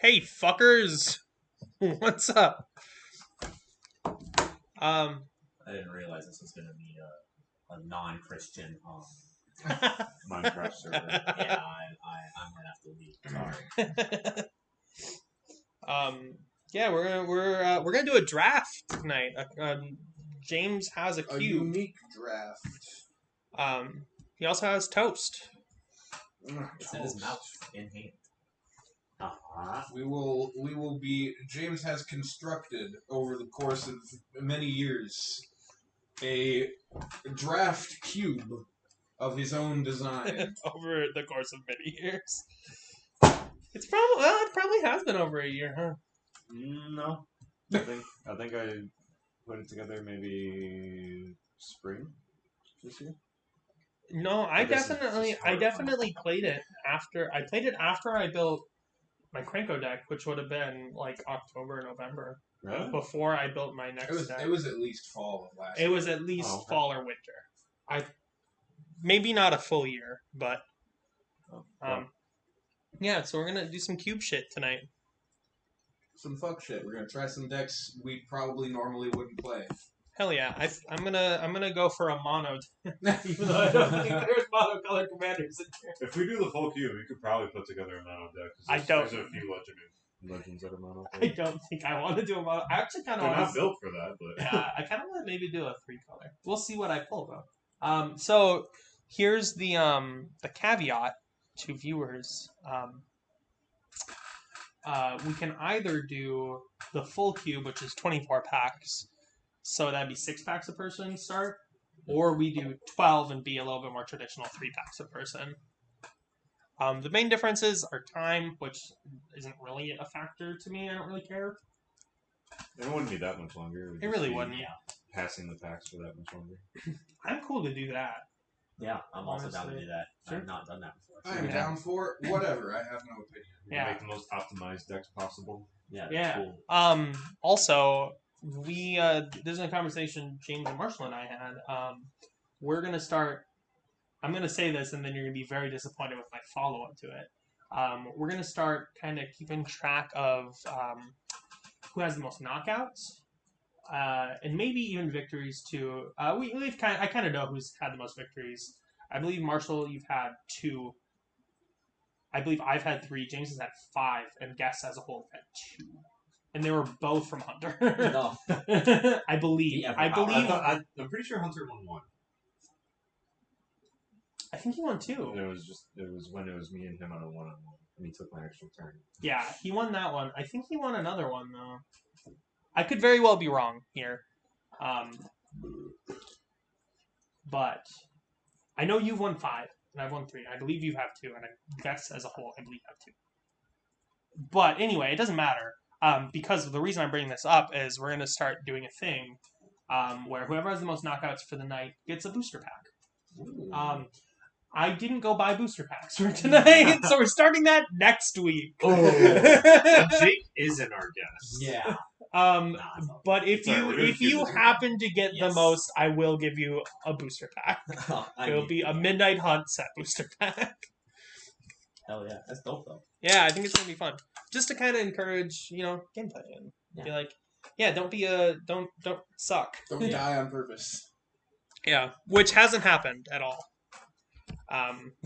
Hey, fuckers! What's up? I didn't realize this was going to be a non-Christian Minecraft server. yeah, I'm gonna have to leave. Sorry. Yeah, we're gonna do a draft tonight. James has a A cube. unique draft. He also has toast. It's in his mouth, in hand. We will be. James has constructed over the course of many years a draft cube of his own design. Over the course of many years. It probably has been over a year, huh? No, I think I put it together maybe spring this year. No, I This is definitely played it after I built my Krenko deck, which would have been like October, November, Really? before I built my next deck. It was at least fall of last It year. was at least fall or winter. Maybe not a full year, but yeah. So we're gonna do some cube shit tonight. Some fuck shit. We're gonna try some decks we probably normally wouldn't play. Hell yeah! I'm gonna go for a mono, even though I don't think there's monocolor commanders in here. If we do the full cube, we could probably put together a mono deck. There's a few legends that are mono. I don't think I want to do a mono. I actually kind of They're want not built for that, but yeah, I kind of want to maybe do a 3-color. We'll see what I pull though. So here's the caveat to viewers. We can either do the full cube, which is 24 packs, so that'd be 6 packs a person start, or we do 12 and be a little bit more traditional 3 packs a person. The main differences are time, which isn't really a factor to me. I don't really care. it wouldn't be that much longer. It really wouldn't. Yeah, passing the packs for that much longer. I'm cool to do that. Yeah, I'm also down to Honestly. do that. Sure. I've not done that before. I am down for it. Whatever. I have no opinion. We Yeah. can make the most optimized decks possible. Yeah, that's Yeah. cool. Also, we this is a conversation James and Marshall and I had. We're gonna start. I'm gonna say this, and then you're gonna be very disappointed with my follow up to it. We're gonna start kind of keeping track of who has the most knockouts, and maybe even victories too. I kind of know who's had the most victories. I believe Marshall, you've had 2. I believe I've had 3. James has had 5, and Guess as a whole have had 2. And they were both from Hunter. No. I believe. Yeah, I'm pretty sure Hunter won 1. I think he won 2. And it was when it was me and him on a 1-on-1, and he took my extra turn. Yeah, he won that one. I think he won another one though. I could very well be wrong here, but I know you've won 5 and I've won 3. I believe you have 2, and I guess as a whole, I believe you have 2. But anyway, it doesn't matter because the reason I'm bringing this up is we're going to start doing a thing where whoever has the most knockouts for the night gets a booster pack. I didn't go buy booster packs for tonight, so we're starting that next week. Jake isn't our guest. Yeah. But if you happen to get the Yes. most, I will give you a booster pack. It'll be a Midnight Hunt set booster pack. Hell yeah, that's dope though. Yeah, I think it's gonna be fun. Just to kind of encourage, gameplay and be like, yeah, don't suck. Don't die on purpose. Yeah, which hasn't happened at all.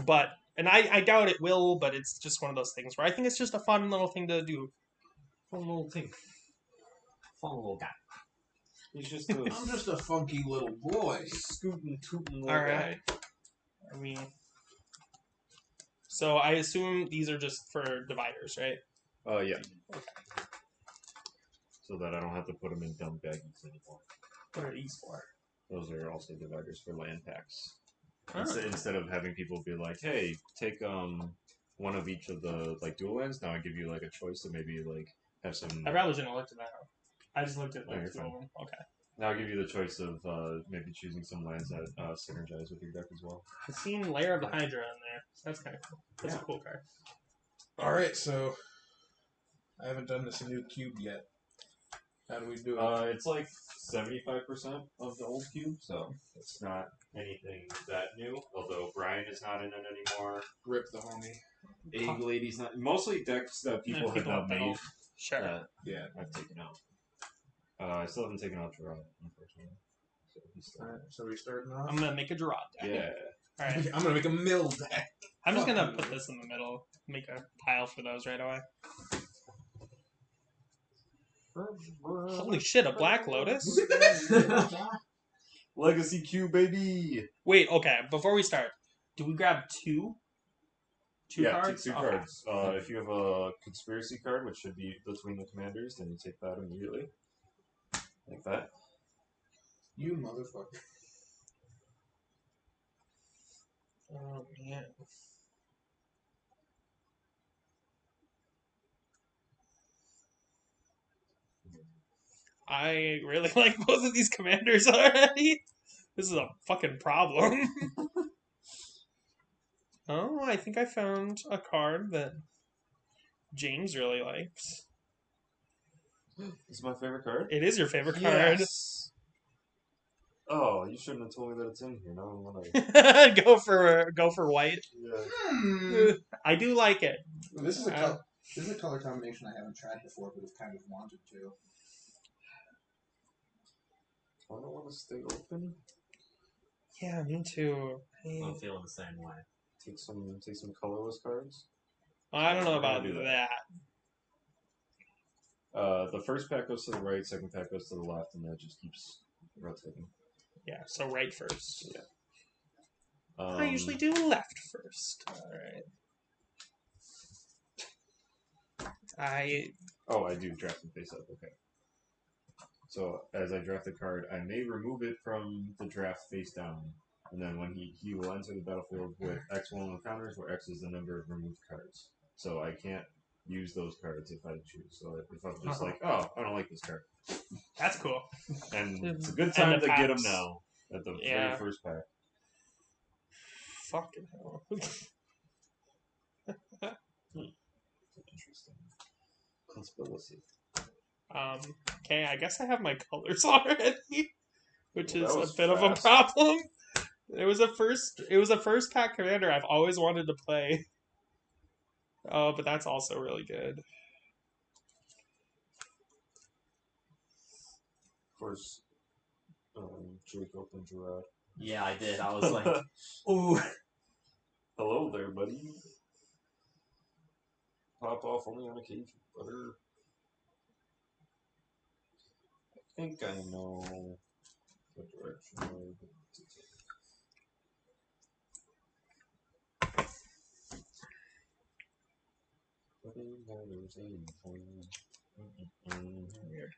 But I doubt it will. But it's just one of those things where I think it's just a fun little thing to do. Fun little thing. Fun little guy. He's just I'm just a funky little boy. Scooting, tooting All right. So I assume these are just for dividers, right? Yeah. Okay. So that I don't have to put them in dumb baggies anymore. What are these for? Those are also dividers for land packs. Oh. Instead of having people be like, "Hey, take one of each of the dual lands," now I give you a choice to maybe have some. I probably shouldn't have looked at that. I just looked at you're 2 fine. of them. Okay. Now I'll give you the choice of maybe choosing some lands that synergize with your deck as well. I've seen Lair of the Hydra in there. So that's kind of cool. That's a cool card. Alright, so I haven't done this new cube yet. How do we do it? It's 75% of the old cube, so it's not anything that new. Although Brian is not in it anymore. Rip the homie. Egg Lady's not mostly decks that people have not made. Sure. Yeah, I've taken out. I still haven't taken out Gerard, unfortunately. So he's still... Alright, so we starting off? I'm gonna make a Gerard deck. Yeah. Alright. I'm gonna make a mill deck. I'm just Fuck gonna you. put this in the middle. Make a pile for those right away. Holy shit, a Black Lotus? Legacy Q, baby! Wait, okay, before we start, do we grab two? Two yeah, cards? two Okay. cards. If you have a Conspiracy card, which should be between the commanders, then you take that immediately. Like that. You motherfucker. Oh, man. I really like both of these commanders already. This is a fucking problem. Oh, I think I found a card that James really likes. This is my favorite card. It is your favorite Yes! Oh, you shouldn't have told me that it's in here. No, when card. Go for white. yeah. I do like it. This is a color combination I haven't tried before, but have kind of wanted to. I don't want to stay open. Yeah, me too. I'm feeling the same way. Take some colorless cards. I don't know We're gonna about do that. The first pack goes to the right, second pack goes to the left, and that just keeps rotating. Yeah, so right first. Yeah. I usually do left first. Alright. Oh, I do draft and face up. Okay. So as I draft the card, I may remove it from the draft face down, and then when he will enter the battlefield with X1 counters, where X is the number of removed cards. So I can't use those cards if I choose. So if I'm just like, oh, I don't like this card, That's cool. and it's a good And time the to get him packs. now at the Yeah. very first pack. Fucking hell. Interesting. Conspiracy. Okay, I guess I have my colors already, which Well, is that a was bit of a fast. problem. It was a first pack commander I've always wanted to play. Oh, but that's also really good. Of course, Jacob and Gerard. Yeah, I did. I was like, ooh. Hello there, buddy. Pop off only on occasion, brother. I think I know what direction I want to take. Putting matters in Weird.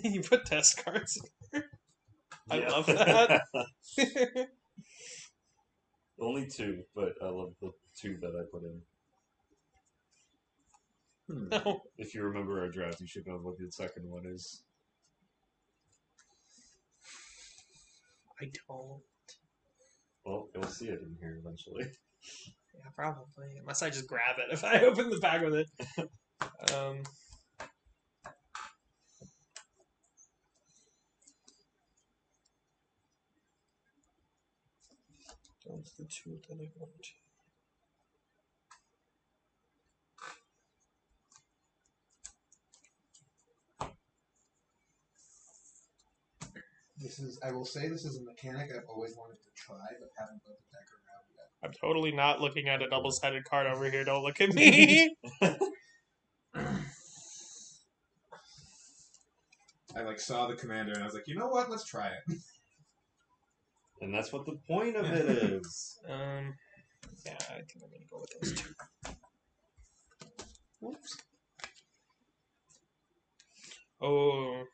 You put test cards in here. I Yeah. love that. Only two, but I love the two that I put in. No. If you remember our draft, you should know what the second one is. I don't. Well, you'll see it in here eventually. Yeah, probably. Unless I just grab it if I open the bag with it. That's the two that I want. I will say this is a mechanic I've always wanted to try, but haven't built the deck around yet. I'm totally not looking at a double-sided card over here. Don't look at me. I saw the commander and I was like, you know what? Let's try it. And that's what the point of it is. Yeah, I think I'm gonna go with those two. Whoops. Oh.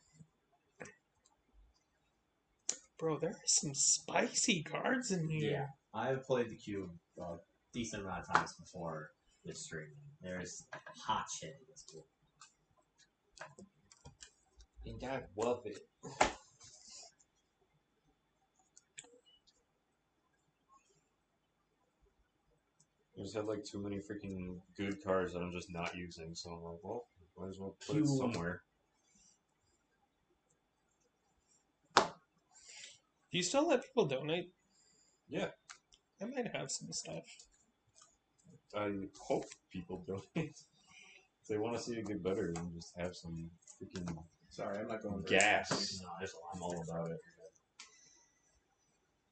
Bro, there are some spicy cards in here. Yeah, I've played the cube a decent amount of times before this stream. There's hot shit in this cube. And I love it. I just had like too many freaking good cards that I'm just not using, so I'm like, well, might as well put it Cube. somewhere. Do you still let people donate? Yeah. I might have some stuff. I hope people donate. If they want to see it get better, then just have some freaking Sorry, I'm not going for gas. No, there's a lot I'm all of about it.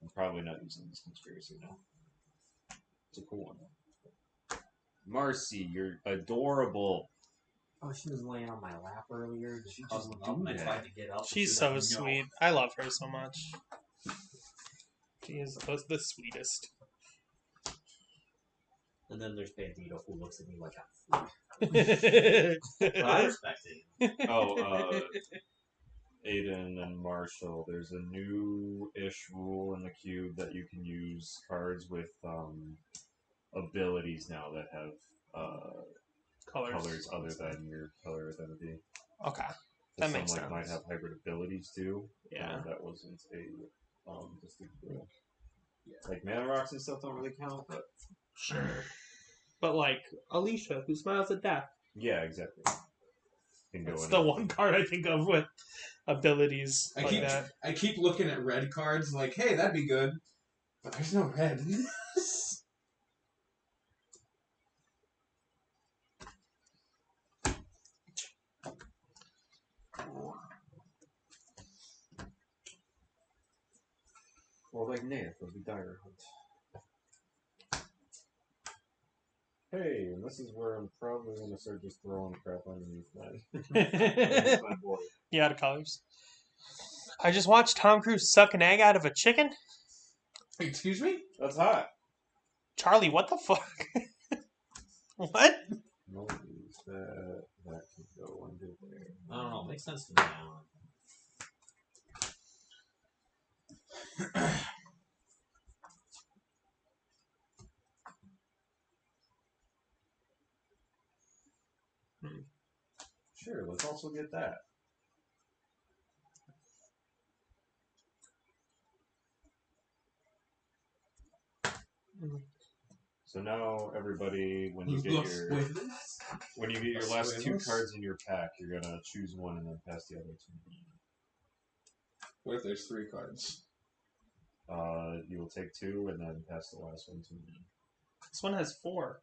I'm probably not using this conspiracy now. It's a cool one. Marcy, you're adorable. Oh, she was laying on my lap earlier. She just Cuddling up, and I do tried that. to get up. and She's she so was like, "No." sweet. I love her so much. She is the sweetest. And then there's Bandito, who looks at me like I'm food. But I respect it. Oh, Aiden and Marshall, there's a new-ish rule in the cube that you can use cards with abilities now that have colors other than your color identity. Okay. So That some makes like might sense. have hybrid abilities too. Yeah. That wasn't a distinct rule. Like mana rocks and stuff don't really count, but Sure. But like Alicia, who smiles at death. yeah, exactly. Can go That's in the it. one card I think of with abilities I like keep that. I keep looking at red cards like, hey, that'd be good. But there's no red. Well, like Nath of the Dire Hunt. Hey, and this is where I'm probably gonna start just throwing crap underneath that. My boy. Yeah, the colors. I just watched Tom Cruise suck an egg out of a chicken. Excuse me? That's hot. Charlie, what the fuck? What? No, that can go under there. I don't know. Makes sense to me now. Sure, let's also get that. So now everybody, when you get your last two cards in your pack, you're gonna choose one and then pass the other to me. What if there's 3 cards? You will take 2 and then pass the last one to me. This one has 4.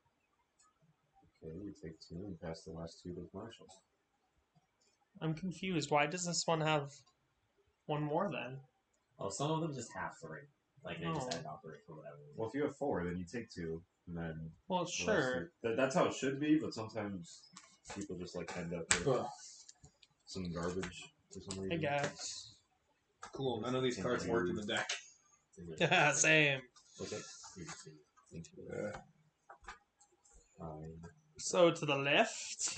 Okay, you take 2 and pass the last 2 to Marshall. I'm confused. Why does this one have one more then? Oh, some of them just have 3. Like they just Oh. add operate for whatever. Well, if you have 4, then you take 2 and then. Well, the rest sure. that's how it should be, but sometimes people just like end up with Ugh. some garbage for some reason. I guess. Cool, none of these cards work in the deck. Yeah, same. What's that? So to the left.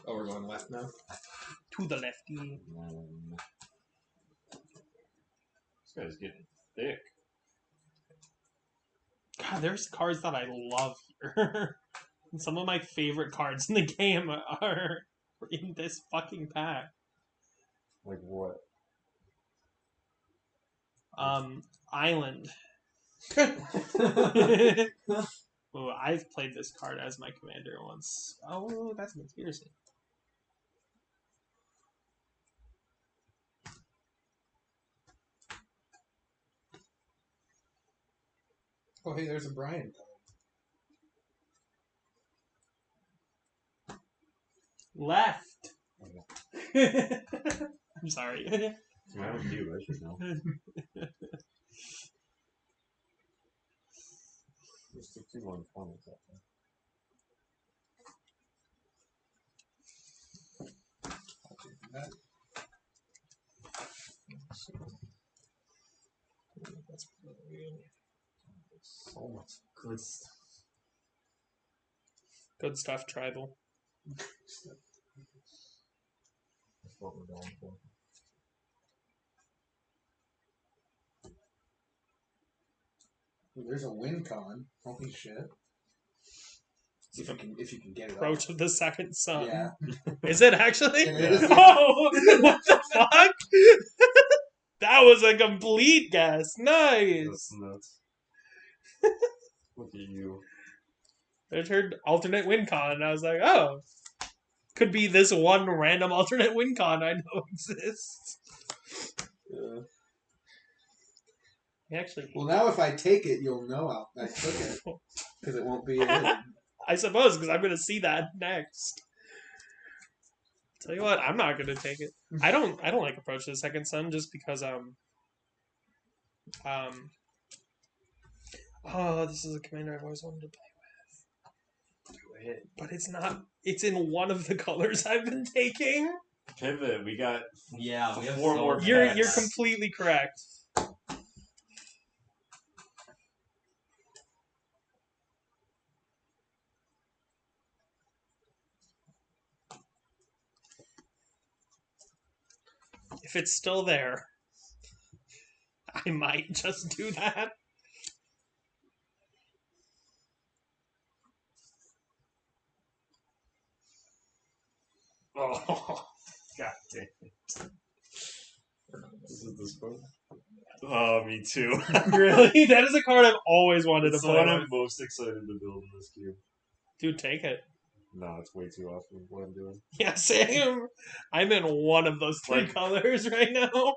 Oh, we're going left now? To the lefty. This guy's getting thick. God, there's cards that I love here. And some of my favorite cards in the game are in this fucking pack. Like what? Island. Oh, I've played this card as my commander once. Oh, that's McPherson. Oh, hey, there's a Brian card. Left. I'm sorry. I don't do. I should know. Just took 2 on comments out there. I'll take that. So much good stuff. Good stuff, Tribal. That's what we're going for. Ooh, there's a win con. Holy shit. If you can get it Approach off. of the second sun. Yeah. Is it actually? It is. Oh, what the fuck? That was a complete guess. Nice. That's nuts. Look at you. I heard alternate win con, and I was like, oh, could be this one random alternate win con I know exists. Actually, Well, now if I take it, you'll know I took it because it won't be hidden. I suppose because I'm gonna see that next. Tell you what, I'm not gonna take it. I don't like Approach to the Second Sun just because oh, this is a commander I've always wanted to play with. But it's not. It's in one of the colors I've been taking. Pivot. We got Yeah, we have Four so more many. You're Yes. completely correct. If it's still there, I might just do that. Oh, god damn it. This is this one? Oh, me too. Really? That is a card I've always wanted It's to the play one with. I'm most excited to build in this cube. Dude, take it. No, it's way too often what I'm doing. Yeah, same. I'm in one of those three Like- colors right now.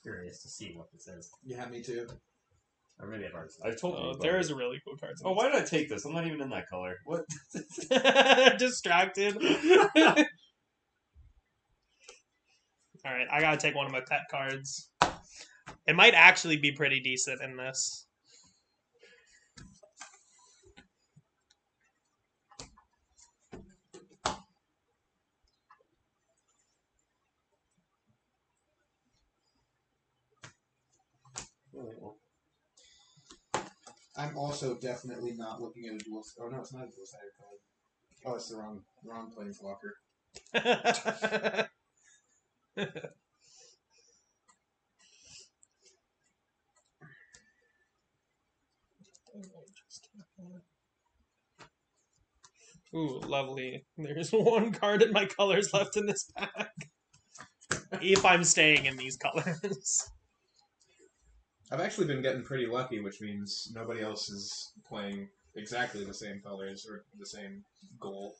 Curious to see what this is. Yeah, me too. I really have heard of I've told you. Oh, about there it. is a really cool card. Oh, why did I take this? I'm not even in that color. What? Distracted. Alright, I gotta take one of my pet cards. It might actually be pretty decent in this. I'm also definitely not looking at a dual. Oh no, it's not a dual-sided card. Oh, it's the wrong planeswalker. Ooh, lovely. There's one card in my colors left in this pack. If I'm staying in these colors. I've actually been getting pretty lucky, which means nobody else is playing exactly the same colors or the same goal.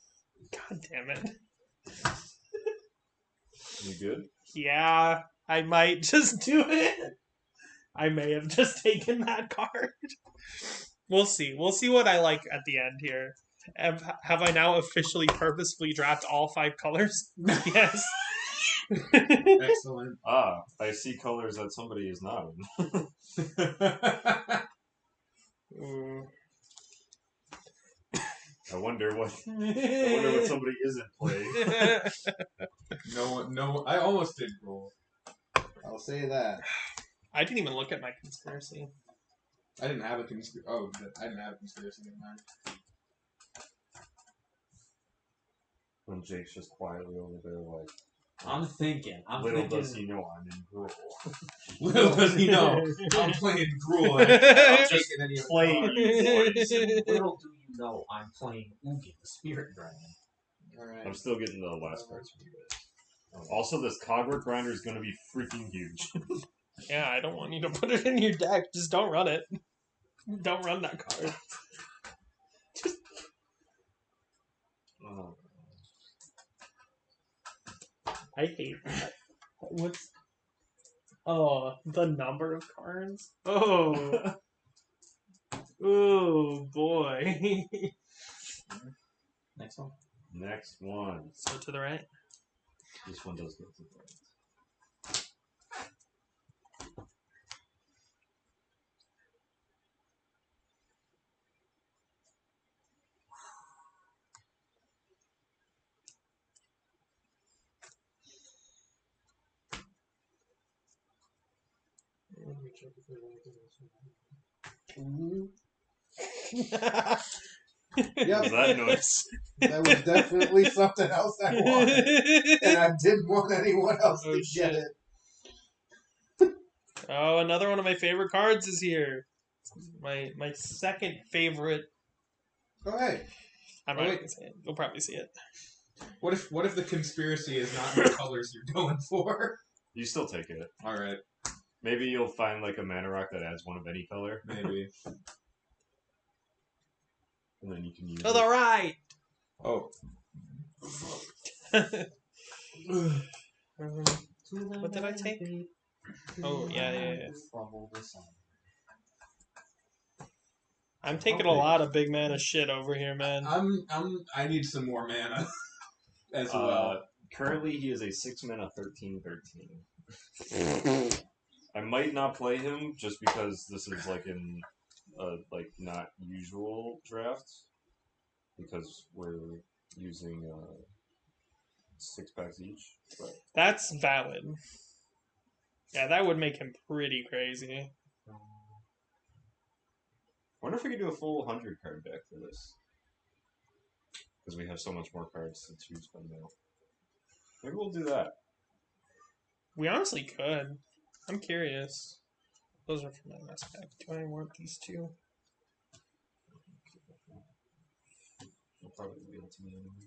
God damn it. You good? Yeah, I might just do it. I may have just taken that card. We'll see. We'll see what I like at the end here. Have I now officially purposefully drafted all 5 colors? Yes. Excellent. Ah, I see colors that somebody is not in. Ooh. I wonder what somebody isn't playing. No, I almost did roll. I'll say that. I didn't even look at my conspiracy. I didn't have a conspiracy. Oh, I didn't have a conspiracy in mind. When Jake's just quietly over there, like, I'm thinking. little does he know I'm in Gruul. Little does he know, I'm playing Gruul. And I'm not taking any of the Playing cards. Little do you know, I'm playing Ugin, the Spirit Dragon. All right. I'm still getting the last cards from you guys. Also, this Cogwork Grinder is going to be freaking huge. Yeah, I don't want you to put it in your deck. Just don't run it. Don't run that card. Oh. I hate that. What's... Oh, the number of cards? Oh. Oh, boy. Next one. Next one. So to the right? This one does go to the right. Yep. Yep. Was that noise? That was definitely something else I wanted, and I didn't want anyone else Oh, to shit. get it. Oh, another one of my favorite cards is here. My second favorite. Oh hey, I'm Oh, not wait. gonna say it. You'll probably see it. what if the conspiracy is not the colors you're going for? You still take it. All right. Maybe you'll find like a mana rock that adds one of any color, Maybe. and then you can use To the it. right! Oh. What did I take? Oh, yeah. I'm taking a lot of big mana shit over here, man. I need some more mana as well. Currently, he is a 6 mana 13/13. I might not play him just because this is like in like not usual draft because we're using 6 packs each. But That's valid. Yeah, that would make him pretty crazy. I wonder if we could do a full 100 card deck for this because we have so much more cards to choose from now. Maybe we'll do that. We honestly could. I'm curious. Those are from my last pack. Do I want these two? We'll probably be able to me anyway.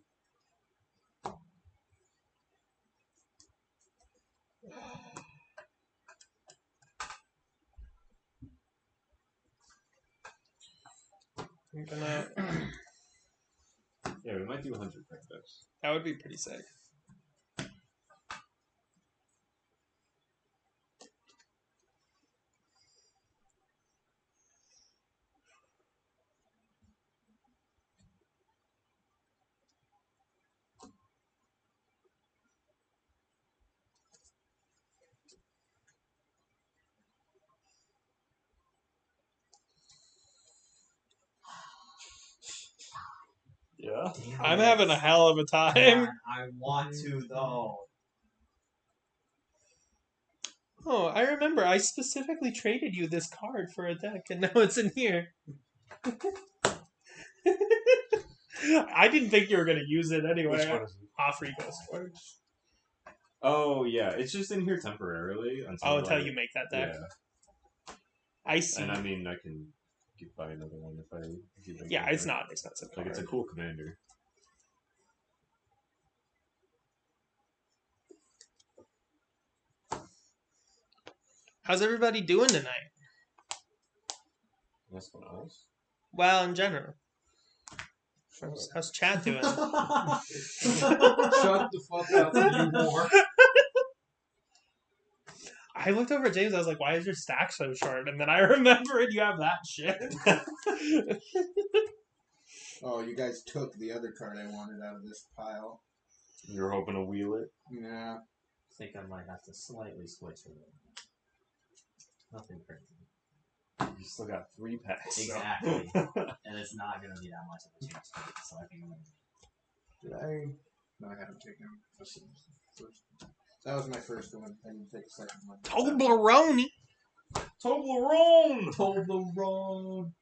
I'm gonna. Yeah, we might do 100 card decks. That would be pretty sick. Yeah. Damn I'm it. having a hell of a God, time. I want to though. Oh, I remember. I specifically traded you this card for a deck, and now it's in here. I didn't think you were gonna use it anyway. Which one is it? Africa Scorch. Oh yeah, it's just in here temporarily Until I- you make that deck. Yeah, I see. and I mean I can buy another one if I. Do make Yeah, it it's work. not an expensive Like card. it's a cool commander. How's everybody doing tonight? That's one else. Well, in general. How's chat doing? Shut the fuck up, you whore. I looked over at James. I was like, "Why is your stack so short?" And then I remembered you have that shit. Oh, you guys took the other card I wanted out of this pile. You're hoping to wheel it. Yeah. I think I might have to slightly switch it. Nothing crazy. You still got 3 packs. so. Exactly. And it's not going to be that much of a change to it, so I think I'm Did I? No, I haven't taken first. That was my first one. I didn't take a second one. Toblerone. Toblerone! Toblerone.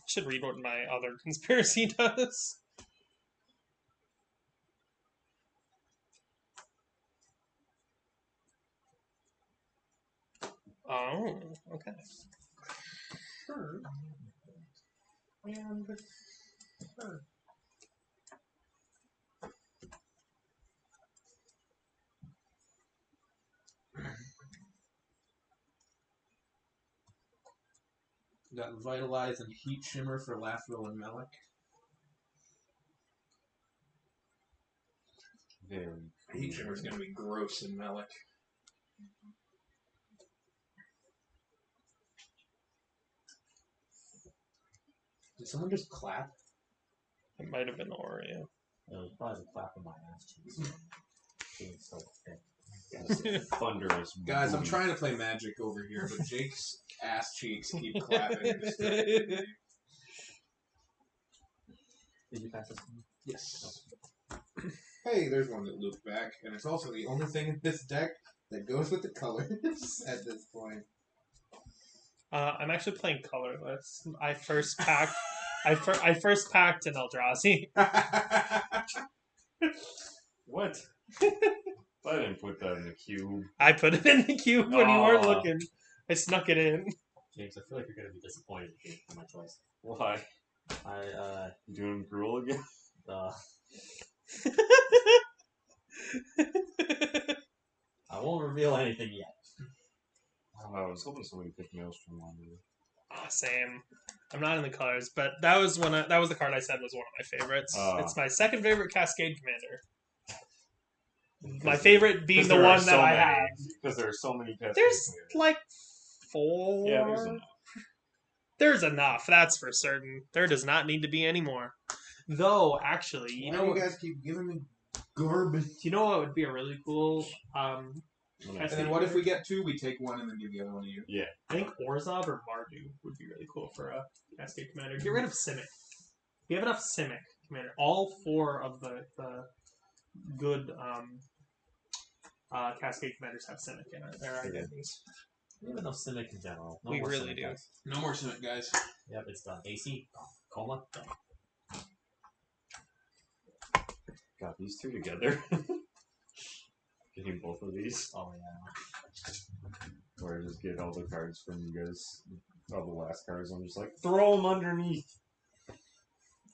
Should read what my other conspiracy does. Oh, okay. Sure. And sure. Got Vitalize and Heat Shimmer for Lathrill and Melic. Very Heat Shimmer's gonna be gross in Melic. Did someone just clap? It might have been Oreo. It was probably the clap of my ass cheeks. Being so thick. thunderous. Guys, I'm booty. trying to play Magic over here, but Jake's ass cheeks keep clapping. and distracting me. Did you pass this one? Yes. Hey, there's one that looped back, and it's also the only thing in this deck that goes with the colors at this point. I'm actually playing colorless. I first packed. I first packed an Eldrazi. What? I didn't put that in the cube. I put it in the cube when you weren't Aw. looking. I snuck it in. James, I feel like you're going to be disappointed in my choice. Why? You Doing gruel again? I won't reveal anything yet. Oh, I was hoping somebody picked Maelstrom on me. Same. I'm not in the colors, but that was that was the card I said was one of my favorites. It's my second favorite Cascade Commander. My favorite being the one that I have. Because there are so many Cascade There's Commanders. like 4. Yeah, there's enough. There's enough, that's for certain. There does not need to be any more. Though, actually, Why do you guys keep giving me garbage? you know what would be a really cool And then what if we get 2, we take 1 and then give the other one to you? Yeah. I think Orzhov or Mardu would be really cool for a Cascade Commander. Get rid of Simic. We have enough Simic Commander. All 4 of the good Cascade Commanders have Simic in their identities. We have enough Simic in general. No We more really Simic, do. guys. No more Simic, guys. Yep, it's done. AC, Coma, done. Got these 2 together. Getting both of these. Oh, yeah. Or just get all the cards from you guys. All the last cards. I'm just like, throw them underneath.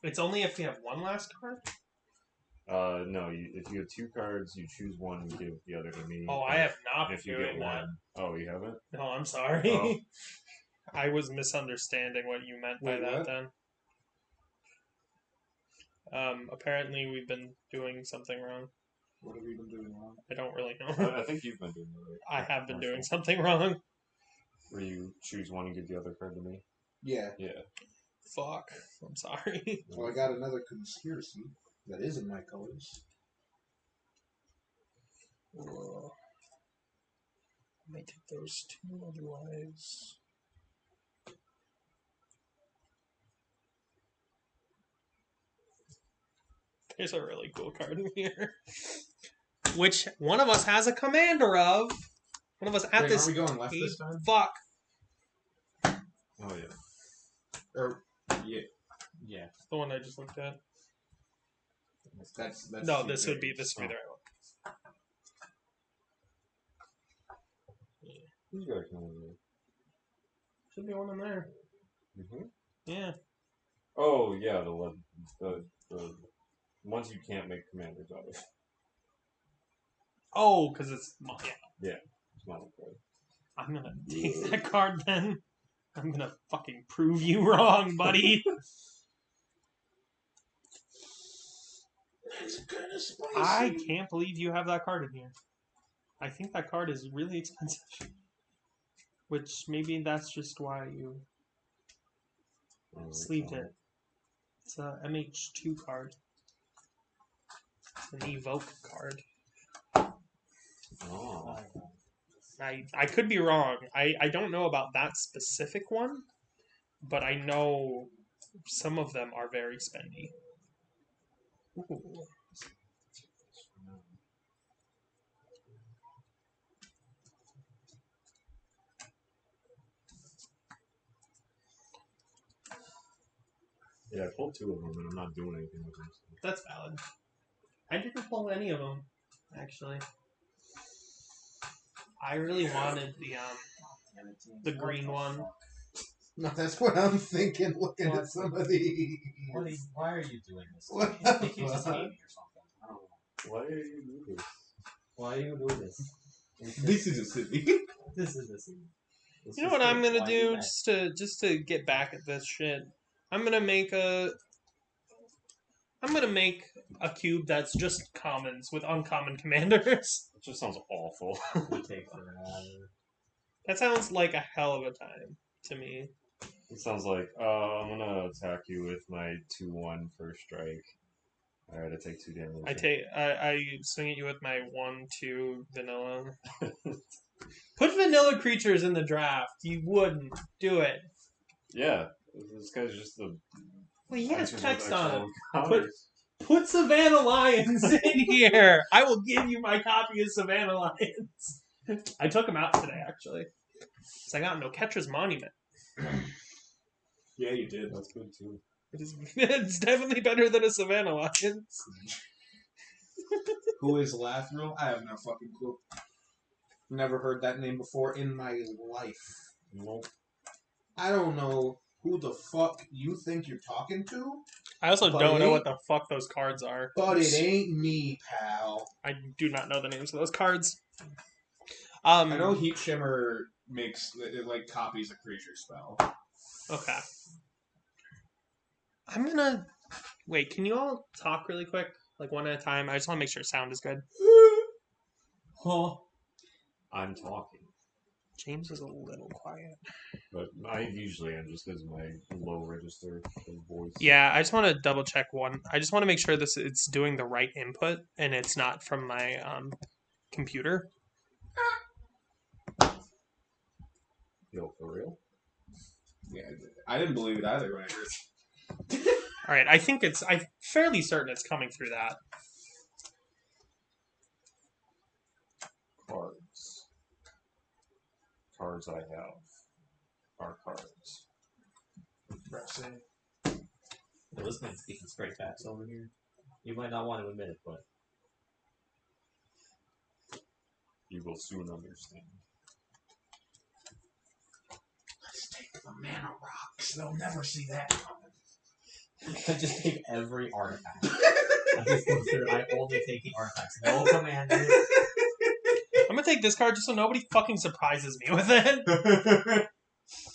It's only if we have one last card? No. If you have 2 cards, you choose one and give the other to me. Oh, I have not And been if you doing get that. one, oh, you haven't? No, I'm sorry. Oh. I was misunderstanding what you meant by Wait, that what? then. Apparently we've been doing something wrong. What have you been doing wrong? I don't really know. I think you've been doing it right. I have been doing Marshall. something wrong. Where you choose one and give the other card to me. Yeah. Yeah. Fuck. I'm sorry. Well, I got another conspiracy that is in my colors. Whoa. I might take those 2 otherwise. There's a really cool card in here. Which one of us has a commander of. One of us at Wait, this. are we going left this time? Fuck. Oh, yeah. Or yeah, Yeah. The one I just looked at. that's No, this would be the the right one. Who's got a commander? Should be one in there. Mm-hmm. Yeah. Oh, yeah, the ones you can't make commanders out of. Oh, because it's yeah. It's not okay. I'm gonna take that card then. I'm gonna fucking prove you wrong, buddy. It's kind of spicy. I can't believe you have that card in here. I think that card is really expensive. Which maybe that's just why you sleeved it. It's a MH2 card. It's an evoke card. Oh. I could be wrong. I don't know about that specific one, but I know some of them are very spendy. Ooh. Yeah, I pulled 2 of them, and I'm not doing anything with them. So. That's valid. I didn't pull any of them, actually. I really wanted the green one. No, that's what I'm thinking. Looking What? at some of these. Why are you doing this? What I the think you just fuck? hate me or something. I don't know. Why are you doing this? Why do you do this? This is a city. This is the scene. You know what I'm gonna do just to get back at this shit? I'm gonna make a cube that's just commons with uncommon commanders. It just sounds awful. We take forever. That sounds like a hell of a time to me. It sounds like, I'm gonna attack you with my 2/1 first strike. Alright, I take 2 damage. I swing at you with my 1/2 vanilla. Put vanilla creatures in the draft. You wouldn't do it. Yeah, this guy's just the. Well, he has answers with text on it. actual Put- counters. Put Savannah Lions in here. I will give you my copy of Savannah Lions. I took him out today, actually. So I got no Ketra's Monument. Yeah, you did. That's good too. It's definitely better than a Savannah Lions. Who is Lathril? I have no fucking clue. Never heard that name before in my life. Nope. I don't know who the fuck you think you're talking to, I also But don't it know ain't- what the fuck those cards are. but it ain't me, pal. I do not know the names of those cards. I know Heat Shimmer makes it like copies a creature spell. Okay. I'm gonna wait. Can you all talk really quick, like one at a time? I just want to make sure sound is good. Huh. I'm talking, James is a little quiet. but I usually am just because of my low register of voice. Yeah, I just want to double check one. I just want to make sure it's doing the right input and it's not from my computer. Yo, for real? Yeah, I didn't believe it either when I heard it. All right, I'm fairly certain it's coming through that. Cards. Cards I have are cards. Well, this man's speaking straight facts over here. You might not want to admit it, but You will soon understand. Let's take the mana rocks. They'll never see that coming. I just take every artifact. I only taking artifacts. No commanders. I'm gonna take this card just so nobody fucking surprises me with it.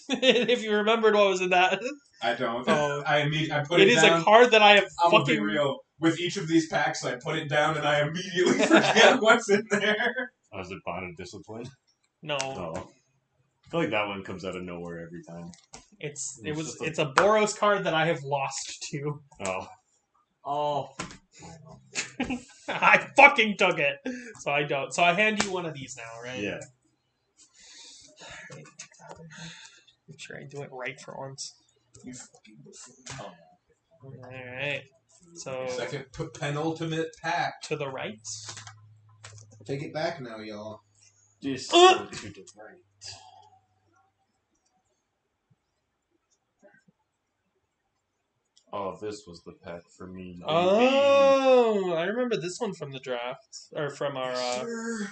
If you remembered what was in that, I don't. Oh. I put it it is down. a card that I have I'm gonna be fucking. real. With each of these packs, I put it down and I immediately forget what's in there. Oh, is it Bond of Discipline? No, Oh. I feel like that one comes out of nowhere every time. it's It's a Boros card that I have lost to. Oh. Oh. I fucking took it, so I don't. So I hand you one of these now, right? Yeah. Make sure I do it right for once. You fucking buffoon. Oh. All right. So Second penultimate pack. to the right. Take it back now, y'all. Just Uh! to the right. Oh, this was the pack for me. Baby. Oh, I remember this one from the draft, or from our. Sir.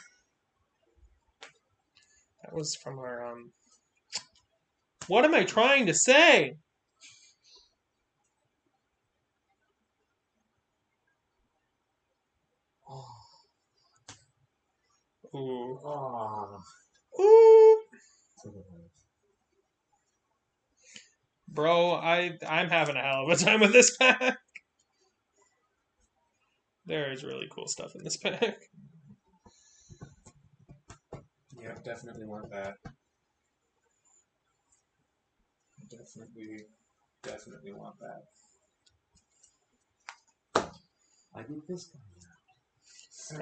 That was from our. What am I trying to say? Ooh. Oh. Ooh. Bro, I'm having a hell of a time with this pack. There is really cool stuff in this pack. Yeah, definitely want that. Definitely want that. I did this guy.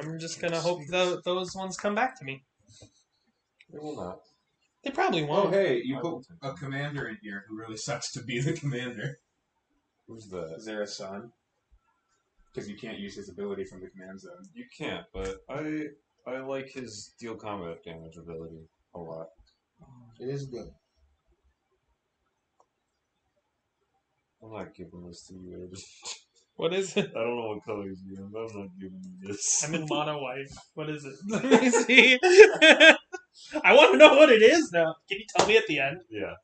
I'm just gonna hope those ones come back to me. It will not. They probably Oh, won't. hey, you put a commander in here who really sucks to be the commander. Who's that? Is there a son? Because you can't use his ability from the command zone. You can't, but I like his deal combat damage ability a lot. It is good. I'm not giving this to you, Ed. What is it? I don't know what colors you're in, but I'm not giving you this. I'm in mono white. What is it? Let me see. I want to know what it is now. Can you tell me at the end? Yeah.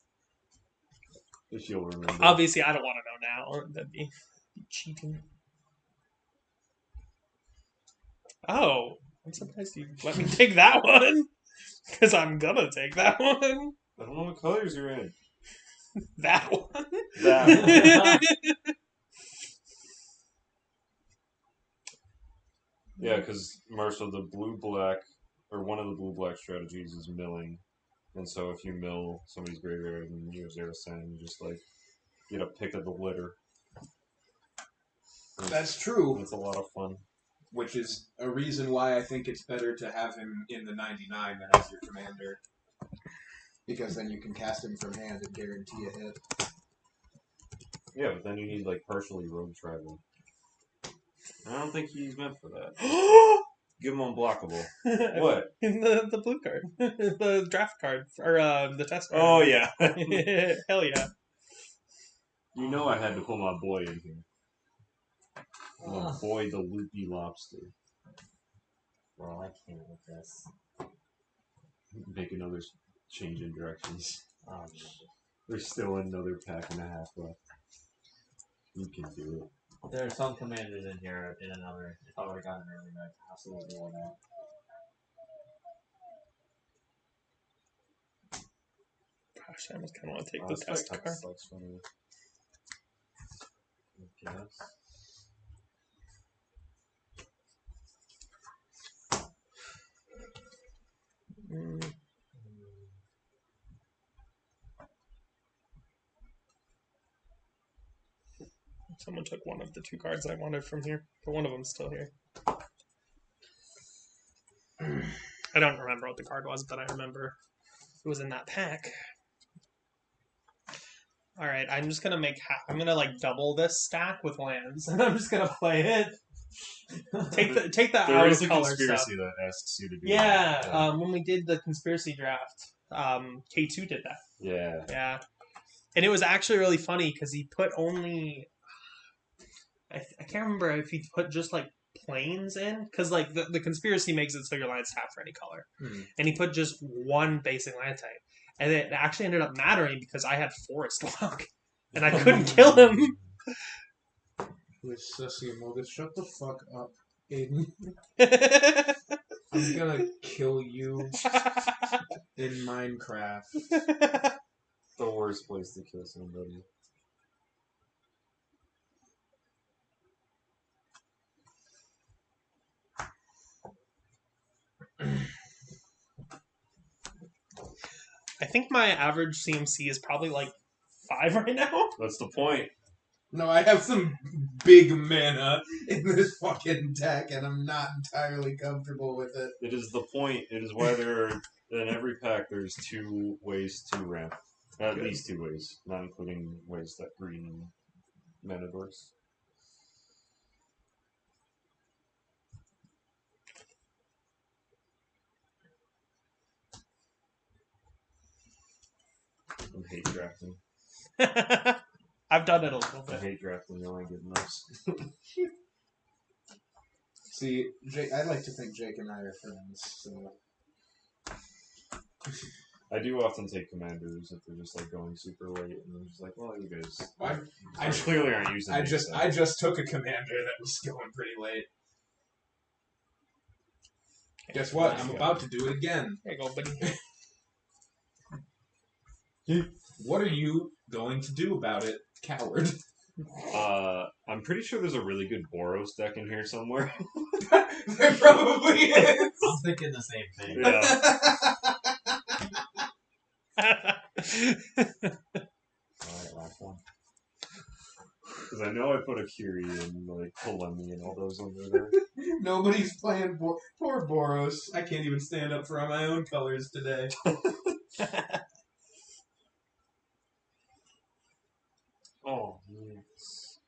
If you'll remember. Obviously, I don't want to know now. That'd be cheating. Oh, I'm surprised you let me take that one. Because I'm gonna take that one. I don't know what colors you're in. That one. That Yeah, because Marshall, the blue-black, or one of the blue-black strategies is milling. And so if you mill somebody's graveyard and you have 0 sand, you just, like, get a pick of the litter. That's true. It's a lot of fun. Which is a reason why I think it's better to have him in the 99 than as your commander. Because then you can cast him from hand and guarantee a hit. Yeah, but then you need, like, partially rogue tribal. I don't think he's meant for that. Give him unblockable. What? The blue card. The draft card. Or the test card. Oh, yeah. Hell yeah. You know I had to put my boy in here. My boy, the loopy lobster. Bro, I can't with this. Make another change in directions. Oh, no. There's still another pack and a half left. You can do it. There are some commanders in here in another. If I would have gotten earlier, I'd absolutely want that. Actually, I almost kind of want to take the That test kind of card. sucks for me. I guess. Mm. Someone took one of the 2 cards I wanted from here, but one of them's still here. I don't remember what the card was, but I remember it was in that pack. All right, I'm just gonna make. I'm gonna like double this stack with lands, and I'm just gonna play it. Take the There out is of a color conspiracy stuff. that asks you to do Yeah, that. when we did the conspiracy draft, K2 did that. Yeah. Yeah, and it was actually really funny because he put only. I can't remember if he put just like planes in because like the conspiracy makes it so your lands tap for any color, and he put just one basic land type, and it actually ended up mattering because I had Forest Walk, and I couldn't kill him. With Sussy and Mogus, shut the fuck up, Aiden. I'm gonna kill you in Minecraft. The worst place to kill somebody. I think my average CMC is probably like 5 right now. That's the point. No, I have some big mana in this fucking deck, and I'm not entirely comfortable with it. It is the point. It is why there are, in every pack there's 2 ways to ramp. At least 2 ways, not including ways that green mana works. I hate drafting. I've done it a little I bit. hate drafting. You only get enough. See, Jake, I like to think Jake and I are friends, so... I do often take commanders if they're just like going super late, and I'm just like, well, you guys I clearly aren't using. I these, just so. I just took a commander that was going pretty late. Guess what? I'm about to do it again. There you go, buddy. What are you going to do about it, coward? I'm pretty sure there's a really good Boros deck in here somewhere. There probably is. I'm thinking the same thing. Yeah. Alright, last one. Because I know I put a Curie and like Polemi and all those under there. Nobody's playing poor Boros. I can't even stand up for my own colors today. Oh, yes.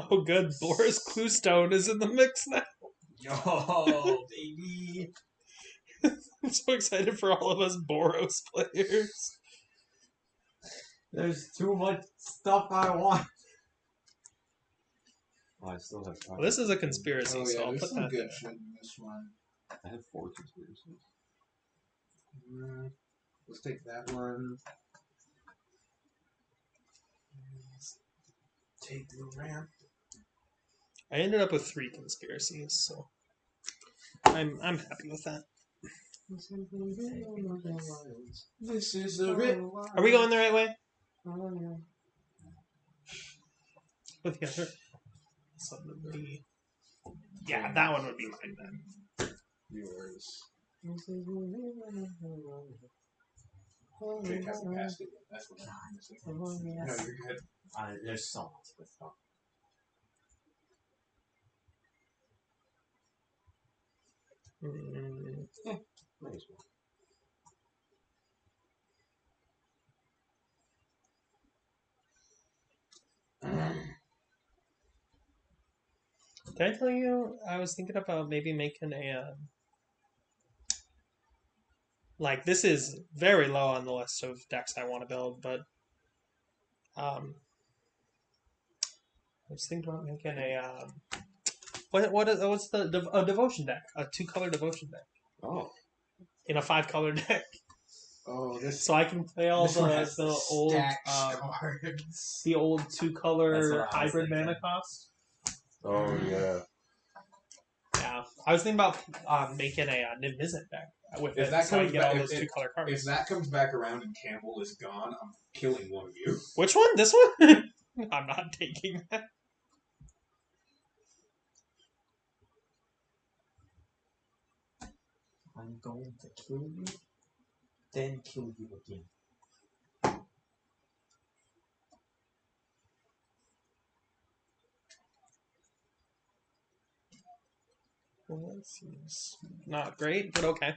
Oh, good. Boris Cluestone is in the mix now. Yo, baby. I'm so excited for all of us Boros players. There's too much stuff I want. Oh, I still have 5. Well, this is a conspiracy, Oh so yeah, I'll there's put some that good there. shit in this one. I have 4 conspiracies. Let's take that one. Take the ramp. I ended up with 3 conspiracies, so I'm happy with that. This is the rip. Are we going the right way? With the other? Yeah, that one would be mine then. Yours. Jake hasn't passed it yet. That's what I'm missing. No, you're good. There's so much good stuff. Might as well. Did I tell you I was thinking about maybe making a like this is very low on the list of decks I want to build, but I was thinking about making a what's a devotion deck, a 2-color devotion deck Oh. in a 5-color deck, Oh, this. so I can play all This one has the old cards. the old That's 2-color what I was hybrid thinking. mana cost. Oh, yeah. Yeah, I was thinking about making a Niv Mizzet deck with If it, that so I comes get back- all if those it- 2-color cards. If that comes back around and Campbell is gone, I'm killing one of you. Which one? This one? I'm not taking that. I'm going to kill you, then kill you again. Well, that seems not great, but okay.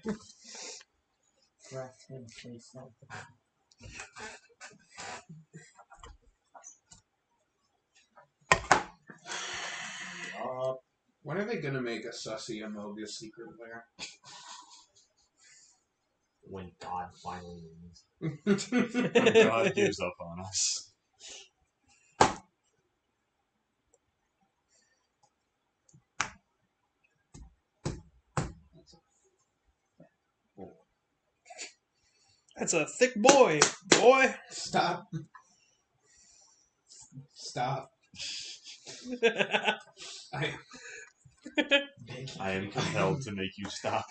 Draft him face up. When are they gonna make a Sussy Amoga secret lair? When God finally wins. When God gives up on us. That's a thick boy, boy. Stop. Stop. I I am compelled to make you stop.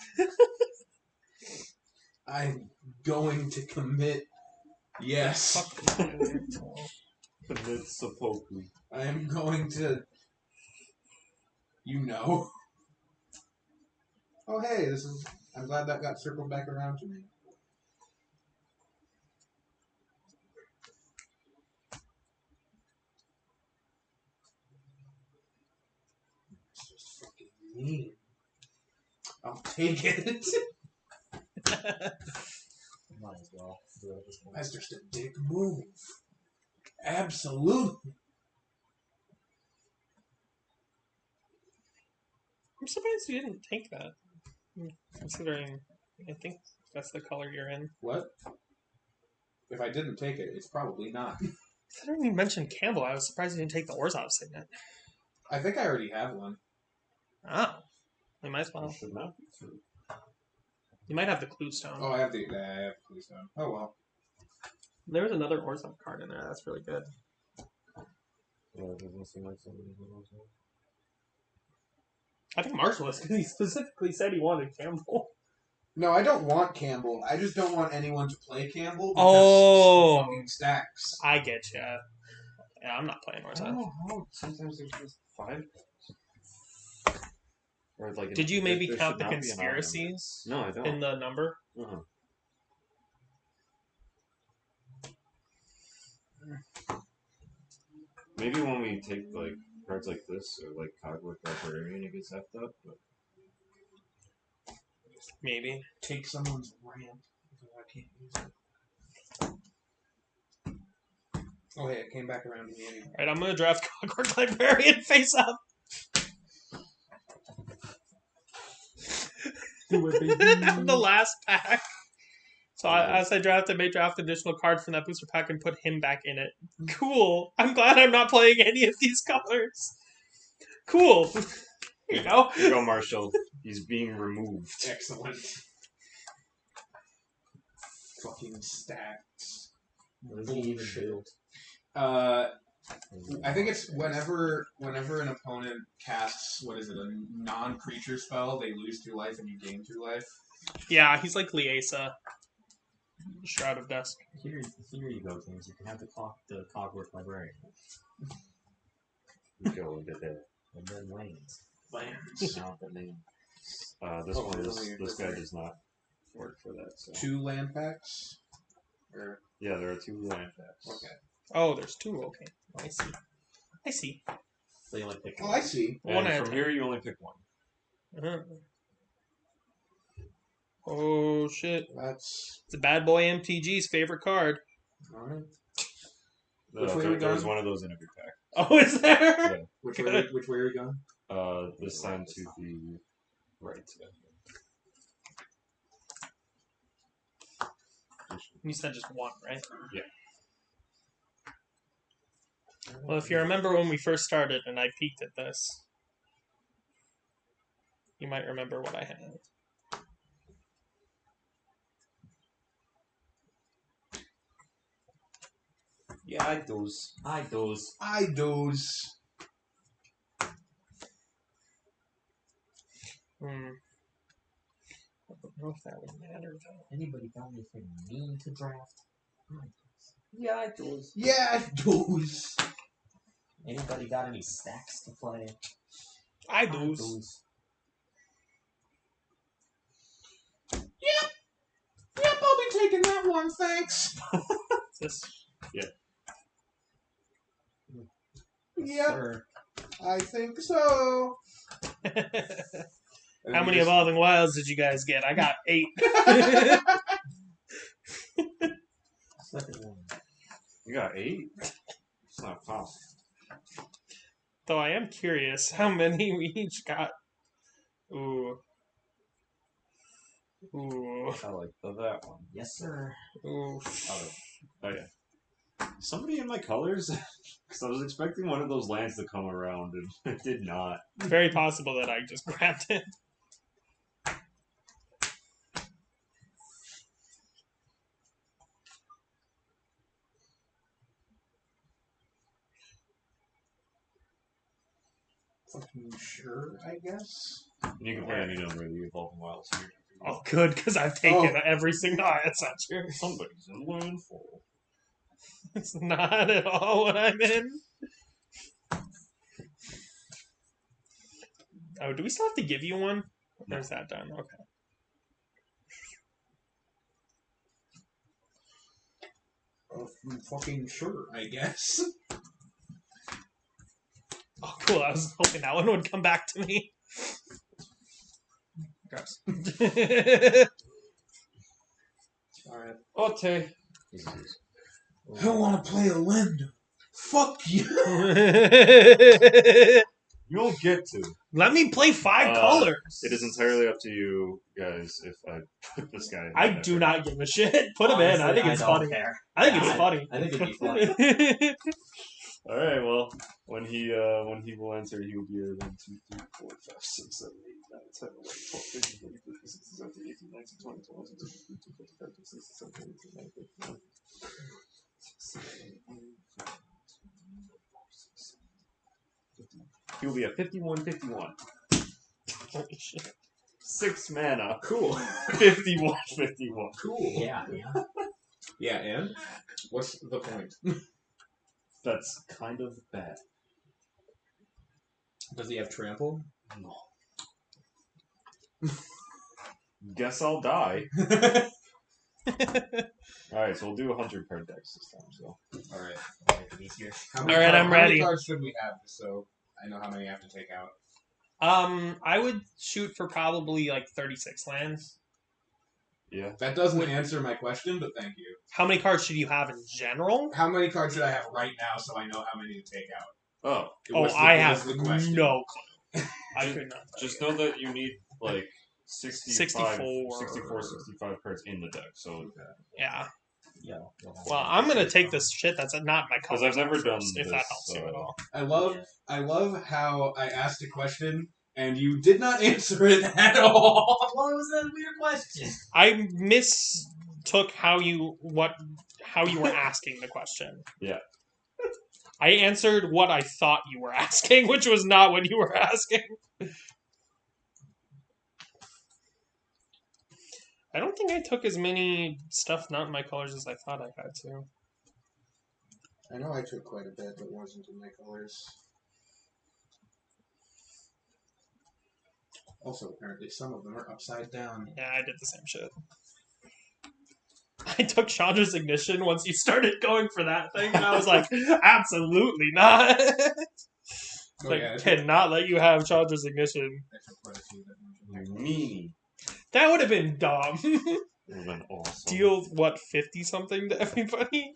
I'm going to commit. Yes. Commit seppuku. I am going to. You know. Oh hey, this is. I'm glad that got circled back around to me. It's just fucking mean. I'll take it. Might as well do it at this point. That's just a dick move. Absolutely. I'm surprised you didn't take that, considering I think that's the color you're in. What? If I didn't take it, it's probably not. Considering you mentioned Campbell, I was surprised you didn't take the Orzhov signet. I think I already have one. Oh, we might as well. It should not be true. You might have the Clue Stone. Oh, I have the. I have Clue Stone. Oh well. There's another Orzhov card in there. That's really good. Yeah, it doesn't seem like somebody's also. I think Marshall is because he specifically said he wanted Campbell. No, I don't want Campbell. I just don't want anyone to play Campbell. Because Oh. he fucking stacks. I get you. Yeah, I'm not playing I Orzhov. don't know how. Sometimes there's just 5. Or like Did you maybe there count should the not be an odd number. conspiracies No, I don't. in the number? Uh-huh. Maybe when we take like cards like this or like Cogwork Librarian, it gets effed up. But Maybe. Take someone's ramp. Because I can't use it. Oh hey, it came back around to me anyway. Alright, I'm gonna draft Clockwork Librarian face up. The last pack. So as I draft, I may draft additional cards from that booster pack and put him back in it. Cool. I'm glad I'm not playing any of these colors. Cool. Here you go. here you go, Marshall. He's being removed. Excellent. Fucking stacks. What does he even Bullshit. do? I think it's whenever an opponent casts a non-creature spell, they lose 2 life and you gain 2 life. Yeah, he's like Liesa. Shroud of Dusk. Here you go, James. You can have the Cogwork Librarian. You go into there. And then lands. Lands. Now the name. This Oh, one really? is this guy does not work for that. So 2 land packs? Or, yeah, there are 2 land packs. okay. Oh, there's 2. Okay. I see. I see. So you only pick Oh, I see. One And at a from time. here, you only pick 1. Uh-huh. Oh, shit. That's It's a bad boy MTG's favorite card. alright. Which way are we There's going? one of those in every pack. Oh, is there? Yeah. Which way are we going? This time to the right. You said just 1, right? Yeah. Well, if you remember when we first started and I peeked at this, you might remember what I had. Yeah, I doze. I doze. I don't know if that would matter though. Anybody got anything mean to draft? Yeah, I do. Yeah, those. Anybody got any stacks to play? I do. Yep, I'll be taking that one, thanks. This. Yep, Sir. I think so. How many Evolving Wilds did you guys get? I got 8. Second one. You got 8? It's not possible. Though I am curious how many we each got. Ooh. Ooh. I like that one. Yes, sir. Ooh. Oh yeah. Somebody in my colors? Because I was expecting one of those lands to come around, and it did not. Very possible that I just grabbed it. Fucking sure, I guess. And you can play any number of the Evolving Wilds here. Oh, good, because I've taken every single. Oh, that's not true. Somebody's in landfall. It's not at all what I'm in. Oh, do we still have to give you one? Or is that done? Okay. I'm fucking sure, I guess. Oh, cool. I was hoping that one would come back to me. Gross. Alright. Okay. I want to play a Lind. Fuck you. You don't get to. Let me play 5 colors. It is entirely up to you guys if I put this guy in. I do not give a shit. Put him in. I think it's funny. Care. I think it's funny. I think it'd be funny. All right. Well, when he will enter, he will be a 1, 2, 3, 4, 5, 6, 7, 8, 9, 10, 11, 12, 13, 14, 15, 16, 17, 18, 19, 20, 21, 22, 23, 24, 25, 26, 27, 28, 29, 30, 31. He will be a 51-51. Holy shit. 6 mana. Cool. 51-51. Cool. Yeah. Yeah, and? What's the point? That's kind of bad. Does he have trample? No. Guess I'll die. Alright, so we'll do 100 card decks this time, so. Alright. Easier. How Alright, I'm how ready. many cards should we have, so I know how many I have to take out? I would shoot for probably like 36 lands. Yeah. That doesn't answer my question, but thank you. How many cards should you have in general? How many cards should I have right now so I know how many to take out? Oh, What's the- I what's have the question? no clue. I could not. just know that you need, like, 65 cards in the deck, so. Yeah. Yeah. Well, I'm gonna take this shit that's not my color. Because I've never done if this, that helps you at all. I love how I asked a question and you did not answer it at all. Well, it was a weird question. I mistook how you were asking the question. Yeah. I answered what I thought you were asking, which was not what you were asking. I don't think I took as many stuff not in my colors as I thought I had to. I know I took quite a bit that wasn't in my colors. Also, apparently, some of them are upside down. Yeah, I did the same shit. I took Chandra's Ignition once you started going for that thing, and I was like, absolutely not. Oh, Like, yeah, I took- cannot let you have Chandra's Ignition. I took quite a few that weren't in my Meanie. That would have been dumb. It would have been awesome. Deal, what, 50-something to everybody?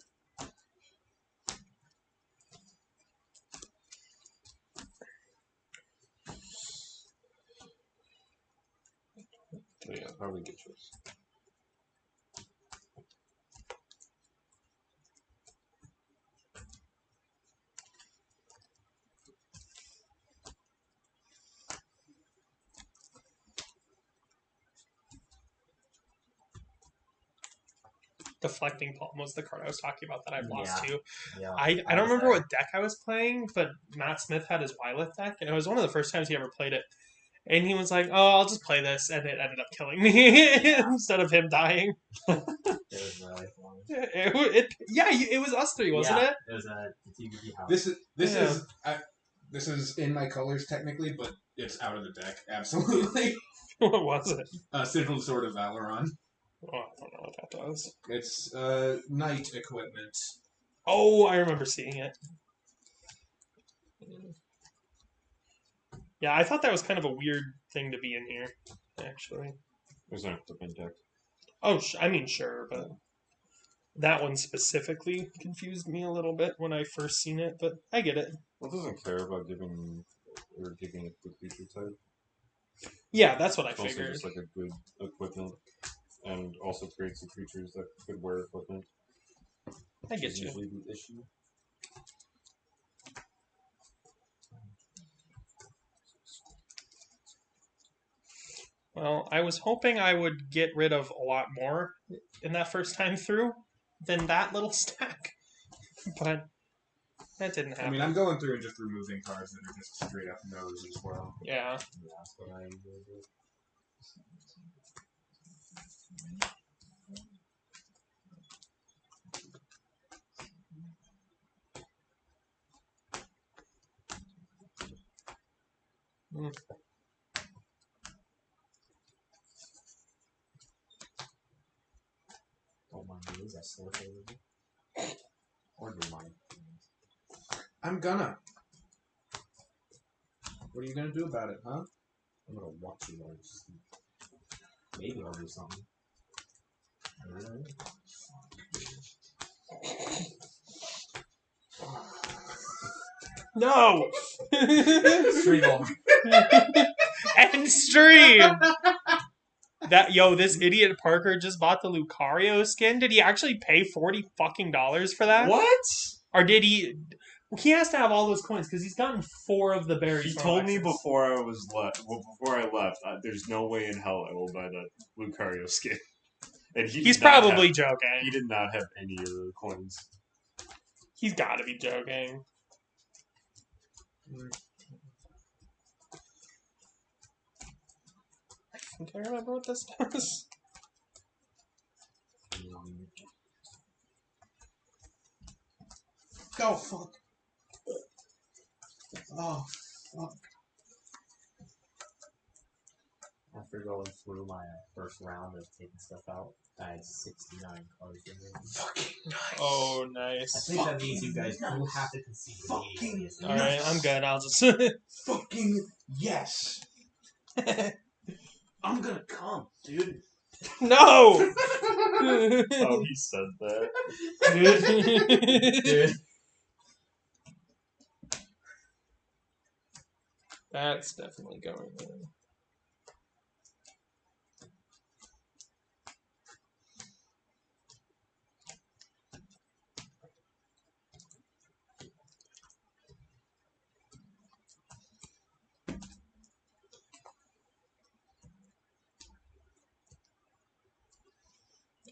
Oh, yeah, probably good choice. Deflecting Palm was the card I was talking about that I lost Yeah. to. Yeah. I don't was remember there. what deck I was playing, but Matt Smith had his Wylith deck, and it was one of the first times he ever played it. And he was like, "Oh, I'll just play this," and it ended up killing me instead of him dying. It was really fun. It was us three, wasn't Yeah, it? It was a TVP house. This is in my colors technically, but it's out of the deck. Absolutely. What was it? Sigil Sword of Valoron. Oh, I don't know what that does. It's knight equipment. Oh, I remember seeing it. Yeah, I thought that was kind of a weird thing to be in here, actually. There's an equipment deck. Oh, I mean, sure, but that one specifically confused me a little bit when I first seen it, but I get it. Well, it doesn't care about giving it the creature type. Yeah, that's what I It's also figured. just like a good equipment, and also creates the creatures that could wear equipment. I get Is you. usually the issue. Well, I was hoping I would get rid of a lot more in that first time through than that little stack, but that didn't happen. I mean, I'm going through and just removing cards that are just straight up nose as well. Yeah. Yeah, that's what I usually do. Mm. Don't mind these, I still favorable. Or do mine. I'm gonna. What are you gonna do about it, huh? I'm gonna watch you guys. Maybe I'll do something. No! Stream over. End stream! This idiot Parker just bought the Lucario skin. Did he actually pay $40 fucking for that? What? Or did he? He has to have all those coins because he's gotten 4 of the berries. He from told me Alexis. before I left, there's no way in hell I will buy that Lucario skin. And He's probably joking. He did not have any of the coins. He's got to be joking. I think I remember what this does. Go fuck. Oh fuck. After going through my first round of taking stuff out, I had 69 cards in there. Fucking nice. Oh, I nice. think that means you guys will have to concede Fucking immediately. All right, I'm good. I'll just. Fucking yes. I'm gonna come, dude. No. Oh, he said that. Dude. That's definitely going in.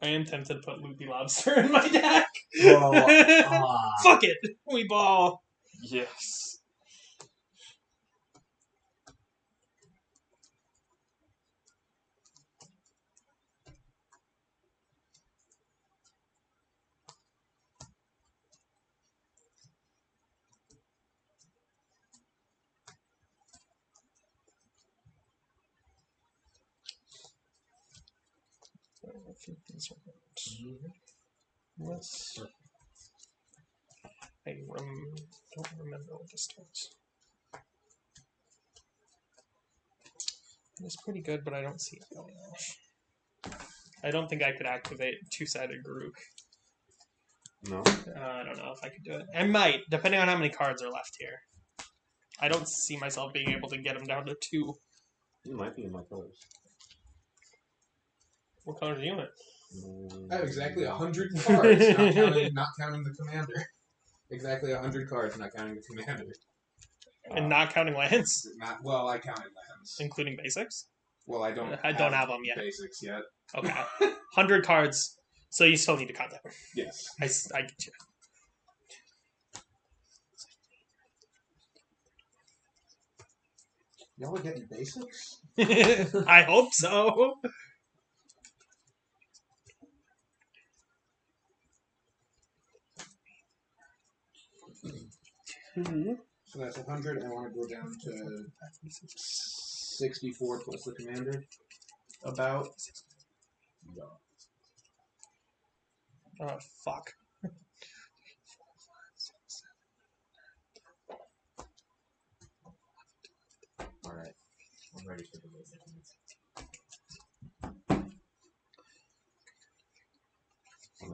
I am tempted to put Loopy Lobster in my deck. Fuck it. We ball. Yes. I think these are Yes. I don't remember what this does. It's pretty good, but I don't see it going off. I don't think I could activate two-sided Grook. No. I don't know if I could do it. I might, depending on how many cards are left here. I don't see myself being able to get them down to 2. You might be in my colors. What color are you in? I have exactly 100 cards, not counting the commander. Exactly 100 cards, not counting the commander. And not counting lands, Well, I counted lands. including basics. Well, I don't have them yet. Basics yet. Okay, 100 cards. So you still need to count them. Yes. I get you. Y'all are getting basics? I hope so. So that's 100. I want to go down to 64 plus the commander. About. Oh, fuck. Alright. I'm ready for the basic ones. I'm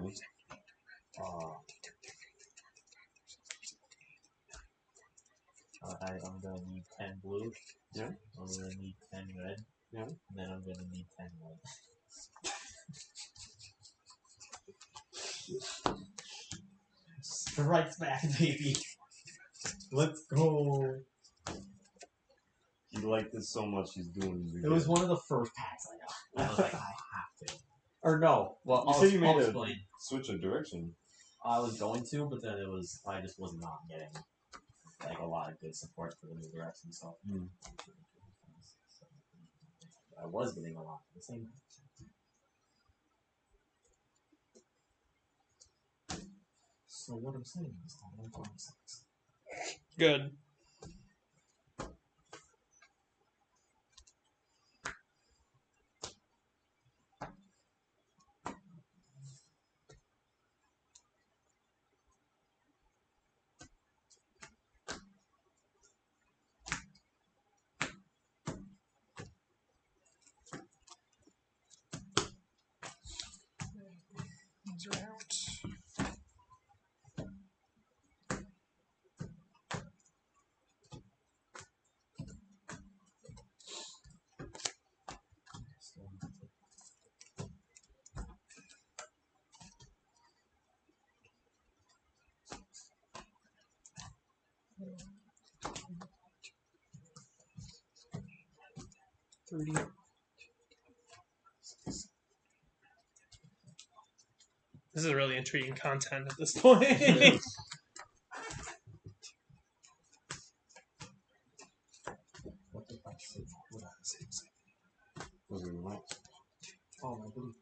gonna need 10 blue. Yeah. I'm gonna need 10 red. Yeah. And then I'm gonna need 10 white. Strikes back, baby. Let's go. He liked this so much, he's doing it. It was one of the first packs I got. I was like, I have to. Or no. Well, You I'll, said you I'll made a explain. switch of direction. I was going to, but then I just was not getting like a lot of good support for the new direction, so I was getting a lot at the same time. So what I'm saying is that I'm 26. Good. These are out. This is really intriguing content at this point. What the fuck? Was it right? Oh, my blue.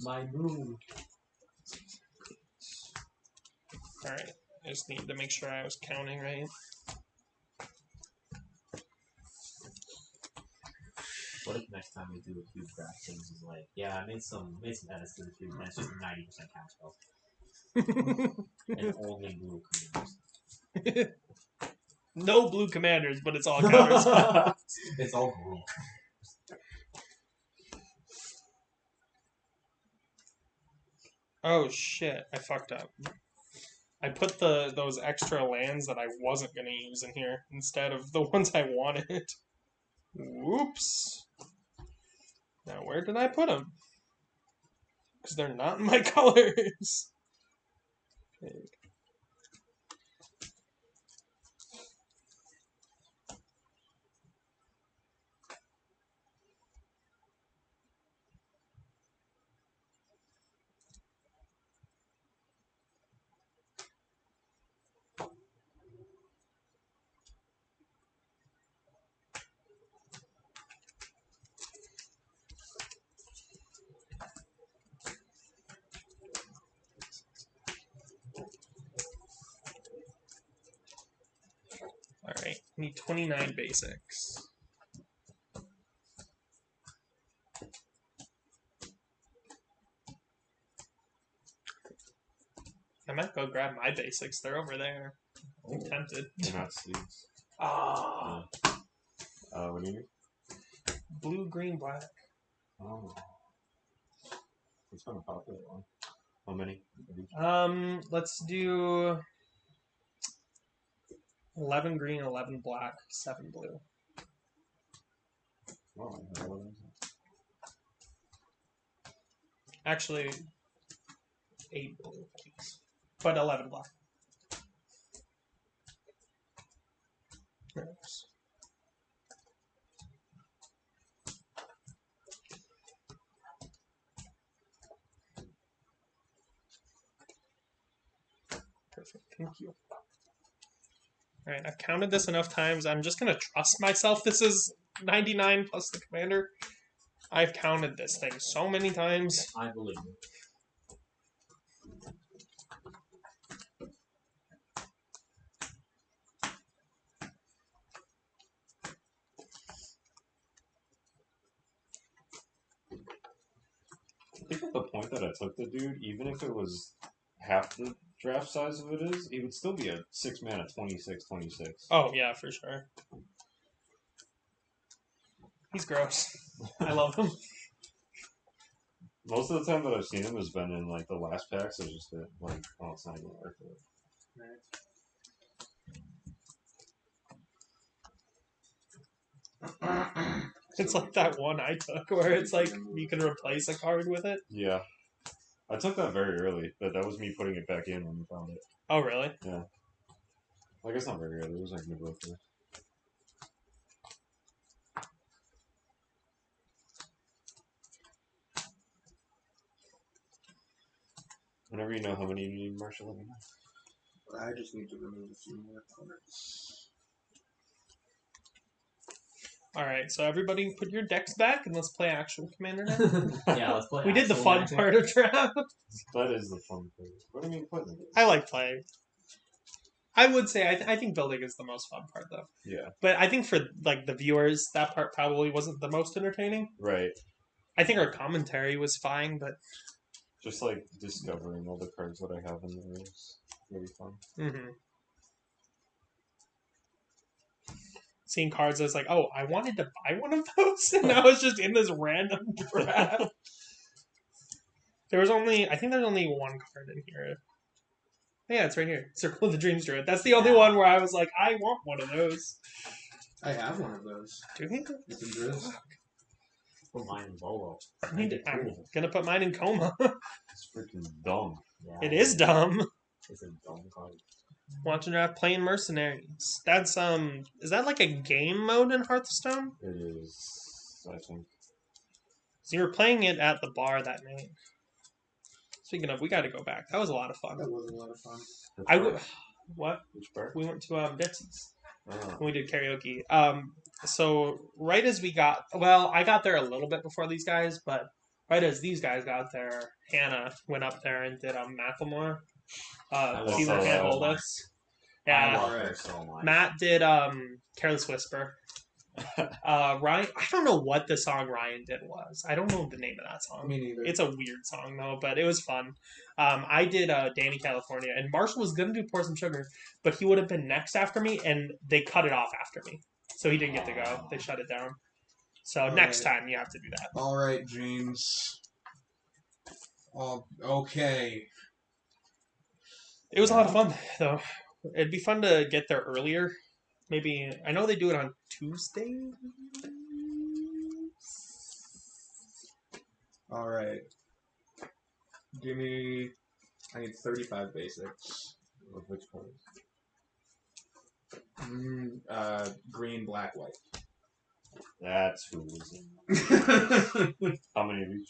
My blue. Alright, I just need to make sure I was counting right. What if next time we do a cube draft things is like, yeah, I made some edits to the cube, and it's just 90% cash spells. And only blue commanders. No blue commanders, but it's all counters. It's all blue. Oh shit, I fucked up. I put those extra lands that I wasn't gonna use in here instead of the ones I wanted. Whoops. Now where did I put them? Because they're not in my colors. Okay. Alright, need 29 basics. I might go grab my basics. They're over there. I'm tempted. They're not sleeves. Ah, What do you need? blue, green, black. Oh. It's kind of popular one. How many? Let's do 11 green, 11 black, 7 blue. Oh, I have 11. Actually, 8 blue, please. But 11 black. Oops. Perfect, thank you. Alright, I've counted this enough times. I'm just gonna trust myself. This is 99 plus the commander. I've counted this thing so many times. I believe it. I think at the point that I took the dude, even if it was half the draft size of it is, it would still be a 6-mana 26/26. Oh, yeah, for sure. He's gross. I love him. Most of the time that I've seen him has been in like the last pack, so just that, like, oh, it's not even worth it. It's like that one I took where it's like you can replace a card with it. Yeah. I took that very early, but that was me putting it back in when we found it. Oh, really? I guess not very early, it was like middle of the. Whenever you know how many you need, Marshall, let me know. I just need to remove a few more cards. Alright, so everybody put your decks back and let's play actual commander now. Yeah, let's play. We did the actual fun Magic. part of draft. That is the fun thing. What do you mean putting it? I like playing. I would say I think building is the most fun part though. Yeah. But I think for like the viewers, that part probably wasn't the most entertaining. Right. I think our commentary was fine, but Just like discovering all the cards that I have in there is really fun. Seeing cards, I was like, oh, I wanted to buy one of those, and I was just in this random draft. I think there's only one card in here. Yeah, it's right here. Circle of the Dreams Druid. That's the only one where I was like, I want one of those. I have one of those. Do you? It's in Driz. Put mine in Volo. I'm gonna put mine in coma. It's freaking dumb. Yeah, It is dumb. It's a dumb card. Watching draft playing mercenaries. That's is that like a game mode in Hearthstone? It is, I think. So you were playing it at the bar that night. Speaking of, we got to go back. That was a lot of fun. That was a lot of fun. What? Which part? We went to Ditsy's Oh. when we did karaoke. So right as we got, I got there a little bit before these guys, but right as these guys got there, Hannah went up there and did Macklemore. See where Hannah hold us. I Yeah, love her so much. Matt did Careless Whisper. Ryan, I don't know what the song Ryan did was. I don't know the name of that song. Me neither. It's a weird song though, but it was fun. I did Danny California, and Marshall was gonna do Pour Some Sugar, but he would have been next after me, and they cut it off after me, so he didn't get to go. They shut it down. So next time you have to do that. All right, James. Okay. It was a lot of fun though. It'd be fun to get there earlier. Maybe I know they do it on Tuesday. All right. Give me. I need 35 basics. Of which cards? Green, black, white. That's who was in. How many of each?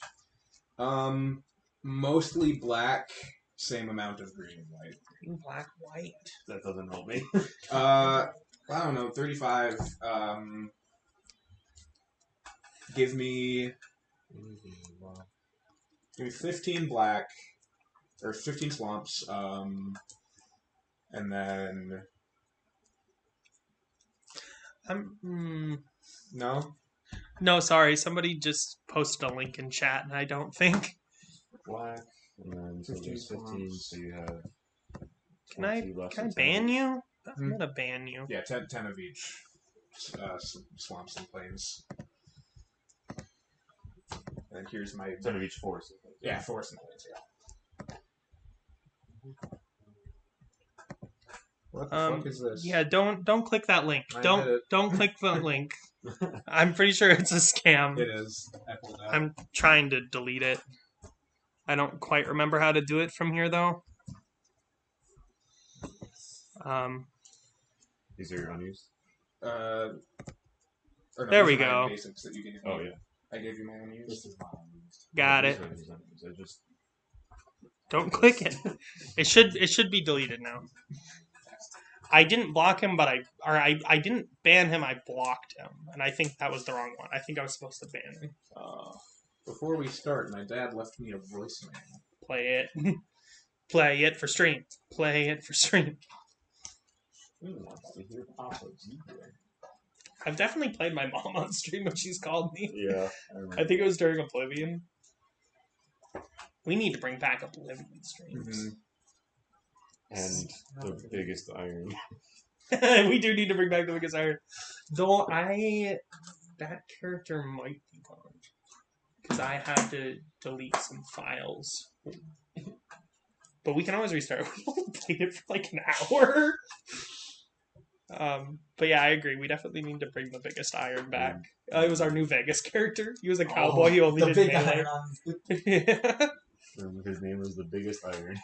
Mostly black. Same amount of green and white. Green, black, white. That doesn't help me. I don't know. 35. Give me 15 black, or 15 swamps, and then no. No, sorry. Somebody just posted a link in chat, and I don't think. Black, and then so 15 there's 15, swamps. so you have. Can I 20 left can I and ban 10. you? I'm gonna ban you. Yeah, 10 of each. Swamps and plains. And here's my 10 of each force. forest and plains. Yeah. What the fuck is this? Yeah, don't click that link. I did Don't it. don't click the link. I'm pretty sure it's a scam. It is. I pulled out. I'm trying to delete it. I don't quite remember how to do it from here though. These are your unused? Or no, There these we are my go. Basics that you gave me. Oh, yeah. I gave you my own use. This is my unused. Got These it. are his unused. I just. Don't click it. It should be deleted now. I didn't block him, but I didn't ban him. I blocked him, and I think that was the wrong one. I think I was supposed to ban him. Before we start, my dad left me a voicemail. Play it, play it for stream. Play it for stream. Who wants to hear Papa G? I've definitely played my mom on stream when she's called me. Yeah, I think it was during Oblivion. We need to bring back Oblivion streams. And the biggest iron. We do need to bring back the biggest iron. Though that character might be gone. Because I had to delete some files. But we can always restart. We only played it for like an hour. But yeah, I agree. We definitely need to bring the biggest iron back. It was our new Vegas character. He was a cowboy. He only the did big melee. iron on Yeah. His name was the biggest iron.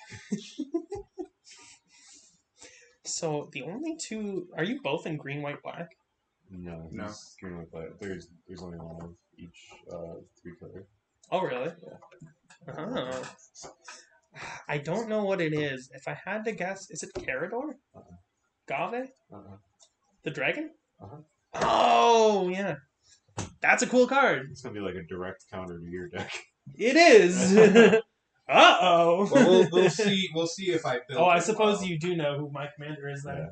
So the only two... Are you both in green, white, black? No, No. he's green with black. There's only one of each 3 color. Oh, really? Oh. I don't know what it is. If I had to guess, is it Carador? Gave? The dragon? Oh, yeah. That's a cool card. It's gonna be like a direct counter to your deck. It is. Uh-oh. Well, we'll see. We'll see if I build. Oh, I it suppose well. you do know who my commander is then. Yeah.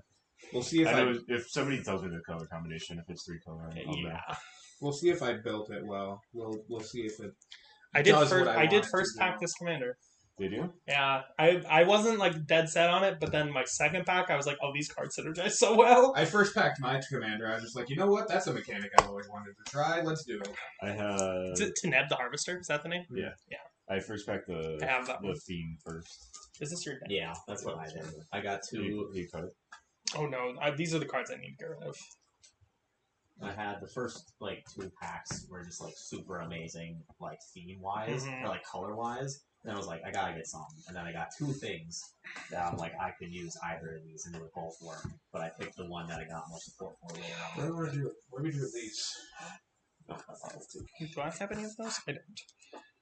We'll see if I I. know if somebody tells me the color combination, if it's 3 color, I'll know. Yeah. We'll see if I built it well. We'll see if it. I did does first. what I did want it first to pack do. this commander. Did you? Yeah, I wasn't like dead set on it, but then my second pack, I was like, oh, these cards synergize so well. I first packed my commander. I was just like, you know what? That's a mechanic I've always wanted to try. Let's do it. I had. Is it Teneb the Harvester? Is that the name? Yeah. Yeah. I first packed the I have that one. theme first. Is this your deck? Yeah, that's what I did. I got two. You cut it. Oh no, these are the cards I need to get rid of. I had the first like 2 packs were just like super amazing, like theme wise Mhm. or like color wise. And I was like, I gotta get some. And then I got 2 things that I'm like, I could use either of these, and they would both work. But I picked the one that I got more support for later on. Where do we want to do it? Where do we do these? Do I have any of those? I don't.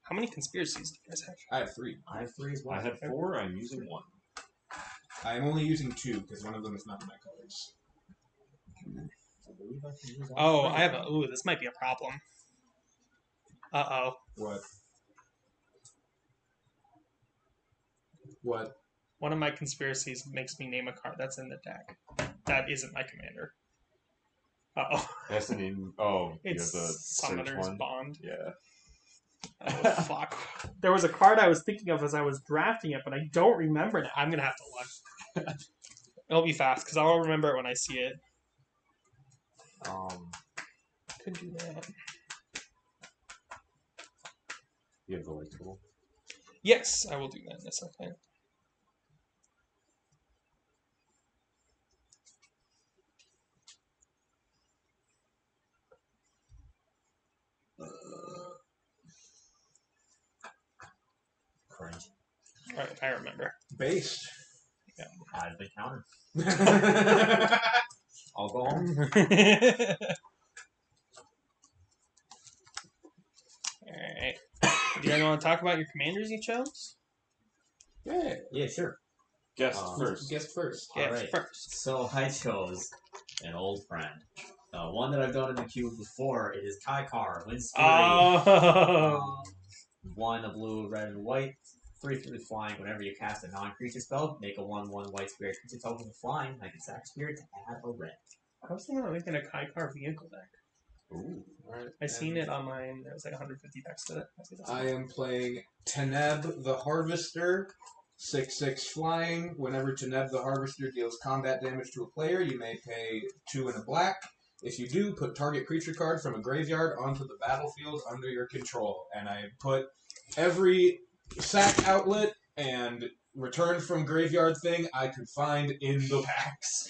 How many conspiracies do you guys have? I have 3. I have 3 as well. I had 4. I'm using 1. I am only using 2 because one of them is not in my colors. I believe I can use Oh, all I have a. Ooh, this might be a problem. Uh-oh. What? What? One of my conspiracies makes me name a card that's in the deck. That isn't my commander. Uh-oh. That's the name. Oh, you have It's the search Summoner's one. Bond. Yeah. Oh, fuck. There was a card I was thinking of as I was drafting it, but I don't remember it. I'm going to have to look. It'll be fast, because I'll remember it when I see it. Could do that. You have the light tool. Yes, I will do that in a second. cringe. Alright, I remember. Based. I've been countered. I I'll go home. Alright. Do you guys want to talk about your commanders you chose? Yeah. Yeah, sure. Guess Um, first. Guess first. Yeah, Alright. first. So I chose an old friend. One that I've done in the cube before. It is Kaikar, Wind Fury. Oh. One, a blue, red, and white. 3/3 flying. Whenever you cast a non-creature spell, make a 1/1 white spirit creature token with flying. I can sack spirit to add a red. I was thinking about making a Kaikar vehicle deck. Ooh. Alright. I seen it on mine. There was like 150 decks to it. I am playing Teneb the Harvester, 6/6 flying. Whenever Teneb the Harvester deals combat damage to a player, you may pay 2 and a black. If you do, put target creature card from a graveyard onto the battlefield under your control. And I put every sack outlet and return from graveyard thing I could find in the packs.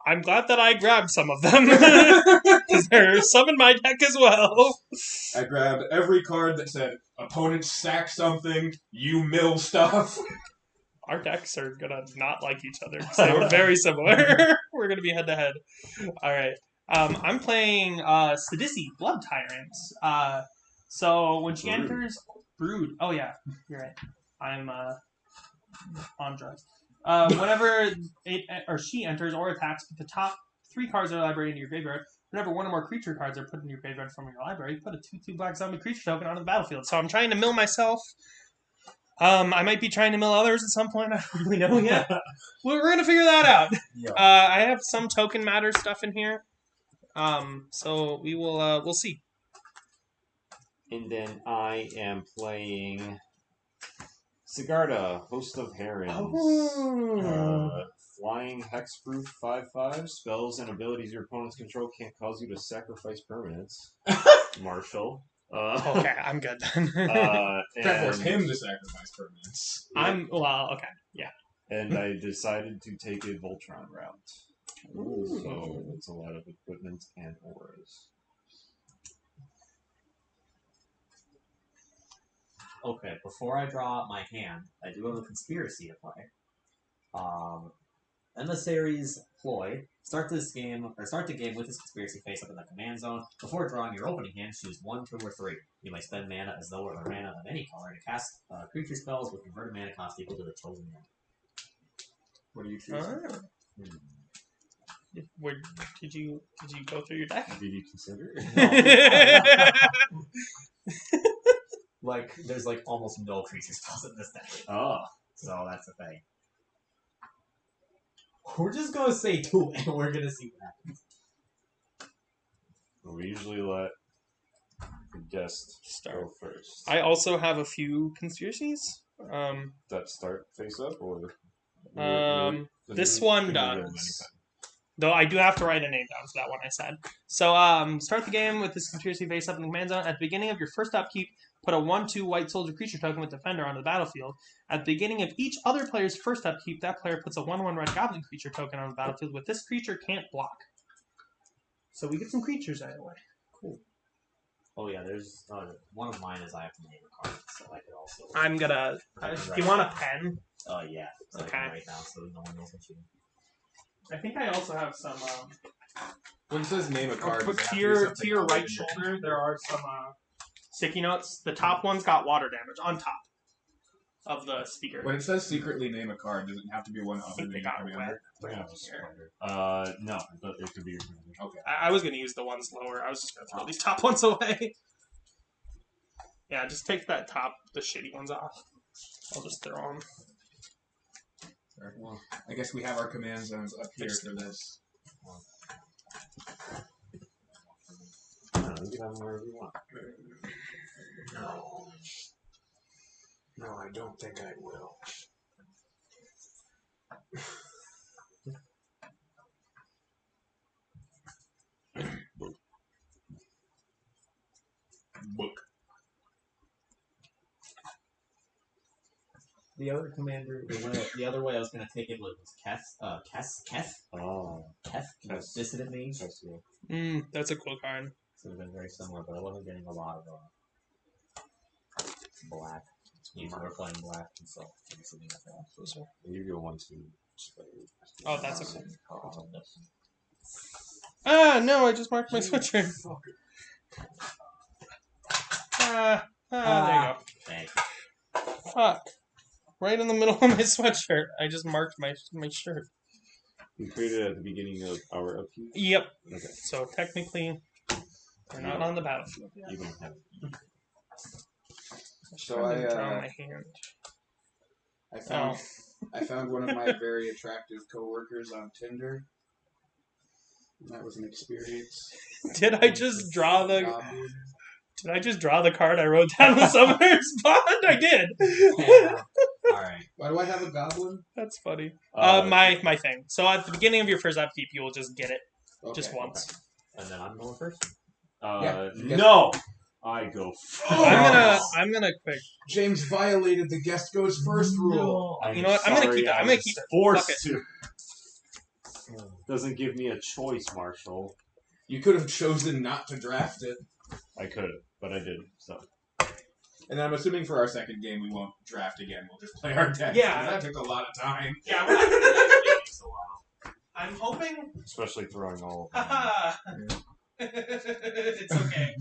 I'm glad that I grabbed some of them. Because there's some in my deck as well. I grabbed every card that said, opponents sack something, you mill stuff. Our decks are gonna not like each other because they were very similar. We're gonna be head to head. Alright. I'm playing Sidisi, Blood Tyrant. So when she enters Brood. Oh yeah, you're right. I'm on drugs. Whenever it or she enters or attacks, put the top 3 cards of the library into your graveyard. Whenever one or more creature cards are put in your graveyard from your library, put a 2/2 black zombie creature token onto the battlefield. So I'm trying to mill myself. I might be trying to mill others at some point. I don't really know yet. We're going to figure that out. Yeah. I have some token matter stuff in here. So we will we'll see. And then I am playing Sigarda, Host of Herons. Flying Hexproof 5/5. Spells and abilities your opponents control can't cause you to sacrifice permanents. Marshall. Okay, I'm good then. Can't force and, him to sacrifice permanents. Okay, yeah. and I decided to take a Voltron route. So it's a lot of equipment and auras. Okay, before I draw out my hand, I do have a conspiracy to play. Emissaries ploy. Start the game with this conspiracy face up in the command zone. Before drawing your opening hand, choose 1, 2, or 3. You may spend mana as though it were mana of any color to cast creature spells with converted mana cost equal to the chosen mana. What do you choose? Did you go through your deck? Did you consider? Like, there's like almost no creature spells in this deck. Oh. So that's the thing. We're just gonna say 2 and we're gonna see what happens. We usually let the guest go first. I also have a few conspiracies. That start face up or This one does. Though I do have to write a name down for that one I said. So start the game with this conspiracy face up in the command zone. At the beginning of your first upkeep, put a 1/2 white soldier creature token with Defender onto the battlefield. At the beginning of each other player's first upkeep, that player puts a 1/1 red goblin creature token on the battlefield with this creature can't block. So we get some creatures out of the way. Cool. Oh yeah, there's one of mine is I have to name a card, so I could also. I'm gonna. Do you want a pen? Oh yeah. So Okay. I can write down so no one knows what you. I think I also have some. When it says name a card, Quick does it have to be your something right other than shoulder, there are some sticky notes. The top one's got water damage on top of the speaker. When it says secretly name a card, does it have to be one I other think than they your got commander? wet. Yeah, no, but it could be your commander. Okay. I was going to use the ones lower. I was just going to throw these top ones away. Yeah, just take that top, the shitty ones off. I'll just throw them. Sorry. Well, I guess we have our command zones up here for this. You can have them wherever you want. No, I don't think I will. Book. The other commander, the other way I was gonna take it was Keth. Oh. Keth, Keth. Dissident Mage. That's cool. That's a cool card. So it would have been very similar, but I wasn't getting a lot of black. You were playing black, and so I'm assuming that's that. I'll give you a 1/2. Oh, that's a cool. Ah, no, I just marked my switcher. There you go. Thank Fuck. Right in the middle of my sweatshirt. I just marked my shirt. You created it at the beginning of our upkeep? Yep. Okay. So technically, they're not on the battlefield yet. You don't have it. So I didn't draw my hand. I found one of my very attractive coworkers on Tinder. And that was an experience. Did I just draw the? Goblin. Did I just draw the card I wrote down the Summoner's Bond? I did. you. Alright. Why do I have a goblin? That's funny. My thing. So at the beginning of your first upkeep, you will just get it just Okay. once. And then I'm going first. Yeah. No! I go first. I'm gonna quick. James violated the guest goes first rule. You know what? I'm gonna keep it. I'm gonna keep it. Forced Fuck it. to. Doesn't give me a choice, Marshall. You could have chosen not to draft it. I could have, but I didn't. So And I'm assuming for our second game we won't draft again. We'll just play our deck. Yeah. That took a lot of time. Yeah, we're not gonna do that. I'm hoping. especially throwing all of them. Haha. It's okay.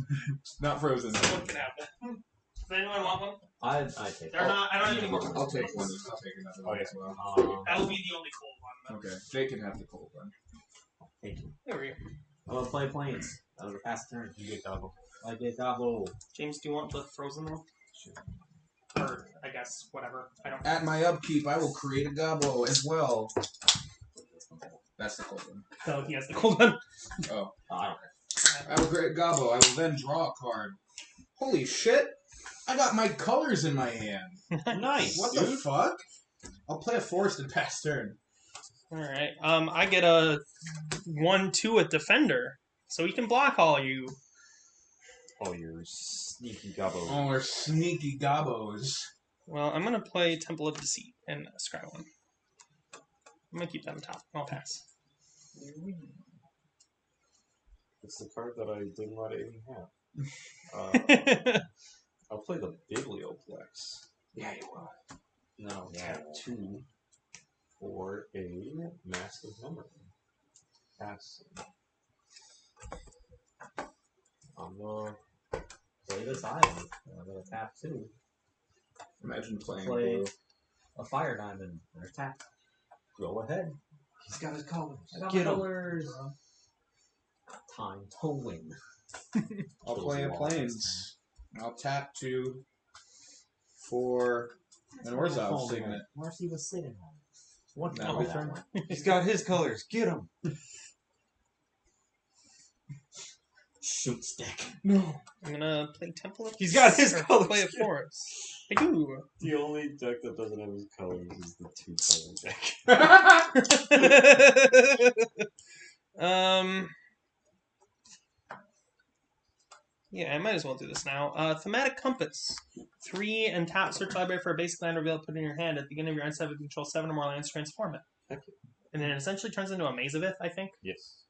Not frozen. What can happen? Does anyone want one? I take They're not. I don't need to go. I'll take one. I'll take another one as well. That will be the only cold one. Okay, Jake can have the cold one. Thank you. There we go. I'm gonna play planes. That was a fast turn. You get gobble. I get gobble. James, do you want the frozen one? Sure. Or I guess whatever. I don't. At my upkeep, I will create a gobbo as well. That's the cold one. So he has the cold one. Oh. I don't care. I will create a gobbo. I will then draw a card. Holy shit! I got my colors in my hand. Nice. What the fuck? I'll play a forest and pass turn. All right. I get a 1/2 with defender, so he can block all you. Oh, you're sneaky gobbo. Oh, we're sneaky gobbos. Well, I'm gonna play Temple of Deceit and scry one. I'm gonna keep that on top. I'll pass. It's the card that I didn't let Aiden have. I'll play the Biblioplex. Yeah, you will. Now tap 2 for a Mask of Memory. Pass. I'm gonna play this island. I'm gonna tap 2. Imagine playing Play blue. a fire diamond. Or tap. Go ahead. He's got his colors. I got Get my 'em. colors. Time to win. I'll play a plains. I'll tap 2 for an Orzhov signet. Marcy was sitting on it. What Now now? we turn. He's got his colors. Get him. Shoot stick. No. I'm gonna play Temple of He's got his or colors. Play a forest. I do. The only deck that doesn't have his colors is the 2-color deck. Yeah, I might as well do this now. Thematic Compass. 3 and tap search library for a basic land reveal, put it in your hand. At the beginning of your end step, if you control 7 or more lands, transform it. Thank you. And then it essentially turns into a Mazavith, I think. Yes.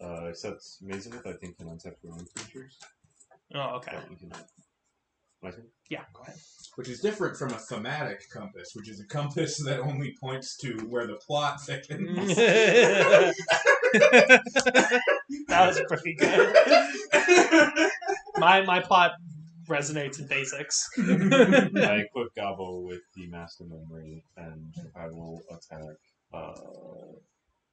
Except Mazavith, I think, can untap your own creatures. Oh, okay. But you can. My turn? Yeah, go ahead. Which is different from a thematic compass, which is a compass that only points to where the plot thickens. That was pretty good. My plot resonates in basics. I equip Gabo with the Master Memory, and I will attack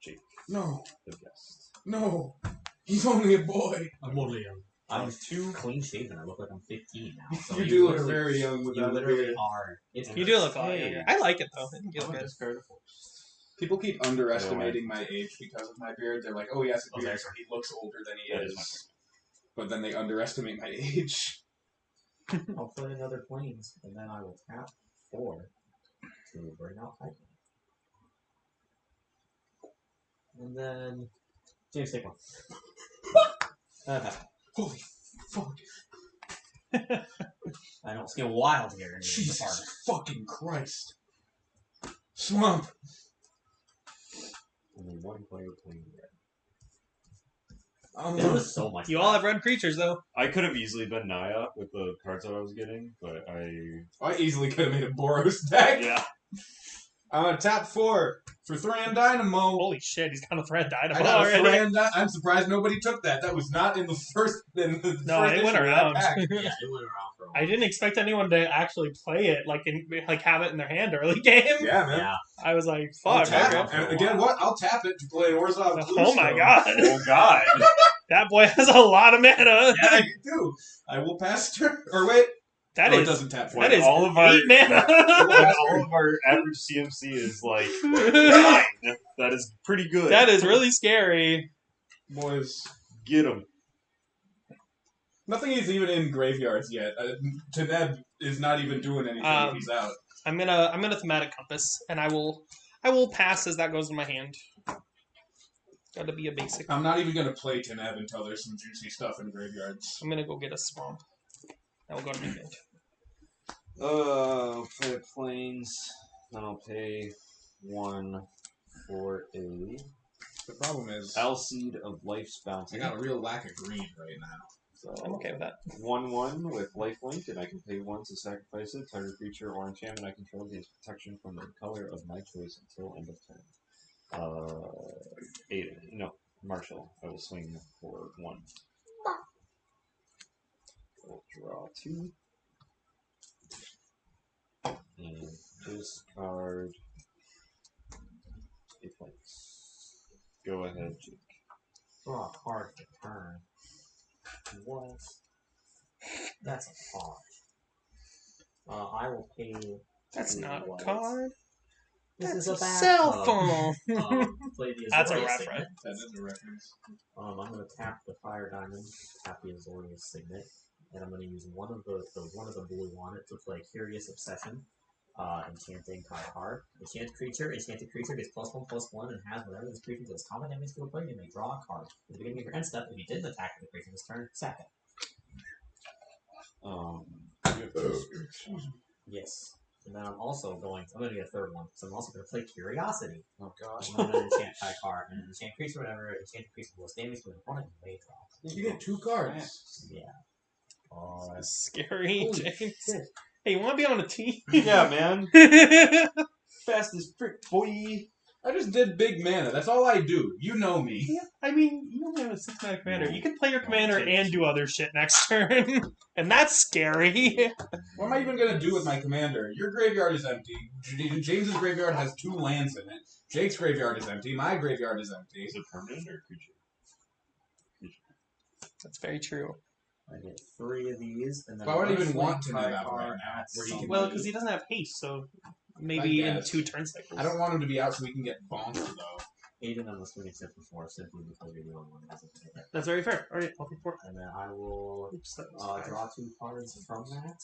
Jake, No, the guest. no. He's only a boy. I'm only young. I'm too clean shaven. I look like I'm 15 now. So You do look literally- very young You without a literally beard. are. It's You do look a lot insane. younger. I like it though. I think you I'm look gonna good. discard a force. People keep underestimating my age because of my beard. They're like, oh, he has a Oh, beard, that's so he looks older than he That is. is my turn. But then they underestimate my age. I'll play another planes, and then I will tap 4 to bring out Titan. And then James, take one. Okay. Holy fuck. I know it's getting wild here in this Jesus department. fucking Christ. Swamp. Only one player playing red. There was so much. You all have red creatures though. I could have easily been Naya with the cards that I was getting, but I. I easily could have made a Boros deck. Yeah. I'm gonna tap 4 for Thran Dynamo. Holy shit, he's got a thread dynamo I got a already. Thran I'm surprised nobody took that. That was not in the first. In the No, first it went issue of that around. pack. Yeah, it went around for a while. I didn't expect anyone to actually play it, like have it in their hand early game. Yeah, man. Yeah. I was like, I'll fuck. tap okay. it. And again, what? I'll tap it to play Orzhov. Oh my Bluestone. god, Oh God! that boy has a lot of mana. Yeah, I do. I will pass turn. Or wait. That Oh, it is doesn't tap. that When is all of our 8 mana. when all of our average CMC is like 9, that is pretty good. That is really scary. Boys. Get him. Nothing is even in graveyards yet. Teneb is not even doing anything if he's out. I'm gonna thematic compass, and I will pass as that goes in my hand. Got to be a basic. I'm not even gonna play Teneb until there's some juicy stuff in graveyards. I'm gonna go get a swamp. That will go to my bench. I'll play planes. Then I'll pay 1 for a The problem is, Alseed of Life's Bounty. I got a real lack of green right now. So I'm okay with that. 1/1 with lifelink, and I can pay 1 to sacrifice it. Target creature or enchantment I control gains protection from the color of my choice until end of turn. Marshall. I will swing for 1. I'll draw 2. Discard a place. Go ahead, Jake. Draw a card for turn. What? That's a card. I will pay. That's 2 not a white. card. This That's is a a bad cell card. phone. Play the That's a Azorius reference. Signet. That is a reference. I'm going to tap the Fire Diamond, tap the Azorius Signet, and I'm going to use one of the blue on it to play Curious Obsession, enchanting card. Enchanted creature gets +1/+1 and has whatever this creature does combat damage to a player. You may draw a card. At the beginning of your end step, if you didn't attack the creature this turn, sack it. You have two spirits. Yes. And then I'm going to get a third one, so I'm also going to play Curiosity. Oh gosh. I'm going to enchant a card, and enchant creature, whatever, enchanted creature deals damage to an opponent, you may draw. You get 2 cards. Yeah. Scary, Holy James. shit. Hey, you want to be on a team? Yeah, man. Fast as frick, boy. I just did big mana. That's all I do. You know me. Yeah, I mean, you only have a 6-mana commander. You can play your No, commander take and do other shit next turn. And that's scary. What am I even gonna do with my commander? Your graveyard is empty. James's graveyard has 2 lands in it. Jake's graveyard is empty. My graveyard is empty. Is it permanent or creature? That's very true. I get 3 of these, and then But I wouldn't I'm even gonna want to swing do that card right now, at where he some- can- Well, because he doesn't have haste, so maybe I in guess. 2 turn cycles. I don't want him to be out so we can get bonked, though. 8 of them was swing except before, simply because you're the only one that hasn't been hit. That's very fair. All right, I'll pick 4. And then I will Oops, that was 5. draw 2 cards from that.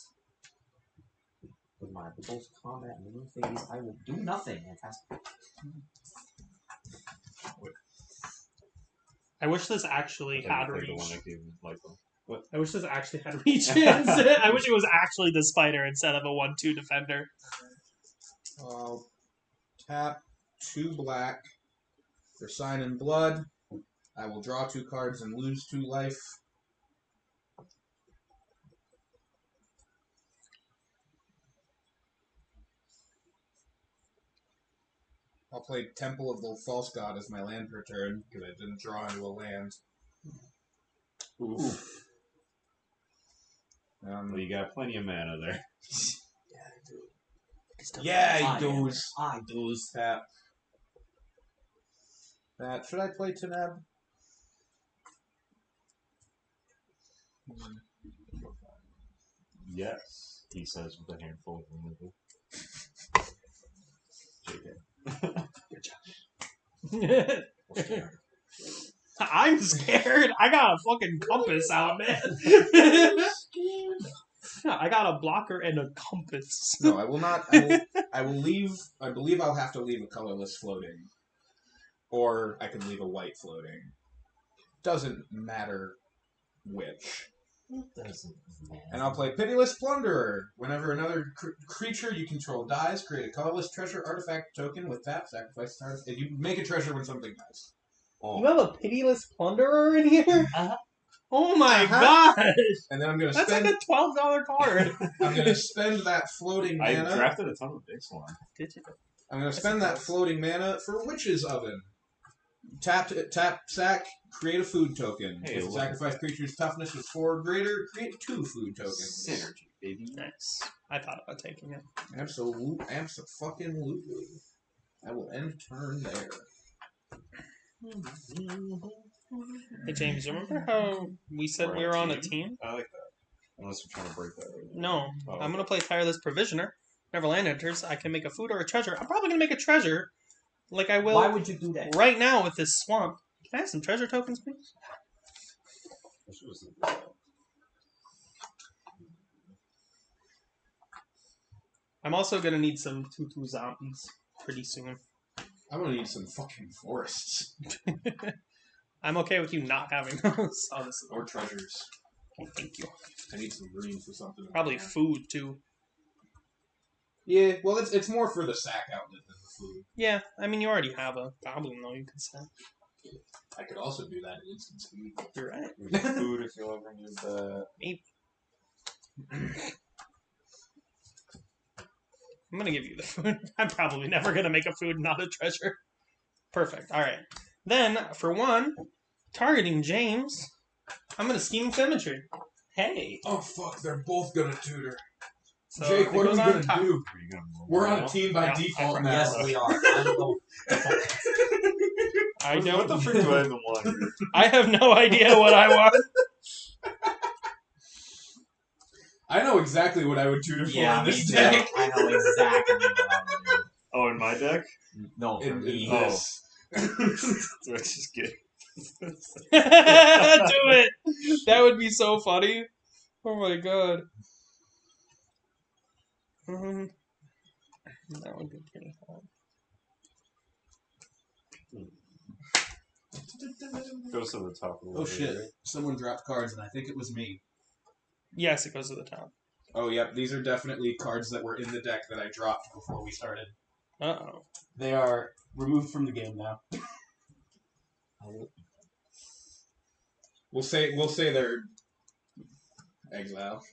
With my post-combat mini phase, I will do nothing. Fantastic. I wish this actually had The reach. one that gave me lipo. I wish this actually had reach. I wish it was actually the spider instead of a 1/2 defender. I'll tap 2 black for Sign in Blood. I will draw 2 cards and lose 2 life. I'll play Temple of the False God as my land per turn because I didn't draw into a land. Oof. Well, you got plenty of mana there. Yeah, I he am. does. I does. Tap. That should I play Taneb? Yes, he says with a handful of removal. JK. I'm scared. I got a fucking compass out, man. I got a blocker and a compass. No, I will not. I will leave. I believe I'll have to leave a colorless floating, or I can leave a white floating. Doesn't matter which. Doesn't matter. And I'll play Pitiless Plunderer. Whenever another creature you control dies, create a colorless treasure artifact token with tap. Sacrifice an artifact. You make a treasure when something dies. You have a pitiless plunderer in here? Uh-huh. Oh my Uh-huh. gosh! And then I'm gonna That's spend. like a $12 card. I'm gonna spend that floating I mana. drafted a ton of big one. Did you? I'm gonna spend that floating mana for Witch's Oven. Tap, sack, create a food token. Hey, If the look. sacrifice creature's toughness is 4 or greater, create 2 food tokens. Synergy, baby. Nice. I thought about taking it. Absolutely. I will end turn there. Hey James, remember how we said we were on a team? I like that. Unless we're trying to break that. Right now. No. Oh, I'm gonna play Tireless Provisioner. Whenever land enters, I can make a food or a treasure. I'm probably gonna make a treasure, like I will Why would you do that? right now with this swamp. Can I have some treasure tokens, please? I should just leave that. I'm also gonna need some 2/2 zombies pretty soon. I'm gonna need some fucking forests. I'm okay with you not having those. Oh, this is Or treasures. thank you. I need some green for something. Probably food too. Yeah, well, it's more for the sack outlet than the food. Yeah, I mean you already have a goblin though. You can sell. I could also do that in instant speed. You're right. There's food if you'll ever need that. I'm gonna give you the food. I'm probably never gonna make a food, not a treasure. Perfect. All right. Then for one, targeting James, I'm gonna scheme symmetry. Hey. Oh fuck! They're both gonna tutor. So Jake, it what are goes we on gonna top. do? Are you gonna roll We're right on now? a team by Yeah, default I now. Yes, we are. I'm going. I What don't. the frick do I even want here? I have no idea what I want. I know exactly what I would do to Yeah, in me this too. deck. I know exactly what I would Oh, in my deck? do. No, for In me. this. Do I just get? Do it. That would be so funny. Oh my god. That would be pretty fun. Goes to the top of the Oh ladder, shit! right? Someone dropped cards, and I think it was me. Yes, it goes to the top. Oh yep, these are definitely cards that were in the deck that I dropped before we started. Uh-oh. They are removed from the game now. We'll say they're exile.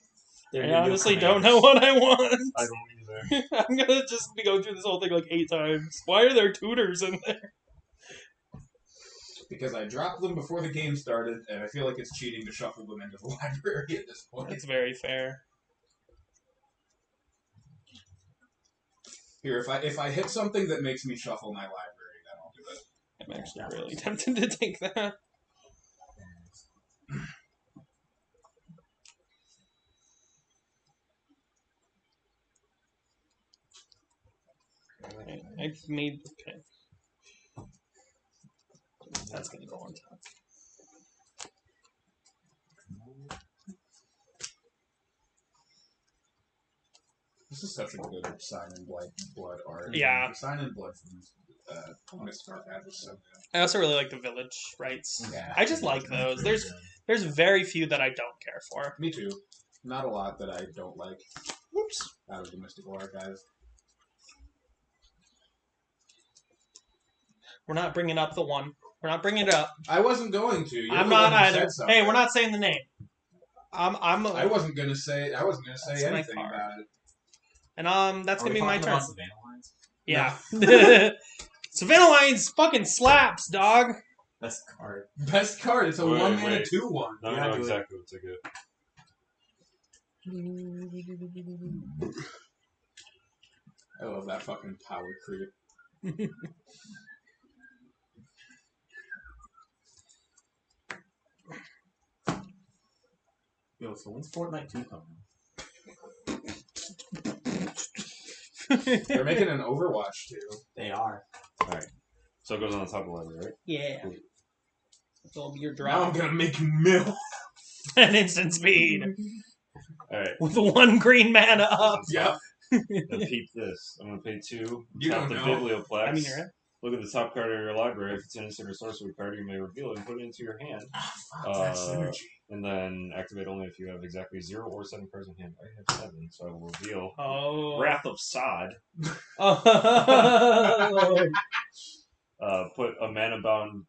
They're I your new honestly don't commanders. know what I want. I don't either. I'm gonna just be going through this whole thing like 8 times. Why are there tutors in there? Because I dropped them before the game started, and I feel like it's cheating to shuffle them into the library at this point. That's very fair. Here, if I hit something that makes me shuffle my library, then I'll do it. I'm actually really tempted to take that. Alright, I've made. Okay. That's gonna go on top. This is such a good Sign in Blood art. Yeah. The Sign in Blood from Mystic Archive was so good. I also really like the village rights. Yeah. I just like those. There's very few that I don't care for. Me too. Not a lot that I don't like Whoops. out of the Mystical Archive. We're not bringing up the one. We're not bringing it up. I wasn't going to. You're I'm the not one who either. said something. Hey, we're not saying the name. I wasn't gonna say. I wasn't gonna say That's my anything card. about it. And that's Are gonna we be my talking turn. about Savannah Lines? Yeah. Savannah Lions fucking slaps, dog. Best card. Best card. It's a Wait, 1 mana wait. 2/1. No, Yeah, I know do it. exactly what to get. I love that fucking power creep. Yo, so when's Fortnite 2 coming? They're making an Overwatch too. They are. So it goes on the top of the ladder, right? Yeah. That'll be your Now I'm drop. gonna make you mill. At instant speed. Alright. With 1 green mana up. Yep. Now peep this. I'm gonna pay 2. You Tap don't the know. Biblioplex. I mean, you're right. Look at the top card of your library. If it's an instant or sorcery card, you may reveal it and put it into your hand. That's synergy. And then activate only if you have exactly 0 or 7 cards in hand. I have 7, so I will reveal Oh. Wrath of Sod. Oh. Put a mana bond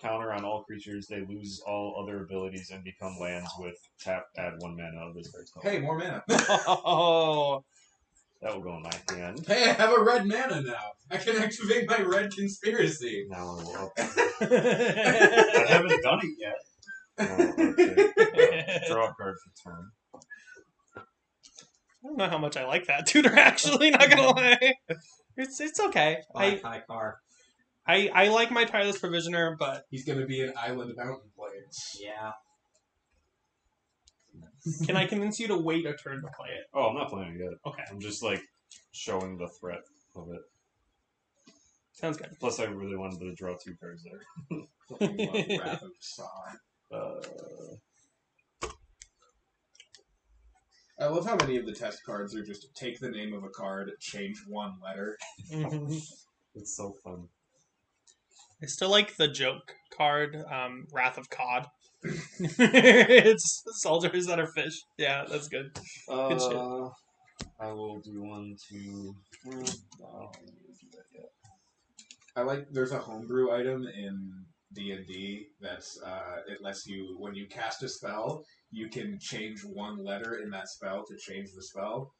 counter on all creatures. They lose all other abilities and become lands with tap. Add 1 mana of this card's color. Hey, more mana. Oh. That will go in my hand. Hey, I have a red mana now. I can activate my red conspiracy. Now I will up. I I haven't done it yet. Okay. Draw a card for turn. don't know how much I like that tutor, actually, not gonna lie. It's okay. Black high card. I like my Tireless Provisioner, but He's gonna be an Island Mountain Blades. Yeah. can I convince you to wait a turn to play it? Oh, I'm not playing it yet. Okay. I'm just like showing the threat of it. Sounds good. Plus, I really wanted to draw 2 cards there. Fucking love Wrath of Sod. I love how many of the test cards are just take the name of a card, change 1 letter. Mhm. It's so fun. I still like the joke card, Wrath of Cod. It's soldiers that are fish. Yeah, that's good. Good shit. I will do 1, 2. I don't need to do that yet. I like, there's a homebrew item in D&D that's, it lets you, when you cast a spell, you can change 1 letter in that spell to change the spell.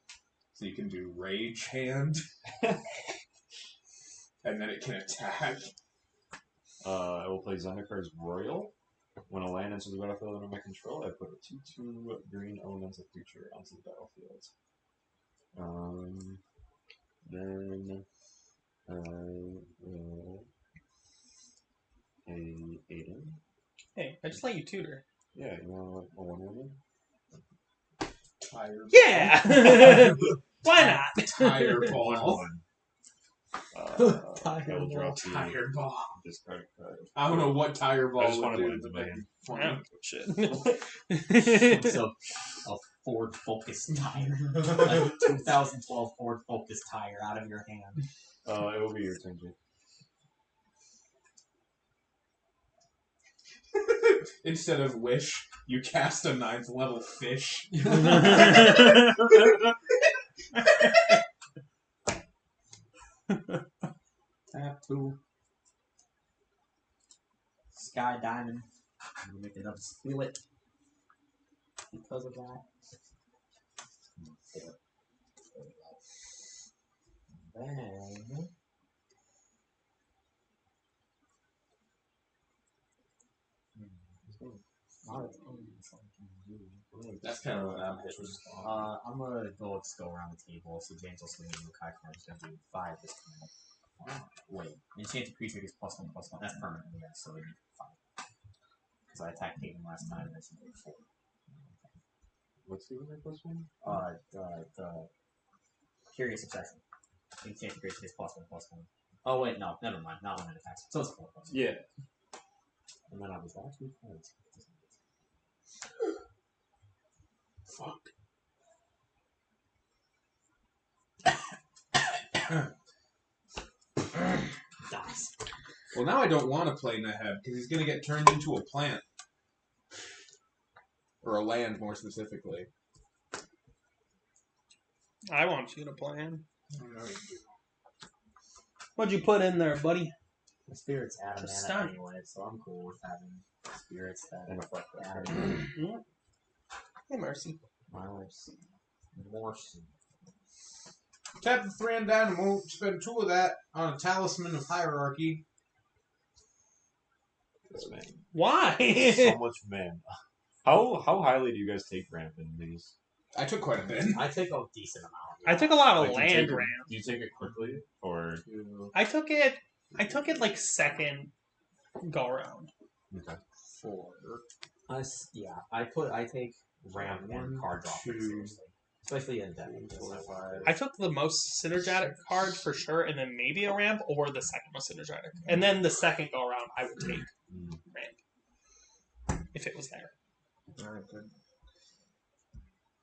So you can do Rage Hand. And then it can attack. I will play Zendikar's Royal. When a land enters the battlefield under my control, I put a 2/2 green elemental creature onto the battlefield. Then I will pay Aiden. Hey, I just let you tutor. Yeah, you want a 1-1? Tire. Yeah! Why not? Tire ball. 1-1. Tire I will drop Tire the ball. discard card. I don't know what tire ball I just would wanted do. one into my hand. I Funny. don't give a shit. So, a Ford Focus tire. A 2012 Ford Focus tire out of your hand. It will be your turn, Jake. Instead of wish, you cast a 9th level fish. Tap 2. Sky Diamond. I'm gonna make another steal it. Because of that. Then. That's kind of what I'm hitting. I'm gonna just go around the table. So James will swing into a Kai card. He's gonna do 5 this time. Wait, enchanted creature gets +1/+1. That's permanent, yeah. So we need 5. Because I attacked Hayden last time and I should get 4. What's the other +1? The Curious Obsession. Enchanted creature gets +1/+1. Oh wait, no, never mind. Not when it attacks. So it's 4+1. Yeah. And then I was actually close. Fuck. Dies. Well, now I don't want to play Naheb because he's going to get turned into a plant. Or a land, more specifically. I want you to plan. I don't know. What'd you put in there, buddy? The spirits add a Just mana stun. anyway, so I'm cool with having spirits that And a flat add a mana. Hey, Mercy. Mercy. Tap the 3 on Dynamo, spend 2 of that on a Talisman of Hierarchy. This man. Why? So much mana. How highly do you guys take ramp in these? I took quite a bit. I take a decent amount. I took a lot of Like, land do ramp. you take it quickly or? I took it like second go around. Okay. 4. I take ramp and card draw pretty 2, seriously. Especially in deck. 4, 5. I took the most synergetic card for sure, and then maybe a ramp or the second most synergetic. And then the second go around, I would take ramp if it was there. Alright, good.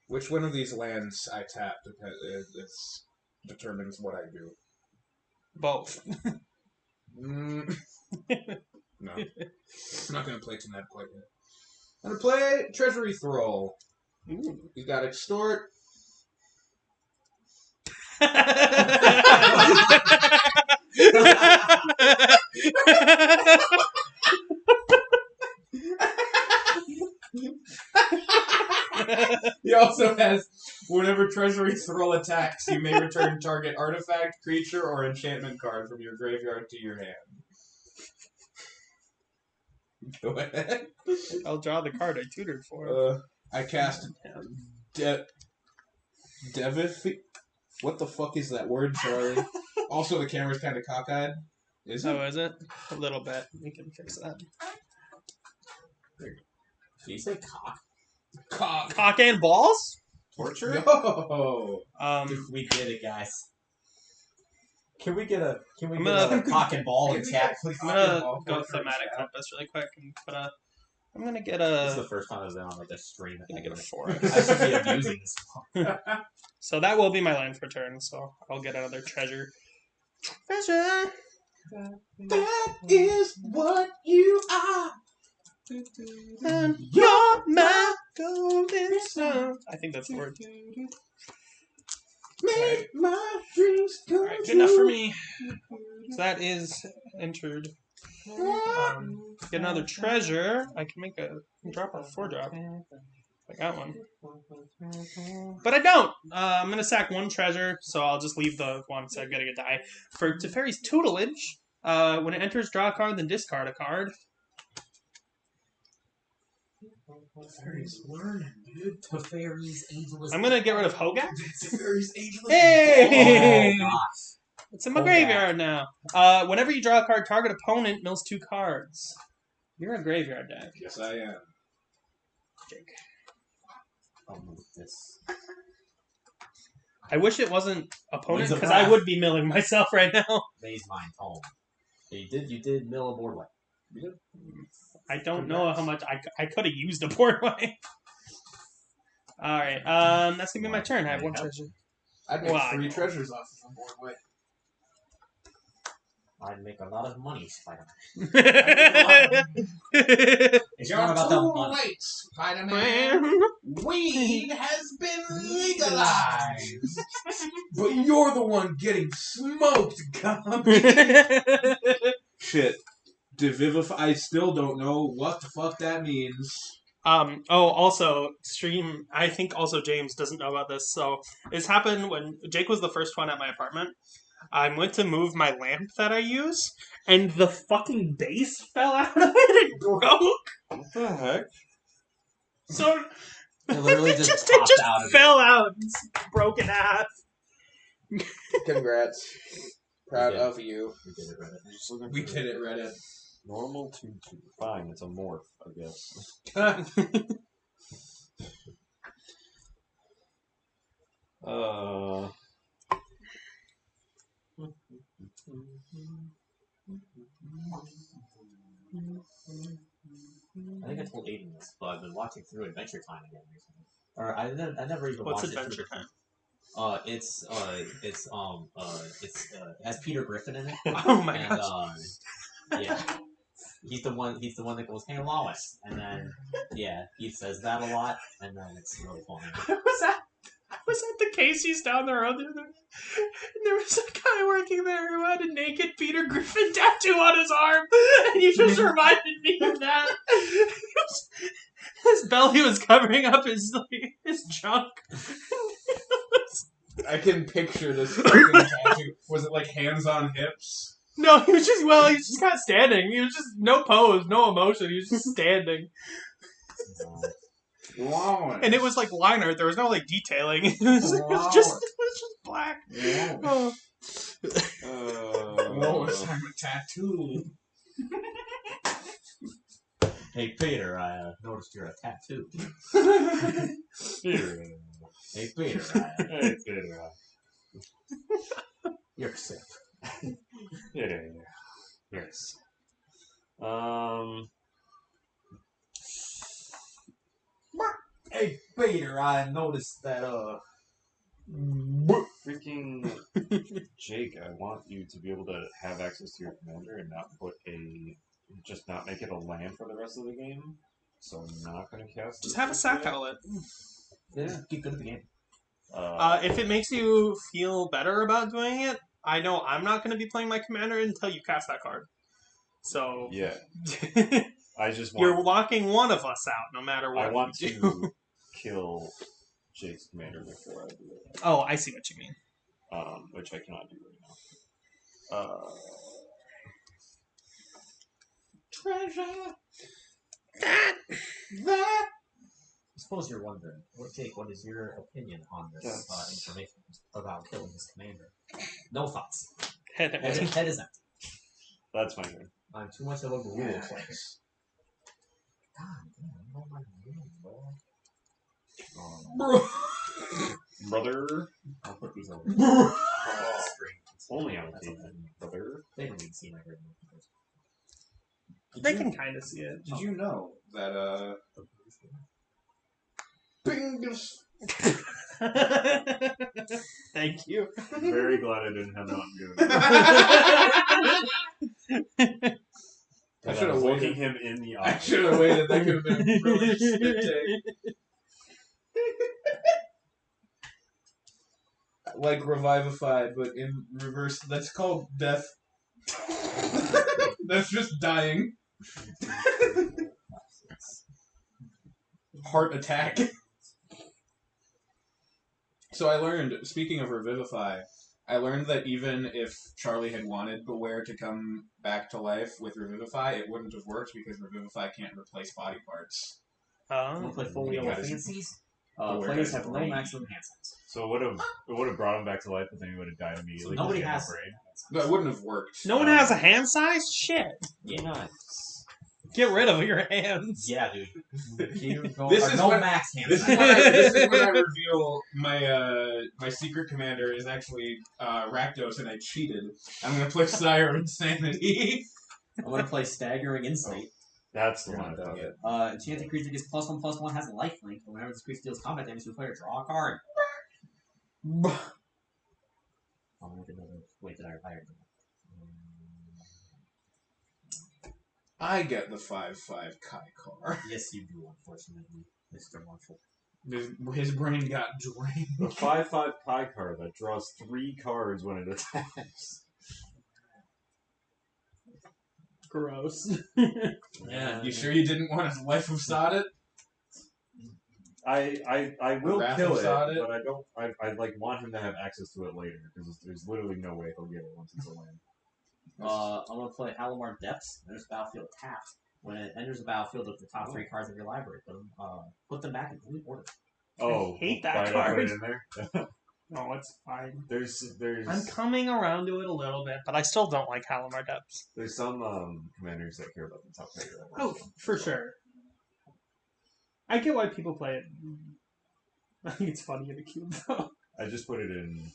Which one of these lands I tap determines what I do. Both. No. I'm not going to play tonight quite yet. I'm going to play Treasury Thrall. Ooh. You got Extort. He also has, whenever Treasury Thrall attacks, you may return target artifact, creature, or enchantment card from your graveyard to your hand. Go ahead. I'll draw the card I tutored for. I cast Devif. What the fuck is that word, Charlie? Also, the camera's kind of cockeyed. Is it? Oh, is it? A little bit. We can fix that. Did you say cock? Cock. Cock and balls? Torture? Yo. We did it, guys. Can we get a I'm gonna- cock and ball in chat, please? I'm gonna go thematic compass really quick and put a. I'm gonna get This is a. the first time I was on like this stream. I'm gonna get a I 4. should be abusing this one. So that will be my land for turn. So I'll get another treasure. Treasure. That is what you are. And you're my golden sun. I think that's the word. Make my dreams come All right, good enough for me. So that is entered. Get another treasure. I can make a drop or 4-drop. I got one. But I don't. I'm going to sack 1 treasure, so I'll just leave the one, so I'm getting a die. For Teferi's Tutelage, when it enters, draw a card, then discard a card. Fairies learning, dude. Teferi's Ageless. I'm gonna get rid of Hogak. Fairies ageless. Hey! Oh, gosh. It's in my Hogak. graveyard now. Whenever you draw a card, target opponent mills 2 cards. You're a graveyard deck. Yes, I am. Jake. I'll move this. I wish it wasn't opponent Wings of because I Wrath. would be milling myself right now. Maze Mind Tome. You did mill a board wipe. I don't know how much I could have used a board wipe. All right, that's gonna be my turn. I have 1 treasure. I'd make Well, I 3 know. treasures off of a board wipe. I'd make a lot of money, Spider-Man. It's It's not about the money. late, Spider-Man. Weed has been legalized. But you're the one getting smoked, Gumby. Shit. Devivify. I still don't know what the fuck that means. Also, stream, I think also James doesn't know about this, so this happened when Jake was the first one at my apartment. I went to move my lamp that I use, and the fucking base fell out of it and broke. What the heck? So It literally it just just popped out of fell out and broke in half. Congrats. Proud Yeah. of you. We did it, Reddit. I'm just looking We for did it, Reddit. Normal 2/2. Fine, it's a morph, I guess. I think I told Aiden this, but I've been watching through Adventure Time again recently. Or I never even What's watched Adventure it through. Time? It has Peter Griffin in it. Oh my And gosh. yeah. He's the one that goes, "Hey Lois," and then he says that a lot, and then it's really funny. I was at the Casey's down the road the other day, and there was a guy working there who had a naked Peter Griffin tattoo on his arm, and he just reminded me of that. His belly was covering up his junk. I can picture this fucking tattoo. Was it like hands on hips? No, he was just kind of standing. He was just no pose, no emotion. He was just standing. Wow. And it was like line art. There was no like detailing. It was just black. Oh. Lois, I'm a tattoo. Hey Peter, I noticed you're a tattoo. Here. Hey Peter, Hey, Peter. you're sick. Yeah. Yes. Hey Peter, I noticed that Freaking Jake, I want you to be able to have access to your commander and not make it a land for the rest of the game. So I'm not going to cast Just it have a sack yet. outlet. get good at the game. If it makes you feel better about doing it, I know I'm not going to be playing my commander until you cast that card. So Yeah, I just want. you're locking one of us out, no matter what I want you do. to kill Jake's commander before I do it, Oh, I see what you mean. which I cannot do right now. Treasure. That. That. I suppose you're wondering, Jake, what is your opinion on this information about killing his commander? No thoughts. Head Head empty. is empty. That's my turn. I'm too much of a rule player. God damn, I don't like rules, bro. Brother. I'll put these over. Oh, only on That's occasion, okay. brother. They don't even see my grade. They can kind of see it. Did you know that Bingus? Thank you. Very glad I didn't have that on good. I should have looking waited. him in the I eye. should have waited. That could have been a really shit take. Like Revivify, but in reverse. That's called death. That's just dying. Heart attack. So I learned, speaking of Revivify, I learned that even if Charlie had wanted Beware to come back to life with Revivify, it wouldn't have worked because Revivify can't replace body parts. I'm gonna play full wheel got of his- fancies. Where Players guys have no brain. maximum hand size. So it would have brought him back to life, but then he would have died immediately. So nobody 'cause he had has. no brain. That wouldn't have worked. No one has a hand size? Shit. Yeah. Nice. Get rid of your hands. Yeah, dude. This is no when- max hand This is size. when I reveal my secret commander is actually Rakdos and I cheated. I'm gonna play Sire Insanity. I'm gonna play Staggering Insight. That's the You're one I not done thought. yet. Enchanted creature gets +1/+1, has lifelink. Whenever this creature deals combat damage to a player, draw a card. Oh, I did another. Wait, did I retire? I get the 5/5 Kai car. Yes, you do, unfortunately, Mr. Marshall. His brain got drained. The 5/5 Kai card that draws 3 cards when it attacks. Gross. Yeah. You sure you didn't want his Life of Soddet? I will Wrath kill of it, Soddet? but I don't. I like want him to have access to it later because there's literally no way he'll get it once it's a land. I'm gonna play Halimar Depths. Enters the battlefield tapped. When it enters the battlefield, look at the top 3 cards of your library. Put them back in complete order. Oh, hate that why did I put card. it in there? No, it's fine. There's I'm coming around to it a little bit, but I still don't like Halimar Depths. there's some commanders that care about the top card. Oh, for sure. I get why people play it. I think it's funny in a cube, though. I just put it in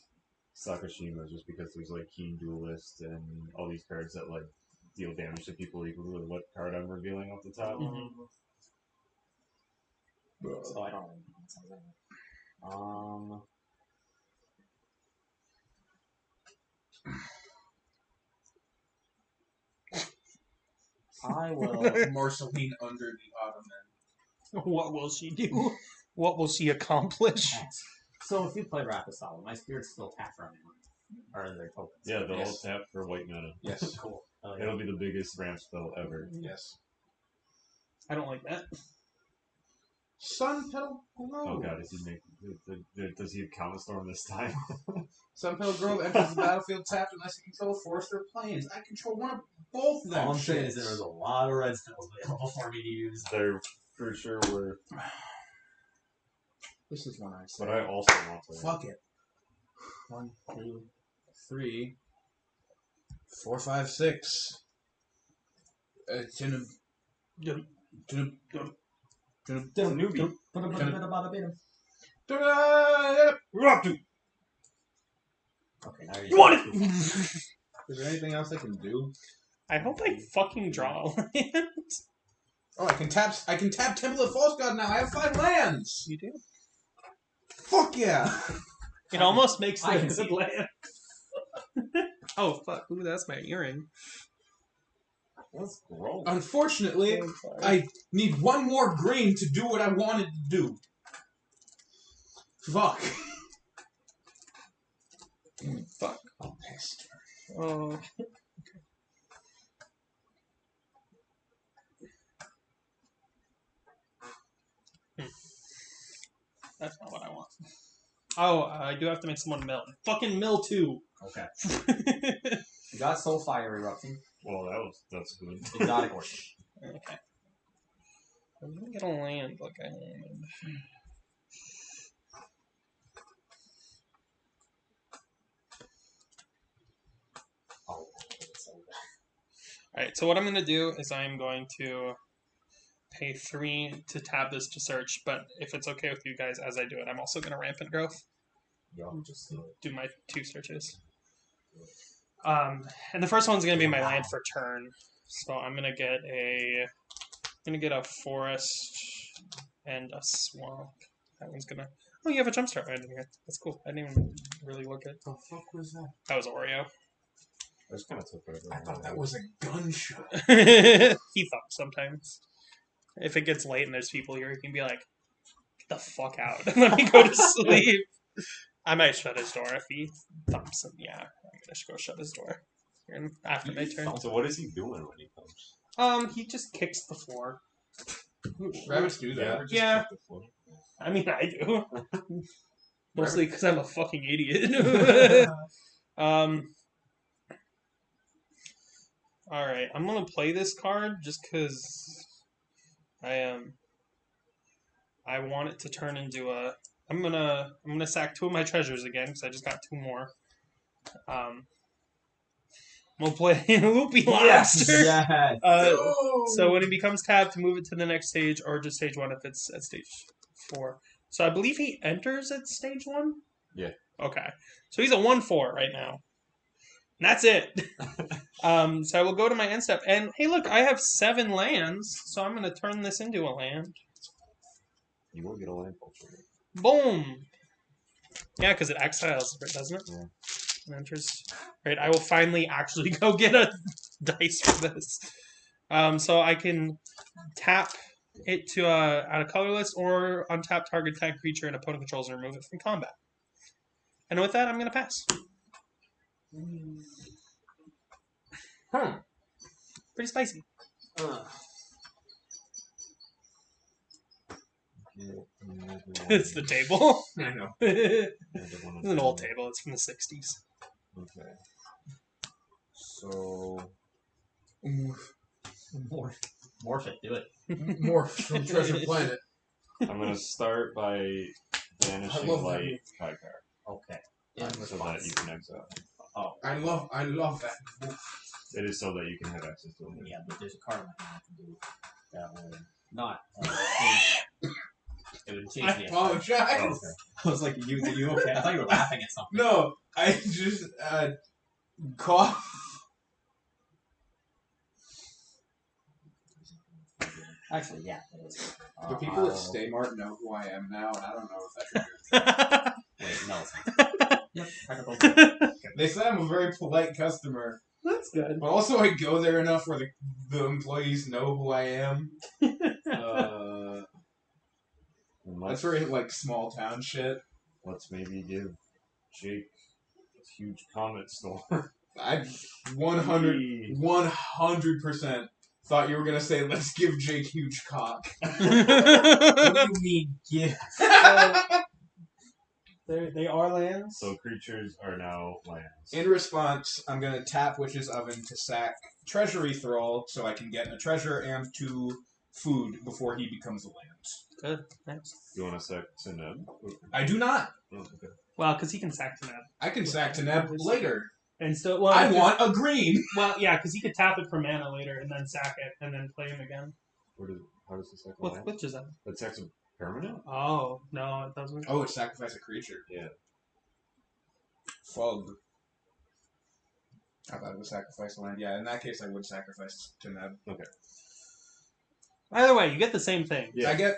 Sakashima just because there's like Keen Duelist and all these cards that like deal damage to people equal to what card I'm revealing off the top. Mhm. So I don't know. I will. Marceline under the Ottoman. What will she do? What will she accomplish? So if you play Rapid my spirit's still tapped for everyone. Or their tokens. Yeah, they'll Yes. tap for white mana. Yes. Cool. Oh, yeah. It'll be the biggest ramp spell ever. Yes. I don't like that. Sun Petal Grove. Oh god, does he have Counter Storm this time? Sun Petal Grove enters the battlefield tapped unless you control forest or plains. I control one of both of them. All I'm saying shits. is there was a lot of red spells available for me to use. There for sure were, This is one I said. but I also want to. Fuck it. 1, 2, 3, 4, 5, 6. Newbie. Okay, now You want it? Is there anything else I can do? I hope I fucking draw a land. Oh, I can tap Temple of False God now. I have 5 lands. You do? Fuck yeah. It almost makes I it can a see good land. Oh, fuck. Ooh, that's my earring. That's gross. Unfortunately, Oh, sorry. I need 1 more green to do what I wanted to do. Fuck. Fuck. I'm pissed. Oh. That's not what I want. Oh, I do have to make someone mill. Fucking mill too. Okay. You got Soulfire Eruption. Well, that's good. Exotic Orchid. Okay. I'm gonna get a land like I wanted. Oh, Alright, so what I'm gonna do is I'm going to pay 3 to tab this to search, but if it's okay with you guys as I do it, I'm also gonna rampant growth. just Do my 2 searches. And the first one's gonna be my land for turn. So I'm gonna get a forest and a swamp. That one's gonna. Oh, you have a jumpstart right in here. That's cool. I didn't even really look at. The fuck was that? That was Oreo. I just kind of took whatever. I thought that was a gunshot. He thumps sometimes. If it gets late and there's people here, he can be like, "Get the fuck out and let me go to sleep." I might shut his door if he thumps. And yeah, I'm gonna go shut his door. And after my turn, So what is he doing when he comes? he just kicks the floor. Rabbits do that. Yeah. I mean, I do. Mostly because I'm a fucking idiot. Alright, I'm gonna play this card just because I am. I want it to turn into a. I'm gonna sack 2 of my treasures again because I just got 2 more. We'll play Loopy Lobster. Yes. So when it becomes tapped, move it to the next stage or just stage 1 if it's at stage 4. So I believe he enters at stage 1? Yeah. Okay. So he's a 1/4 right now. And that's it. So I will go to my end step. And hey, look, I have 7 lands. So I'm going to turn this into a land. You will get a land culture. Boom. Yeah, because it exiles, doesn't it? Yeah. And enters. Right, I will finally actually go get a dice for this. So I can tap it to add a colorless or untap target kind creature and opponent controls and remove it from combat. And with that, I'm going to pass. Pretty spicy. It's the table. I know. It's an old table. It's from the 60s. Okay. So Morph it. Do it. Morph from Treasure Planet. I'm gonna start by banishing love that Light move. Kaikar Okay. In so that response. you can exile. Oh, I love that move. It is so that you can have access to it. yeah, but there's a card in my hand I can do that will not change. It would change I the apologize. Oh, okay. I was like, you okay? I thought you were laughing at something. No, I just cough. Actually, yeah, it is. The people at Stay Mart know who I am now, and I don't know if that's a good thing. Wait, no, it's not. Yep, technical. They said I'm a very polite customer, That's good. but also I go there enough where the employees know who I am. That's very like small town shit. Let's maybe give Jake a huge comet storm. I 100% thought you were gonna say let's give Jake huge cock. What do you mean, give? They are lands. So creatures are now lands. In response, I'm gonna tap Witch's Oven to sack Treasury Thrall so I can get a treasure and 2 food before he becomes a land. Good. Next. You want to sack Sineb? I do not. Oh, okay. Well, because he can sack to that. I can sack Taneb later. And still, well, I want a green. Well, yeah, because he could tap it for mana later and then sack it and then play him again. How does the sack With land? which is that? That sack's a permanent? Oh no, it doesn't. Oh, it sacrifice a creature. Yeah. Fog. I thought it was sacrifice a land. Yeah, in that case, I would sacrifice Taneb. Either way, you get the same thing. Yeah.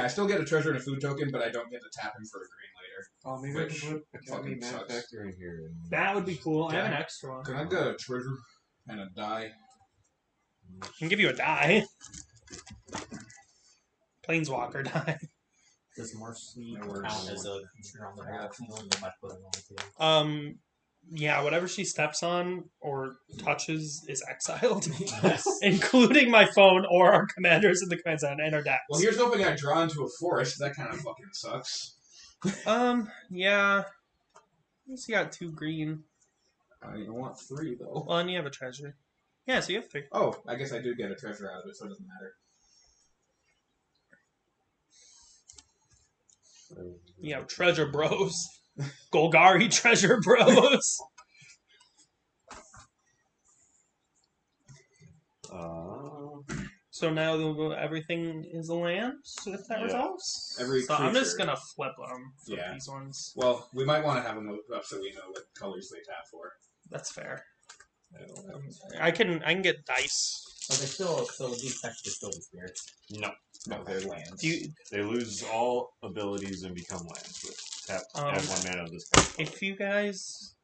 I still get a treasure and a food token, but I don't get to tap him for a green later. Oh, maybe Which I can put fucking Mana sucks. Factor in here. And That would be cool. I have an Yeah. extra one. Can I get a treasure and a die? I can give you a die. Planeswalker die. Does Morph No worries. count as a creature on the battlefield if I put it on the field? Yeah, whatever she steps on or touches is exiled, Yes. including my phone or our commanders in the command zone and our decks. Well, here's hoping I draw into a forest. That kind of fucking sucks. Yeah. I guess you got 2 green. I don't even want 3 though. Well, and you have a treasure. Yeah, so you have 3. Oh, I guess I do get a treasure out of it, so it doesn't matter. You have treasure bros. Golgari treasure bros. So now everything is a land, if that Yeah. resolves. Every So I'm just creature. gonna flip them for Yeah. these ones. Well, we might want to have them up so we know what colors they tap for. That's fair. I don't have I can get dice. So these textures still be spirits. No. No, they're lands. Do you, They lose all abilities and become lands. With tap, add 1 mana of this card. if you guys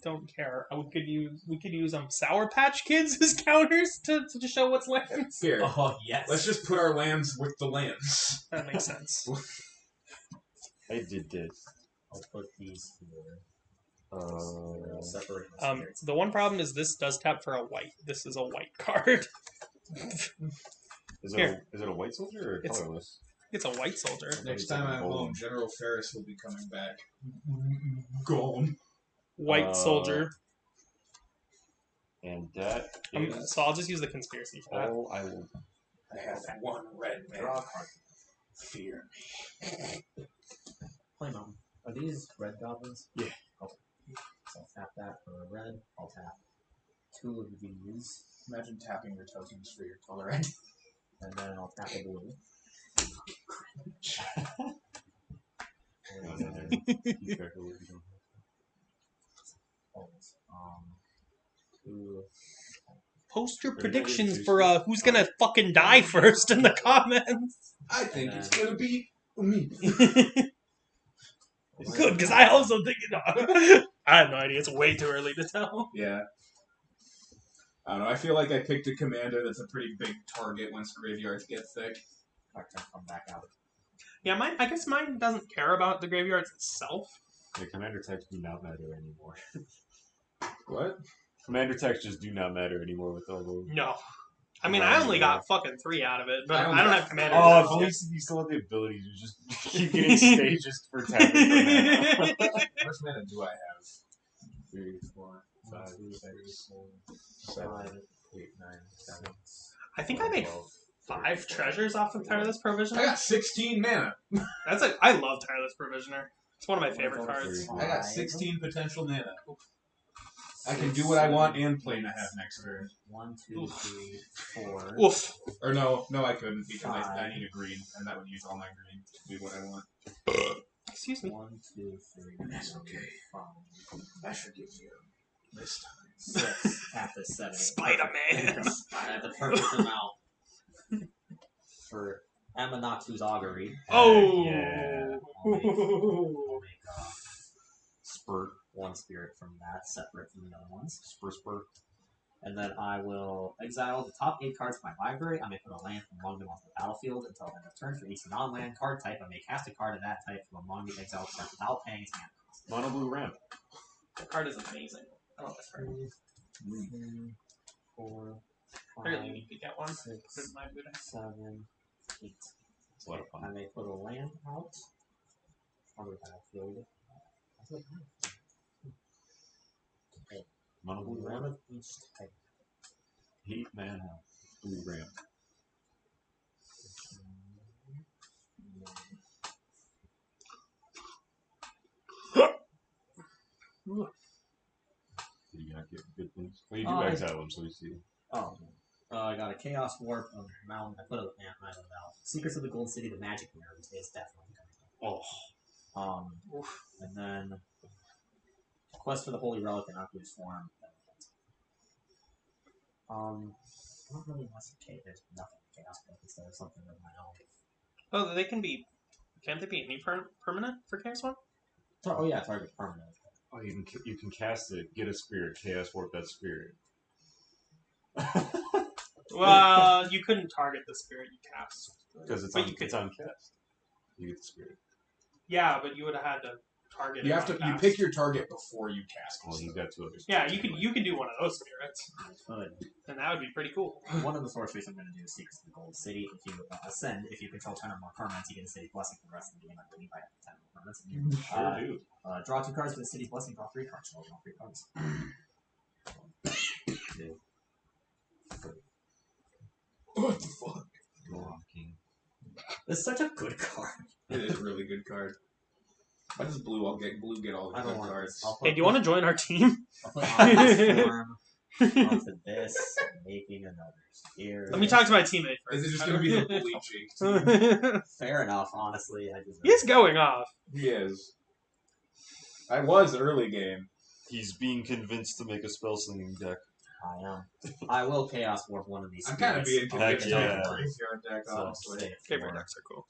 don't care, we could use Sour Patch Kids as counters to show what's lands. Here, Oh, yes. let's just put our lands with the lands. That makes sense. I did this. I'll put these here. Uh, I'll separate the spirits. The one problem is this does tap for a white. This is a white card. is Here. it a white soldier or It's- colorless? It's a white soldier. Next It's like time a I'm golem. home, General Ferris will be coming back. Gone. White soldier. And that is So I'll just use the conspiracy for that. all I will. I have 1 red Draw a man. card. Fear. Play mountain. Are these red goblins? Yeah. Okay. So I'll tap that for a red. I'll tap 2 of these, Imagine tapping your tokens for your color ID. and then I'll tap a blue. No, And no, no. then Keep track of what you don't always, 2. Post your Are you predictions gonna for do who's gonna fucking die first in the comments. I think it's gonna be me. Good, because I also think I have no idea. It's way too early to tell. Yeah. I don't know. I feel like I picked a commander that's a pretty big target once graveyards get thick. I can come back out. Yeah, I guess mine doesn't care about the graveyards itself. The commander texts do not matter anymore. What? Commander texts just do not matter anymore with all those. No. I mean, I only got fucking 3 out of it, but I I only don't got- have commander. Oh, at least you still have the ability to just keep getting stages for tapping for mana. How much mana do I have? 3, 4, 5, 6, 7, 5, 8, 9, 10. I think I made 5 treasures off of Tireless Provisioner. I got 16 mana. I love Tireless Provisioner. It's one of my favorite cards. I got 16 potential mana. I can do what I want and play and I have next turn. 1, 2, 3, 4. Oof. Or no, I couldn't because I need a green, and that would use all my green to do what I want. Excuse me. 1, 2, 3, That's okay. 5, I forgive you. This time. 6. Tap this 7. Spider-Man. At the perfect amount for Amanatu's Augury. Oh. Yeah. I'll make spurt 1 spirit from that, separate from the other ones. Spur. And then I will exile the top 8 cards of my library. I may put a land from among them onto the battlefield until end of turn. For each non-land card type, I may cast a card of that type from among the exiled cards without paying its mana cost. Mono blue ramp. The card is amazing. I love this card. 3, 4, I really 5, need to get one. Put it 6, in my blue deck. 7, 8. It's a lot of I fun. may put a land out on the battlefield. Mono blue One ramp. of each type. 8 mana. Blue ramp. Did you not get good things? Well, you do I- exile them, so you see. Oh, I got a Chaos Warp of Mountain. I put an island out. Secrets of the Gold City, the Magic Mirror is definitely coming up. Oh. And then Quest for the Holy Relic and Oculus Form. Not really much to take. There's nothing in Chaos Book instead of something of my own. Oh, they can be. Can't they be any permanent for Chaos One? Oh yeah, target permanent. Oh, you can cast it, get a spirit, chaos warp that spirit. Well, you couldn't target the spirit you cast. Because it's But on you could- it's on cast. You get the spirit. Yeah, but you would have had to target. You it have to. on You cast. pick your target before you cast Well, it. he's got 2 others. Yeah, you could do one of those spirits, Good. and that would be pretty cool. One of the sorceries I'm going to do is Secrets of the Gold City. If you ascend, if you control 10 or more permanents, you get a city blessing for the rest of the game. I believe I have 10 more permanents. And you, Sure do. draw 2 cards for the city's blessing. Draw 3 cards. Draw 3 cards. What the fuck? Walking. It's such a good card. It is a really good card. If I just blue, I'll get blue. Get all the I don't good want cards. this. I'll Hey, do you want to join our team? I'll put Oculus Form onto this, making another sphere. Let me talk to my teammate first. Is it just gonna be the bleaching team? Fair enough, honestly. I just He's going off. He is. I was early game. He's being convinced to make a spell slinging deck. I am. I will Chaos Warp one of these. I'm kind of being spirits. Heck convinced yeah. to make your deck, So, honestly. say it Favorite for, decks are cool.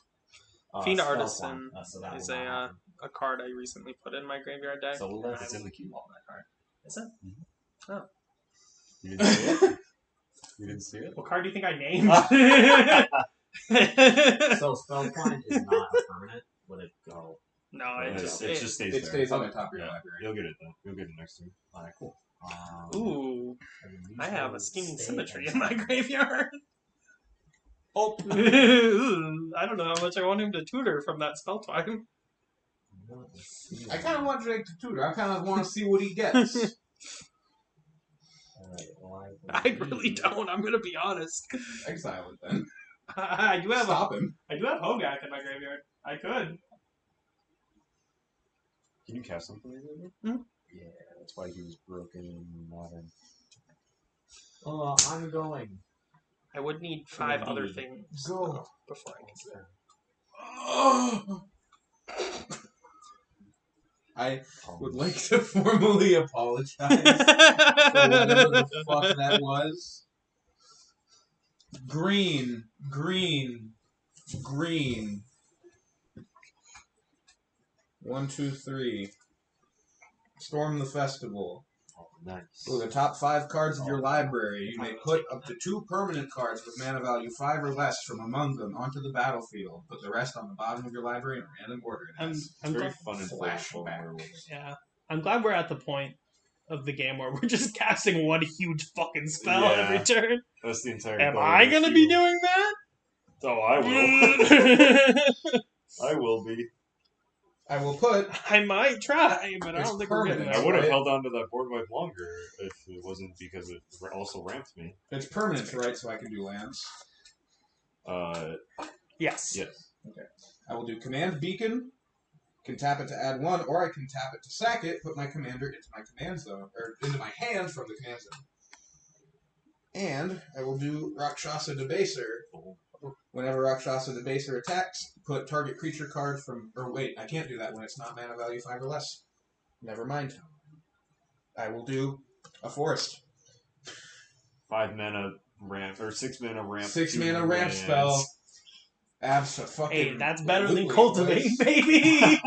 Fiend spell Artisan form, so that is will not happen. a card I recently put in my graveyard deck. So we'll let It's in the queue. all that card. Is it? You didn't see it? You didn't see it? What card do you think I named? So Spellbind is not a permanent. Would it go? No, Yeah, it just it just stays It there. stays on the top of your Yeah. library. You'll get it though. You'll get it next turn. Alright, cool. Ooh, and then these I have will a scheming stay symmetry as- in my graveyard. Oh. I don't know how much I want him to tutor from that spell time. I kind of want Drake to tutor. I kind of want to see what he gets. Alright, well, I really don't. I'm gonna be honest. Exile it then. I do have Stop him. I do have Hogak in my graveyard. I could. Can you cast something like that? Hmm? Yeah, that's why he was broken in modern. I'm going. I would need 5 other Indeed. things Go. before I can do that. I would like to formally apologize for whatever the fuck that was. Green. 1, 2, 3. Storm the festival. Oh, nice. For the top 5 cards of your library, you may put up to 2 permanent cards with mana value 5 or less from among them onto the battlefield. Put the rest on the bottom of your library in a random order. I'm It's I'm very glad, fun and Flashback. yeah. I'm glad we're at the point of the game where we're just casting one huge fucking spell Yeah. every turn. That's the entire. Am goal I of this gonna be field. doing that? Oh, I will. I will be. I will put I might try, but I It's don't think we're getting permanent. there. I would have right? held on to that board wipe longer if it wasn't because it also ramped me. it's permanent, right? So I can do lands. Yes. Yes. I will do command beacon. Can tap it to add 1, or I can tap it to sack it. Put my commander into my command zone, or into my hand from the command zone. And I will do Rakshasa Debaser. Whenever Rakshasa Debaser attacks, put target creature card from. Or wait, I can't do that when it's not mana value 5 or less. Never mind. I will do a forest. 5 mana ramp or 6 mana ramp. 6 2 mana ramp lands. spell. Fucking. Hey, that's better than cultivate, baby.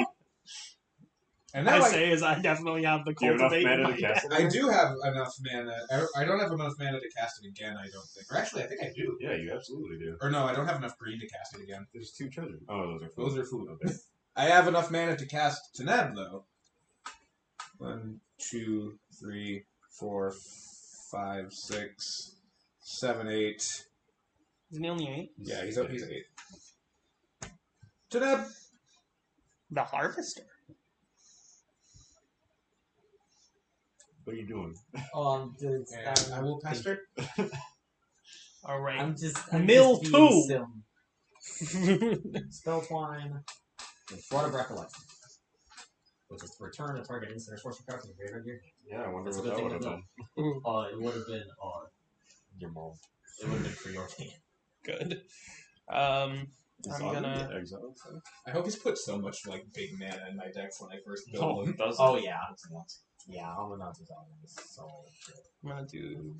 And now I say is I definitely have the Do you have enough cultivate in mana my to cast it? I do have enough mana. I don't have enough mana to cast it again, I don't think. Or actually, I think I do. Yeah, you absolutely do. Or no, I don't have enough green to cast it again. There's 2 treasures. Oh, those are food. Those are food. Okay. I have enough mana to cast Teneb, though. 1, 2, 3, 4, 5, 6, 7, 8. Isn't he only 8? Yeah, he's up. He's 8. Teneb! The Harvester. What are you doing? And I will pester. All right. I'm just Mill being 2. silly. Spell Twine and Flood of Recollection, which is to return a target instant or sorcery card from the graveyard to your hand. Yeah, I wonder That's a what good that thing would have to been. It would have been Your mom. it would have been for your hand. Good. Is I'm Autumn gonna- the exile? I hope he's put so much like big mana in my decks when I first built No, them. it doesn't. Oh yeah, yeah, I'm gonna do that. So I'm gonna do.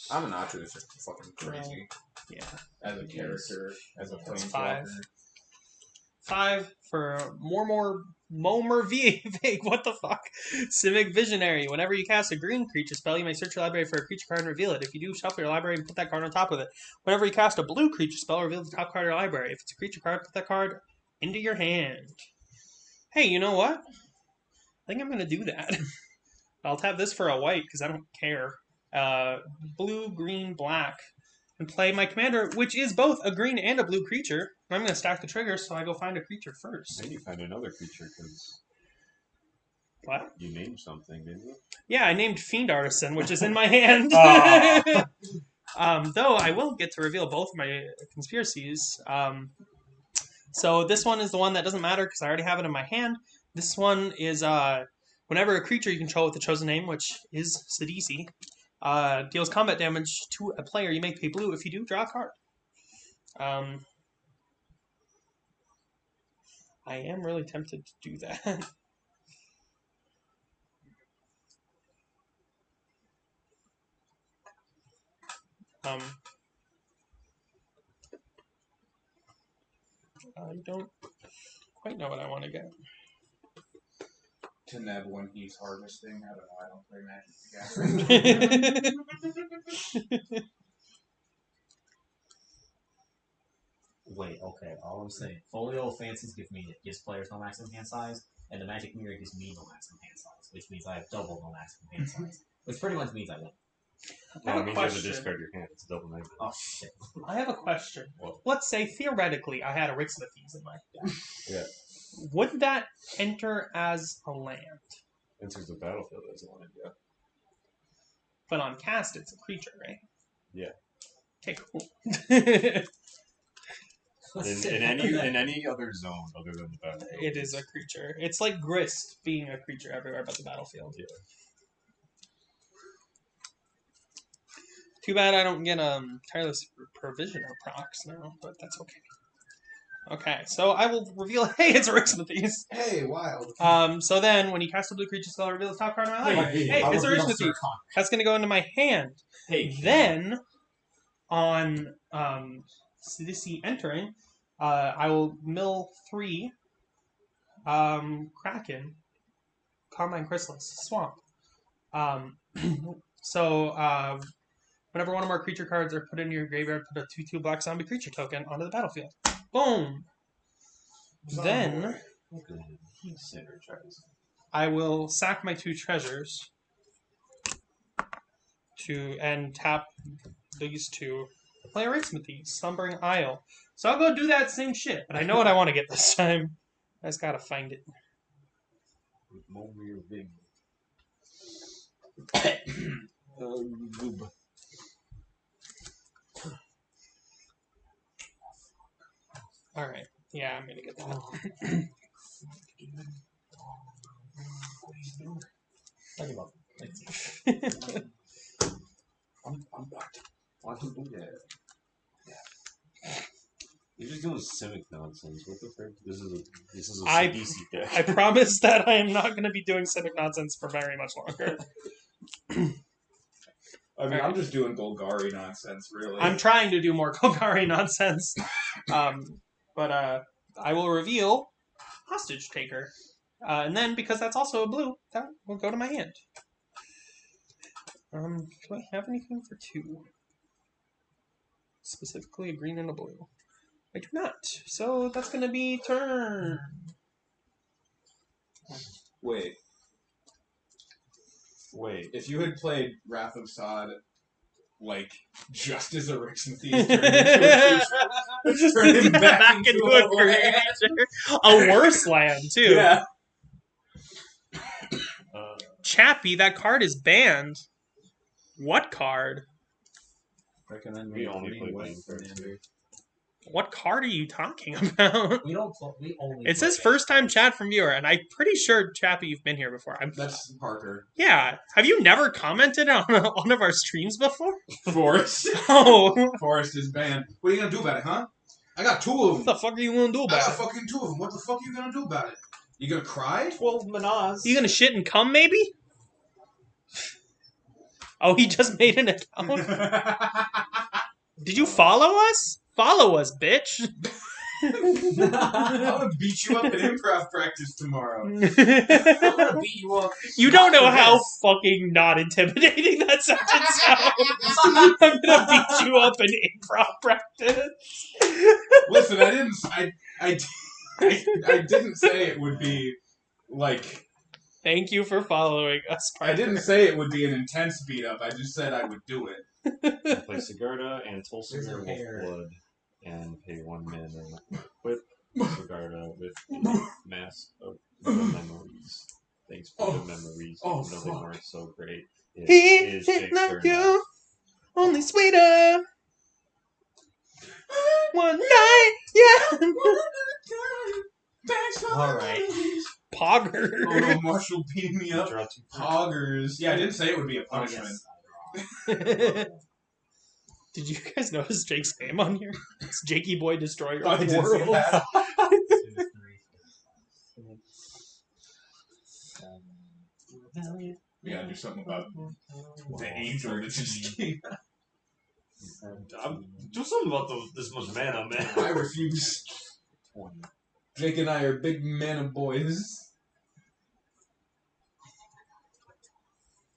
Amanatu is just fucking crazy. Yeah. As a character, as a That's 5. planeswalker. 5 for Momer V. What the fuck? Civic Visionary. Whenever you cast a green creature spell, you may search your library for a creature card and reveal it. If you do, shuffle your library and put that card on top of it. Whenever you cast a blue creature spell, reveal the top card of your library. If it's a creature card, put that card into your hand. Hey, you know what? I think I'm gonna do that. I'll tap this for a white because I don't care. Blue, green, black. And play my commander, which is both a green and a blue creature. I'm going to stack the triggers, so I go find a creature first. Then you find another creature because What? you named something, didn't you? Yeah, I named Fiend Artisan, which is in my hand. Ah. Though I will get to reveal both of my conspiracies. So this one is the one that doesn't matter because I already have it in my hand. This one is whenever a creature you control with the chosen name, which is Sidisi, deals combat damage to a player, you may pay blue. If you do, draw a card. I am really tempted to do that. I don't quite know what I want to get. Teneb when he's harvesting. I don't know. I don't play Magic the Gathering. wait, okay. All I'm saying, Folio of Fancies gives players no maximum hand size, and the Magic Mirror gives me no maximum hand size, which means I have double no maximum hand size, which pretty much means I win. I have No, a it means you have to question. discard your hand. It's a double negative. Oh shit. I have a question. What? Let's say theoretically I had a Rixlithies in my deck. Yeah. Would that enter as a land? Enters the battlefield as a land, yeah. But on cast, it's a creature, right? Yeah. Okay, cool. In any other zone other than the battlefield. It is a creature. It's like Grist being a creature everywhere but the battlefield. Yeah. Too bad I don't get Tireless Provision or procs now, but that's okay. Okay, so I will reveal. Hey, it's Arixmathes. Hey, wild. So then, when you cast a blue creature spell, reveal the top card of my library. Hey, it's Arixmathes. That's going to go into my hand. Hey, Then, on Sidisi entering, I will mill 3 Kraken, Carmine Chrysalis, Swamp. So, whenever one or more creature cards are put into your graveyard, put a 2/2 black zombie creature token onto the battlefield. Boom! Then, I will sack my 2 treasures and tap these 2. Play Arithmetes, Slumbering Isle. So I'll go do that same shit, but I know what I want to get this time. I just gotta find it. Alright. Yeah, I'm gonna get that. I'm back. Why do you do that? You're just doing Simic nonsense. What the frick? This is a CDC deck. I promise that I am not going to be doing Civic nonsense for very much longer. I mean, I'm just doing Golgari nonsense, really. I'm trying to do more Golgari nonsense. But I will reveal Hostage Taker. And then, because that's also a blue, that will go to my hand. Do I have anything for 2? Specifically a green and a blue. I do not. So that's going to be turn. Wait. If you had played Wrath of Sod, like, just as Arixmathes turned him back into a creature. A worse land, too. Yeah. Chappie, that card is banned. What card? Recommend We only play White green cards. Commander. What card are you talking about? we don't. We only. It says first time chat from viewer, and I'm pretty sure, Chappie, you've been here before. That's Parker. Yeah. Have you never commented on one of our streams before? Forrest. Oh. Forrest is banned. What are you gonna do about it, huh? I got 2 of them. What the fuck are you gonna do I about got it? fucking 2 of them. What the fuck are you gonna do about it? You gonna cry? 12 Manaz. You gonna shit and come, maybe? Oh, he just made an account? Did you follow us? Follow us, bitch. I'm gonna beat you up in improv practice tomorrow. I'm gonna beat you up. You don't know how fucking not intimidating that sentence sounds. I'm gonna beat you up in improv practice. Listen, I didn't say it would be like. Thank you for following us. I didn't say it would be an intense beat up. I just said I would do it. Play Sigarda and Tolsiger Wolfblood and pay 1 mana. Equip Sigarda with a Mask of Memories. Thanks for the memories. Oh, Even though they fuck. weren't so great. It He is didn't Jake's love turn you, now. only sweeter. One night, yeah. Alright. Pogger. Oh no, Marshall beat me up. Draw 2 Poggers. Yeah, I didn't say it would be a punishment. Did you guys notice Jake's name on here? It's Jakey Boy Destroyer I of did see Worlds. that. We gotta do something about the angel that just came. Do something about this much mana, man. I refuse. 20. Jake and I are big mana boys.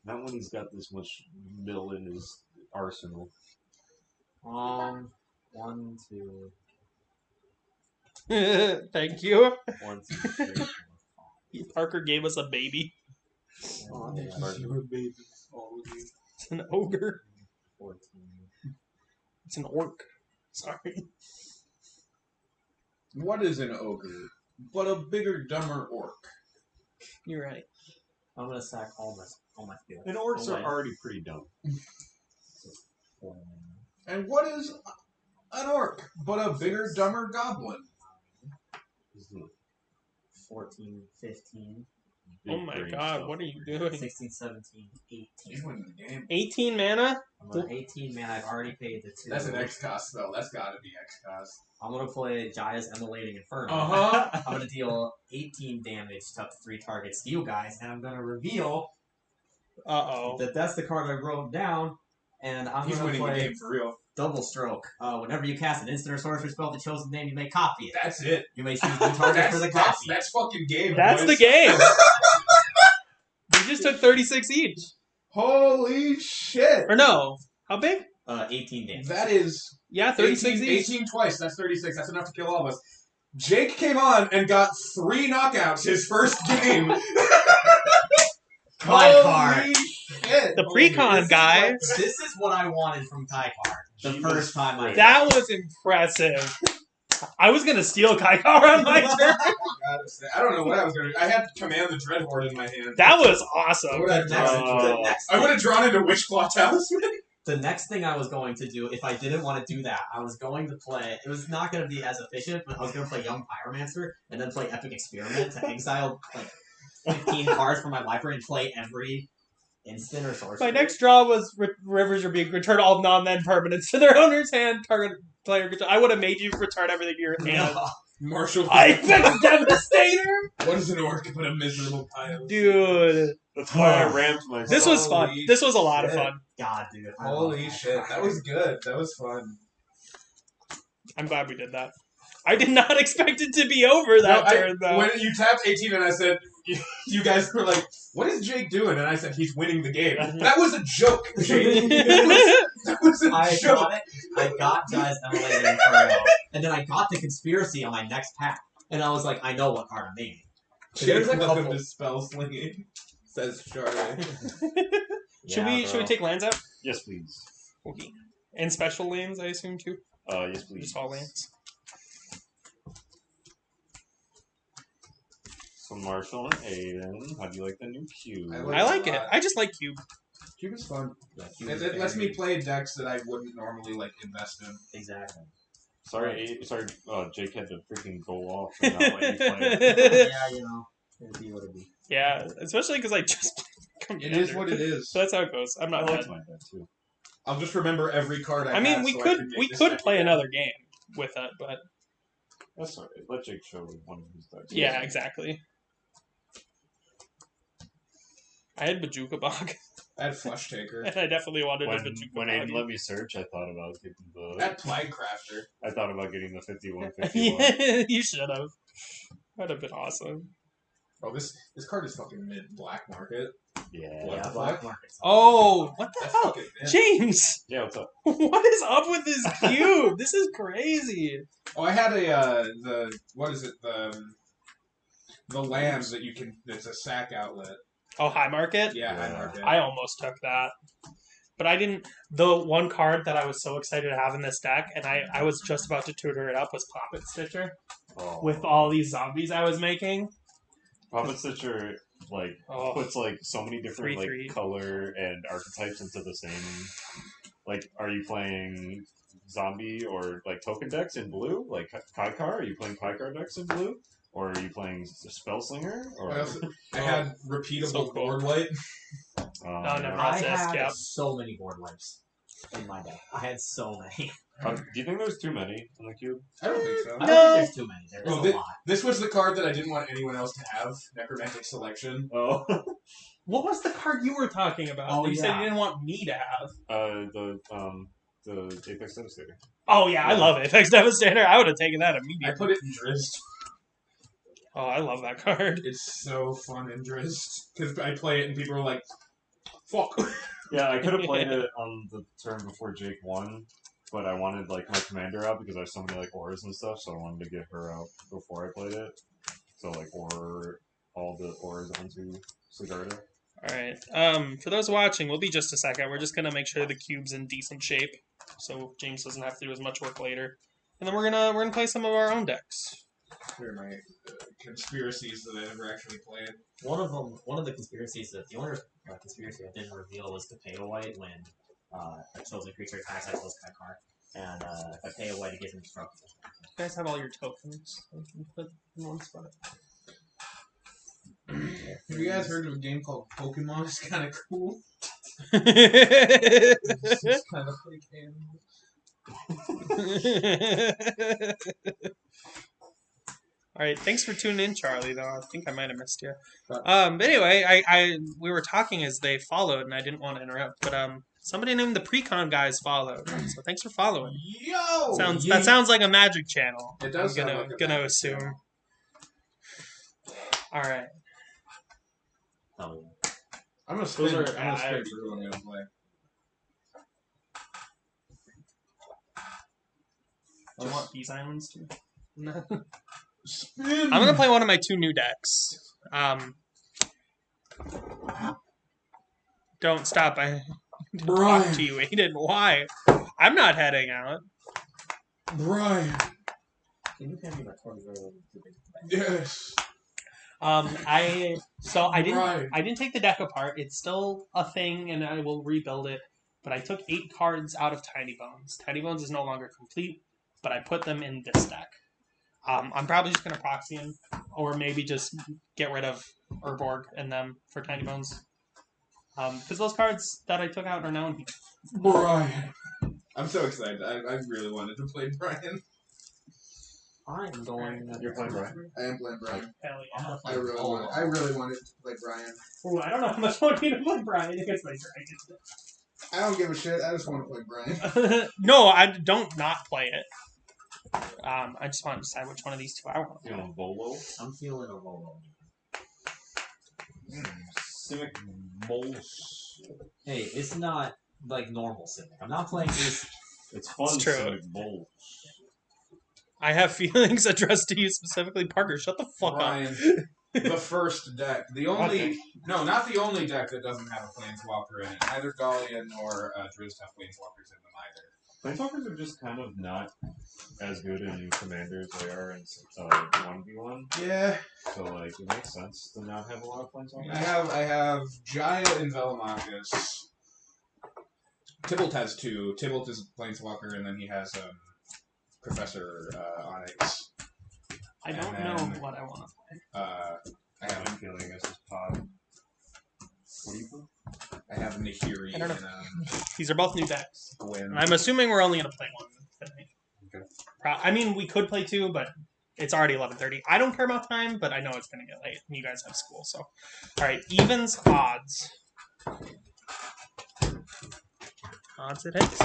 Not when he's got this much mill in his arsenal. 1, 2, Thank you. 1, 2, 3, 4, 5. Parker gave us a baby. Oh, yeah. You're a baby. All of you. It's an ogre. 14. It's an orc. Sorry. What is an ogre? But a bigger, dumber orc. You're right. I'm gonna sack all my field. And orcs Oh, are already pretty dumb. 4 mana. And what is An orc, but a bigger, dumber goblin. 14, 15, Oh my brain god, stuff what are you over here. doing? 16, 17, 18. He's winning the game. 18 mana? I'm on 18, man. I've already paid the 2. That's an X-Cost spell. That's gotta be X-Cost. I'm gonna play Jaya's Immolating Inferno. Uh-huh. I'm gonna deal 18 damage to up to 3 targets to you guys, and I'm gonna reveal Uh-oh. that that's the card I wrote down, and I'm He's gonna winning the play game for real. Double Stroke. Whenever you cast an instant or sorcery spell with the chosen name, you may copy it. That's it. You may choose new target for the copy. That's fucking game, That's boys. the game! We just took 36 each. Holy shit. Or no. How big? 18 damage. That is Yeah, 36 18, each. 18 twice. That's 36. That's enough to kill all of us. Jake came on and got 3 knockouts his first game. My Holy card. shit. The pre-con guy. This is what I wanted from Kaikar the She first was time I great. That was impressive. I was gonna steal Kaikar on my turn. I don't know what I was going to do. I had Command the Dreadhorde in my hand. That was I awesome. would have Oh. I would have drawn into Witchclaw Talisman. The next thing I was going to do, if I didn't want to do that, I was going to play. It was not going to be as efficient, but I was going to play Young Pyromancer and then play Epic Experiment to exile like 15 cards from my library and play every instant or sorcery. My next draw was Rivers are being return all non-land permanents to their owner's hand. Target player. I would have made you return everything to your hand. No. Marshall. Apex Devastator, What is an orc but a miserable pile? dude. That's why I rammed myself. This was fun. Holy This was a lot of shit. fun. God, dude. I Holy love shit. That was good. That was fun. I'm glad we did that. I did not expect it to be over that turn, though. When you tapped 18 and I said, you guys were like, what is Jake doing? And I said, he's winning the game. That was a joke, Jake. That was a I joke. got it. I got Jai's Immolating Inferno, and then I got the Conspiracy on my next pack, and I was like, I know what card I'm making. Jake, There's a welcome couple. to spell slinging, says Charlie. Should we take lands out? Yes, please. Okay. And special lands, I assume too. Yes, please. Just all lands. So Marshall and Aiden, how do you like the new cube? I like it. I just like cube. Cube is fun. Yeah, Cube It is lets me very- play decks that I wouldn't normally like invest in. Exactly. Sorry, Jake had to freaking go off for not letting you play. Yeah, you know, it'd be what it be. Yeah, especially because I just. It is what it is. So that's how it goes. I'm I not liked dead. my deck too. I'll just remember every card I I mean, have we so I could can make we this could deck play again. another game with it, but That's alright. Let Jake show one of his decks. yeah, exactly. I had Bajuka Bog, I had Flush Taker. and I definitely wanted a When Bajuka Aiden Bog. let me search, I thought about getting I had Plague Crafter. I thought about getting the 51-51. Yeah, you should have. That'd have been awesome. Oh, this card is fucking mid black market. Yeah. What Yeah, the Black fuck? Market's Oh, what the That's hell, fucking mid. James? Yeah, what's up? What is up with this cube? This is crazy. Oh, I had a the what is it the lands that you can. It's a sack outlet. Oh, high market. Yeah, high Yeah. market. I almost took that. But I didn't. The one card that I was so excited to have in this deck, and I was just about to tutor it up, was Puppet Stitcher. Oh. With all these zombies I was making. Puppet Stitcher, like, Oh, puts, like, so many different, 3/3. like, color and archetypes into the same... Like, are you playing zombie or, like, token decks in blue? Like, Kaikar? Are you playing Kaikar decks in blue? Or are you playing Spellslinger? Or... I had repeatable So cool. board wipe. no, yeah. no. I Process, had yeah. so many board wipes in my deck. I had so many. Do you think there's too many in the cube? I don't think so. I don't No. think there's too many. There's Oh, a lot. This was the card that I didn't want anyone else to have. Necromantic Selection. Oh. What was the card you were talking about? Oh, that you said yeah. you didn't want me to have. The Apex Devastator. Oh yeah, I love Apex Devastator. I would have taken that I immediately. put it in Drizzt. Oh, I love that card. It's so fun in Drizzt because I play it and people are like, "Fuck." Yeah, I could have played it on the turn before Jake won, but I wanted like my commander out because I have so many like auras and stuff, so I wanted to get her out before I played it. So like all the auras onto Sigarda. All right. For those watching, we'll be just a second. We're just gonna make sure the cube's in decent shape, so James doesn't have to do as much work later. And then we're gonna play some of our own decks. Here are my conspiracies that I never actually played. One of the conspiracies that the only conspiracy I didn't reveal was to pay a white when a chosen creature attacks. I chose Kaikar. And if I pay a white, it gives him instructions. You guys have all your tokens. So you can put in one spot. Have you guys heard of a game called Pokemon? It's kind of cool. All It's kind of like animals. right, thanks for tuning in, Charlie. Though I think I might have missed you. But anyway, we were talking as they followed, and I didn't want to interrupt. But somebody named the Precon guys followed, so thanks for following. Yo! That sounds like a Magic channel. It does I'm sound like a gonna Magic assume. channel. All right. Oh, I'm gonna spin. I'm gonna spin through and I'm gonna play. Do you want these islands too? No. Spin! I'm gonna play one of my 2 new decks. Don't stop. I talk Brian. to you, Aiden. Why? I'm not heading out. Brian. can you hand me my $20? Yes. I Brian. didn't take the deck apart. It's still a thing, and I will rebuild it. But I took 8 cards out of Tiny Bones. Tiny Bones is no longer complete, but I put them in this deck. I'm probably just gonna proxy him, or maybe just get rid of Urborg and them for Tiny Bones. Because those cards that I took out are now in here. Brian. I'm so excited. I really wanted to play Brian. I'm going. You're playing Brian? I am playing Brian. Hell I'm yeah. gonna play I really wanted to play Brian. Ooh, I don't know how much I want me to play Brian against my I don't give a shit. I just want to play Brian. dragon. No, I don't not play it. I just want to decide which one of these 2 I want to play. Feeling Volo? I'm feeling a Volo. Simic Moles. Hey, it's not like normal Civic. I'm not playing this. It's fun. It's true. Simic Moles. I have feelings addressed to you specifically, Parker. Shut the fuck Brian. The first deck. The only... No, not the only deck that doesn't have a Planeswalker in it. Neither Dahlia nor Drizzt have Planeswalkers in them either. Planeswalkers are just kind of not as good in Commander as they are in 1v1. Yeah. So, like, it makes sense to not have a lot of Planeswalkers. I have Jaya and Velomachus. Tybalt has 2. Tybalt is a Planeswalker, and then he has Professor Onyx. I don't And know then- what I want to play. I have I'm feeling against this pod. What do you play? I have Nahiri I don't know. and These are both new decks. Gwen. I'm assuming we're only going to play one tonight. Okay. I mean, we could play 2, but it's already 11:30. I don't care about time, but I know it's going to get late. You guys have school, so. All right, evens, odds. Odds it hits.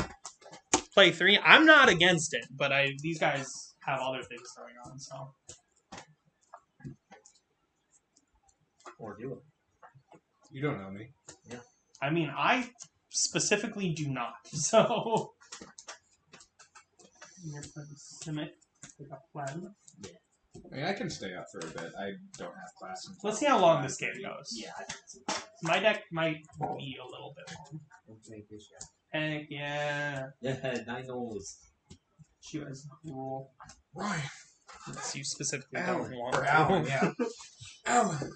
Play 3. I'm not against it, but these guys have other things going on, so. Or do it. You don't know me. I mean, I specifically do not, so. Here's the Simic. Pick up Flem. I mean, I can stay up for a bit. I don't have class. Until Let's see how long this game goes. Yeah, I think so. My deck might be a little bit long. Let's make this shot. Heck yeah. Yeah, 9 knows. She was cool. Brian. You specifically Alan. don't want Or to. Alan, yeah. Alan.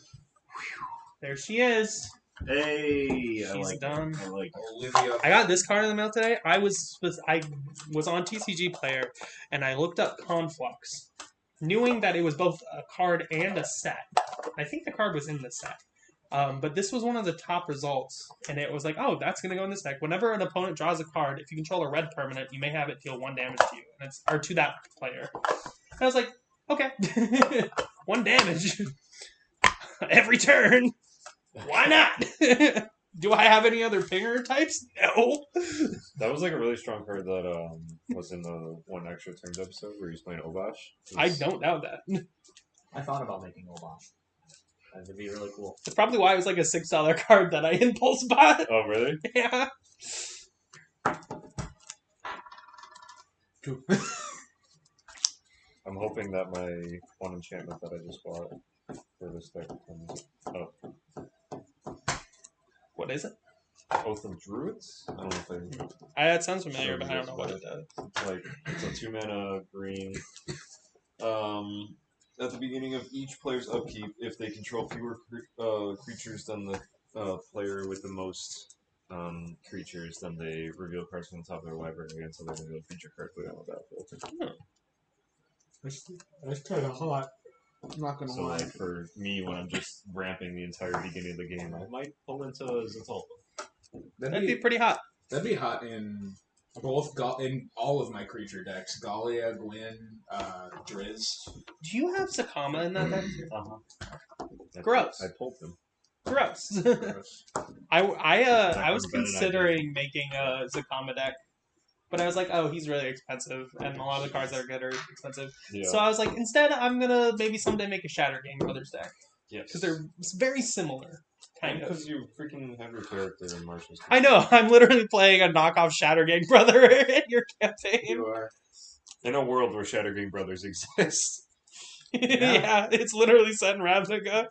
There she is. Hey! I She's like done. It. I like it. Olivia. I got this card in the mail today. I was on TCG Player, and I looked up Conflux, knowing that it was both a card and a set. I think the card was in the set. But this was one of the top results, and it was like, oh, that's going to go in this deck. Whenever an opponent draws a card, if you control a red permanent, you may have it deal 1 damage to you, or to that player. And I was like, okay, 1 damage every turn. Why not? Do I have any other pinger types? No. That was like a really strong card that was in the 1 Extra Turns episode where he's playing Ovash. I don't know that. I thought about making Obash. That'd be really cool. That's probably why it was like a $6 card that I impulse bought. Oh, really? Yeah. I'm hoping that my 1 enchantment that I just bought for this deck comes up. What is it? Oath of Druids? I don't know if they... That sounds familiar, but I don't know what it does. Like, it's a 2-mana green. At the beginning of each player's upkeep, if they control fewer creatures than the player with the most creatures, then they reveal cards from the top of their library until they reveal creature cards put on the battlefield. That's kind of hot. I'm not gonna So, lie. like, for me, when I'm just ramping the entire beginning of the game, I might pull into Zoltan. That'd be pretty hot. That'd be hot in in all of my creature decks. Galia, Gwyn, Drizzt. Do you have Sakama in that deck? Uh-huh. Gross. I pulled them. Gross. Gross. I That was would've been an considering making a Zakama deck, but I was like, oh, he's really expensive, and a lot of the cards that are good are expensive. Yeah. So I was like, instead, I'm gonna maybe someday make a Shatter Game Brothers deck Yes. because they're very similar, kind of. Because you freaking have your character in Marshall's. I know. I'm literally playing a knockoff Shatter Gang Brother in your campaign. You are. In a world where Shatter Gang Brothers exist. Yeah, it's literally set in Ravnica.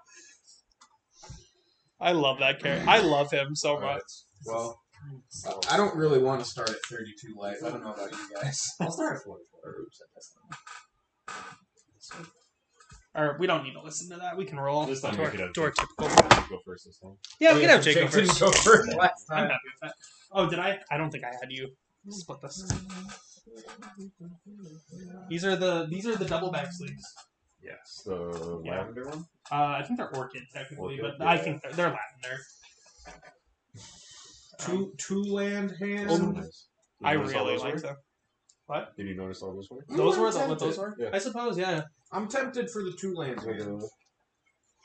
I love that character. I love him so much. Well, I don't really want to start at 32 life. I don't know about you guys. I'll start at 44. Oops, at this time. Or we don't need to listen to that. We can roll. This time to we our, could have to our Jake typical. go first this time. Yeah, we can have Jake go Jake didn't first. go first last I'm time. happy with that. Oh, did I? I don't think I had you split this. These are the double back sleeves. Yes. The Yeah. lavender one? I think they're orchid technically, Orchid, but I yeah. think they're lavender. Two land hands. So nice. Did you I notice all really those like were? them. Did you notice all those were? Those were I'm what those tempted. were? Yeah. I suppose, yeah. I'm tempted for the 2 land hands.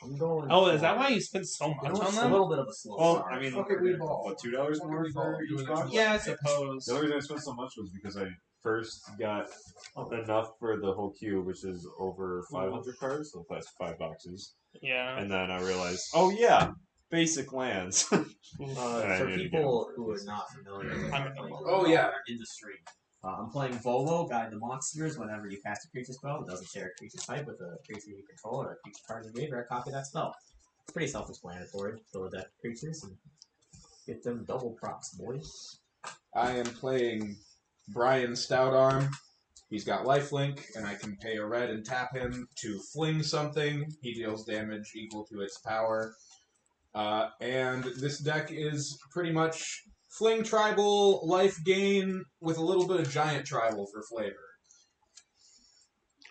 I'm going. Oh, is that why you spent so You much know on what's a them? little bit of a slow Well, start. I mean, Fuck it, we ball. what, $2 more for Doing each it box? too Yeah, I suppose. The only reason I spent so much was because I first got enough for the whole cube, which is over 500 cards, so that's 5 boxes. Yeah. And then I realized, oh yeah, basic lands. I For need to get people who are not familiar with I'm like, Oh, yeah. our industry, I'm playing Volo, Guide the Monsters. Whenever you cast a creature spell, it doesn't share a creature type with a creature you control or a creature card in your graveyard. Copy that spell. It's pretty self-explanatory. Fill that creatures and get them double procs, boys. I am playing Brian Stoutarm. He's got lifelink, and I can pay a red and tap him to fling something. He deals damage equal to its power. And this deck is pretty much fling tribal, life gain, with a little bit of giant tribal for flavor.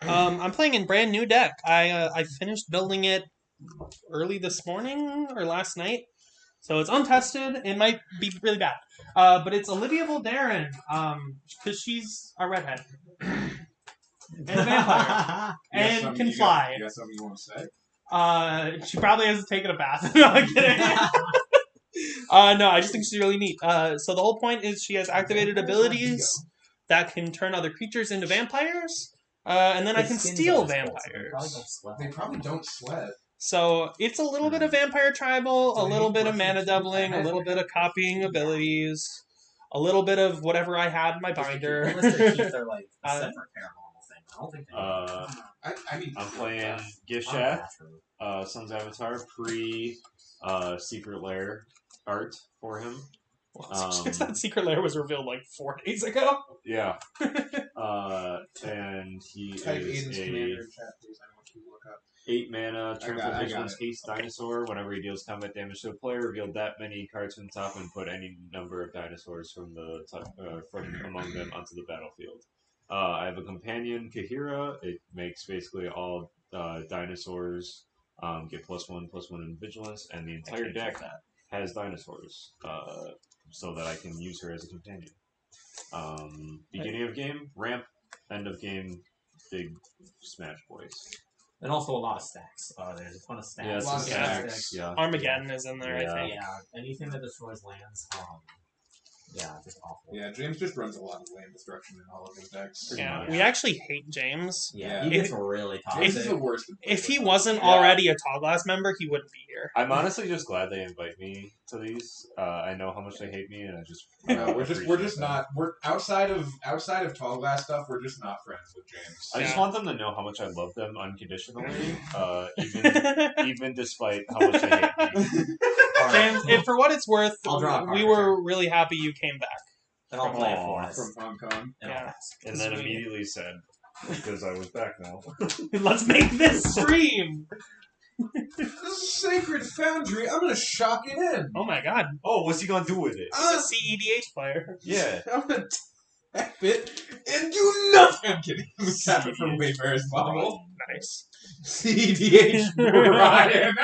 I'm playing in brand new deck. I finished building it early this morning or last night, so it's untested. It might be really bad, but it's Olivia Voldaren, because she's a redhead and a vampire and can fly. You got something you want to say? She probably hasn't taken a bath. No, I'm kidding. No, I just think she's really neat. So the whole point is she has activated abilities that can turn other creatures into vampires, and then I can steal vampires. They probably don't sweat. So it's a little bit of vampire tribal, a little bit of mana doubling, a little bit of copying abilities, a little bit of whatever I had in my binder. Unless they keep their like separate paranormal thing. I don't think they I mean, I'm playing Gift I'm Shaft, Sun's Avatar, Secret Lair art for him. That secret lair was revealed like 4 days ago. Yeah. And he type is Aiden's a commander in chat, please. I want you to look up. 8 mana, turn I got vigilance, haste dinosaur. Whenever he deals combat damage to a player, reveal that many cards from the top and put any number of dinosaurs from the top, from among them onto the battlefield. I have a companion, Kahira. It makes basically all dinosaurs get +1/+1 in vigilance, and the entire deck has dinosaurs, so that I can use her as a companion. Beginning of game, ramp. End of game, big smash boys. And also a lot of stacks. There's a ton of stacks. Yeah, lot some of stacks. Yeah. Armageddon is in there, Yeah. I think. Yeah, anything that destroys lands. Yeah, just awful. Yeah, James just runs a lot of land destruction in all of his decks. Pretty Yeah, much. we actually hate James. Yeah, Yeah. he gets really James is toxic. the worst. If he wasn't Yeah. already a Tall Glass member, he wouldn't be here. I'm honestly just glad they invite me to these. I know how much they hate me, and I just No, we're just appreciate that. not. We're outside of tall glass stuff. We're just not friends with James. I just Yeah. want them to know how much I love them unconditionally, even despite how much they hate me. James, and for what it's worth, I'll draw a card we for were really happy you came back. And I'll play it for Aw. us. From Hong Kong. And I'll Yeah. pass. And then immediately said, because I was back now. Let's make this stream. This is Sacred Foundry. I'm gonna shock it in. Oh my god. Oh, what's he gonna do with it? He's a CEDH player. Yeah. I'm gonna tap it and do nothing. I'm kidding. I'm gonna tap it from Wayfarer's Bauble. Nice. CDH Brian.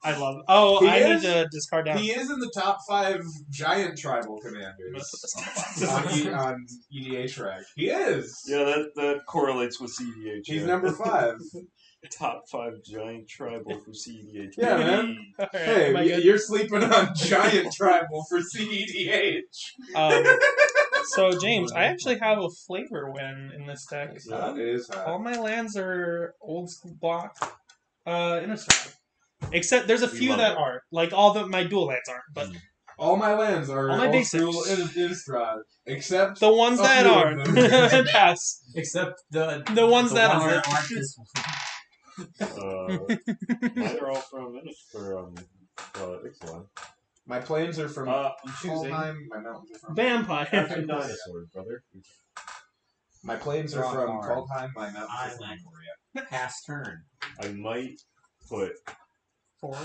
I love it. Oh, He I is- need to discard down. He is in the top 5 giant tribal commanders I'm gonna put this on the bottom. on EDH Rag. He is. Yeah, that correlates with CDH. He's yeah. number 5. Top 5 giant tribal for CDH. Yeah, man. Alright, Hey, am I good? you're sleeping on giant tribal for CEDH. So, James, I actually have a flavor win in this deck. It is All my lands are old school block Innistrad. Except there's a We few love that it. aren't. Like, all my dual lands aren't. But all my lands are All my old basics. school Innistrad, except the ones A that few of aren't. them. Pass. Except the ones that aren't. this one. Mine are all from Ixalan. my plains are from I'm choosing Kaldheim, my mountains are from Vampire. African dinosaur, brother. my plains are Draw a from card. Kaldheim, my mountains are from Island. Moria. Pass turn. I might put. 4.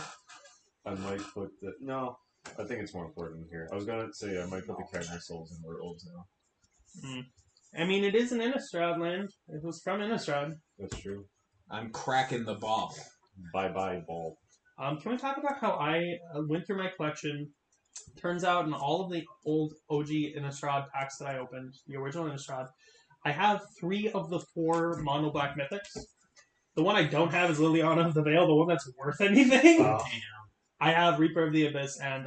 No, I think it's more important here. I was gonna say I might put the Cagnar Souls in Werewolves now. I mean, it is an Innistrad land. It was from Innistrad. That's true. I'm cracking the ball. Bye bye, ball. Can we talk about how I went through my collection? Turns out in all of the old OG Innistrad packs that I opened, the original Innistrad, I have 3 of the 4 mono black mythics. The one I don't have is Liliana of the Veil, the one that's worth anything. I have Reaper of the Abyss and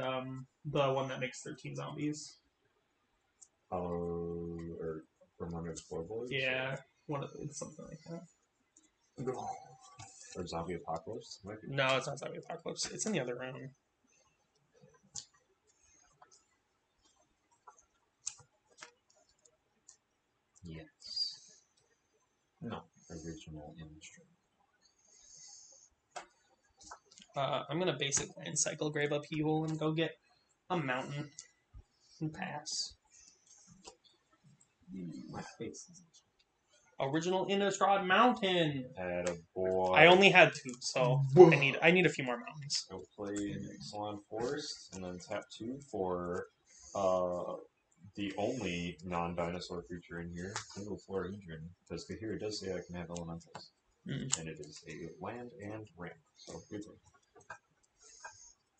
the one that makes 13 zombies. Or from under the floorboards? Yeah, one of it's something like that. Or Zombie Apocalypse? Might be. No, it's not Zombie Apocalypse. It's in the other room. Yes. No. Original Innistrad. I'm gonna basic land cycle Grave Upheaval and go get a mountain and pass. My face is Original Innistrad Mountain. Attaboy. I only had 2, so I need a few more mountains. Go play Ixalan Forest, and then tap 2 for the only non-dinosaur creature in here, Single Florindran, because here does say I can have elementals. And it is a land and ramp, so good thing.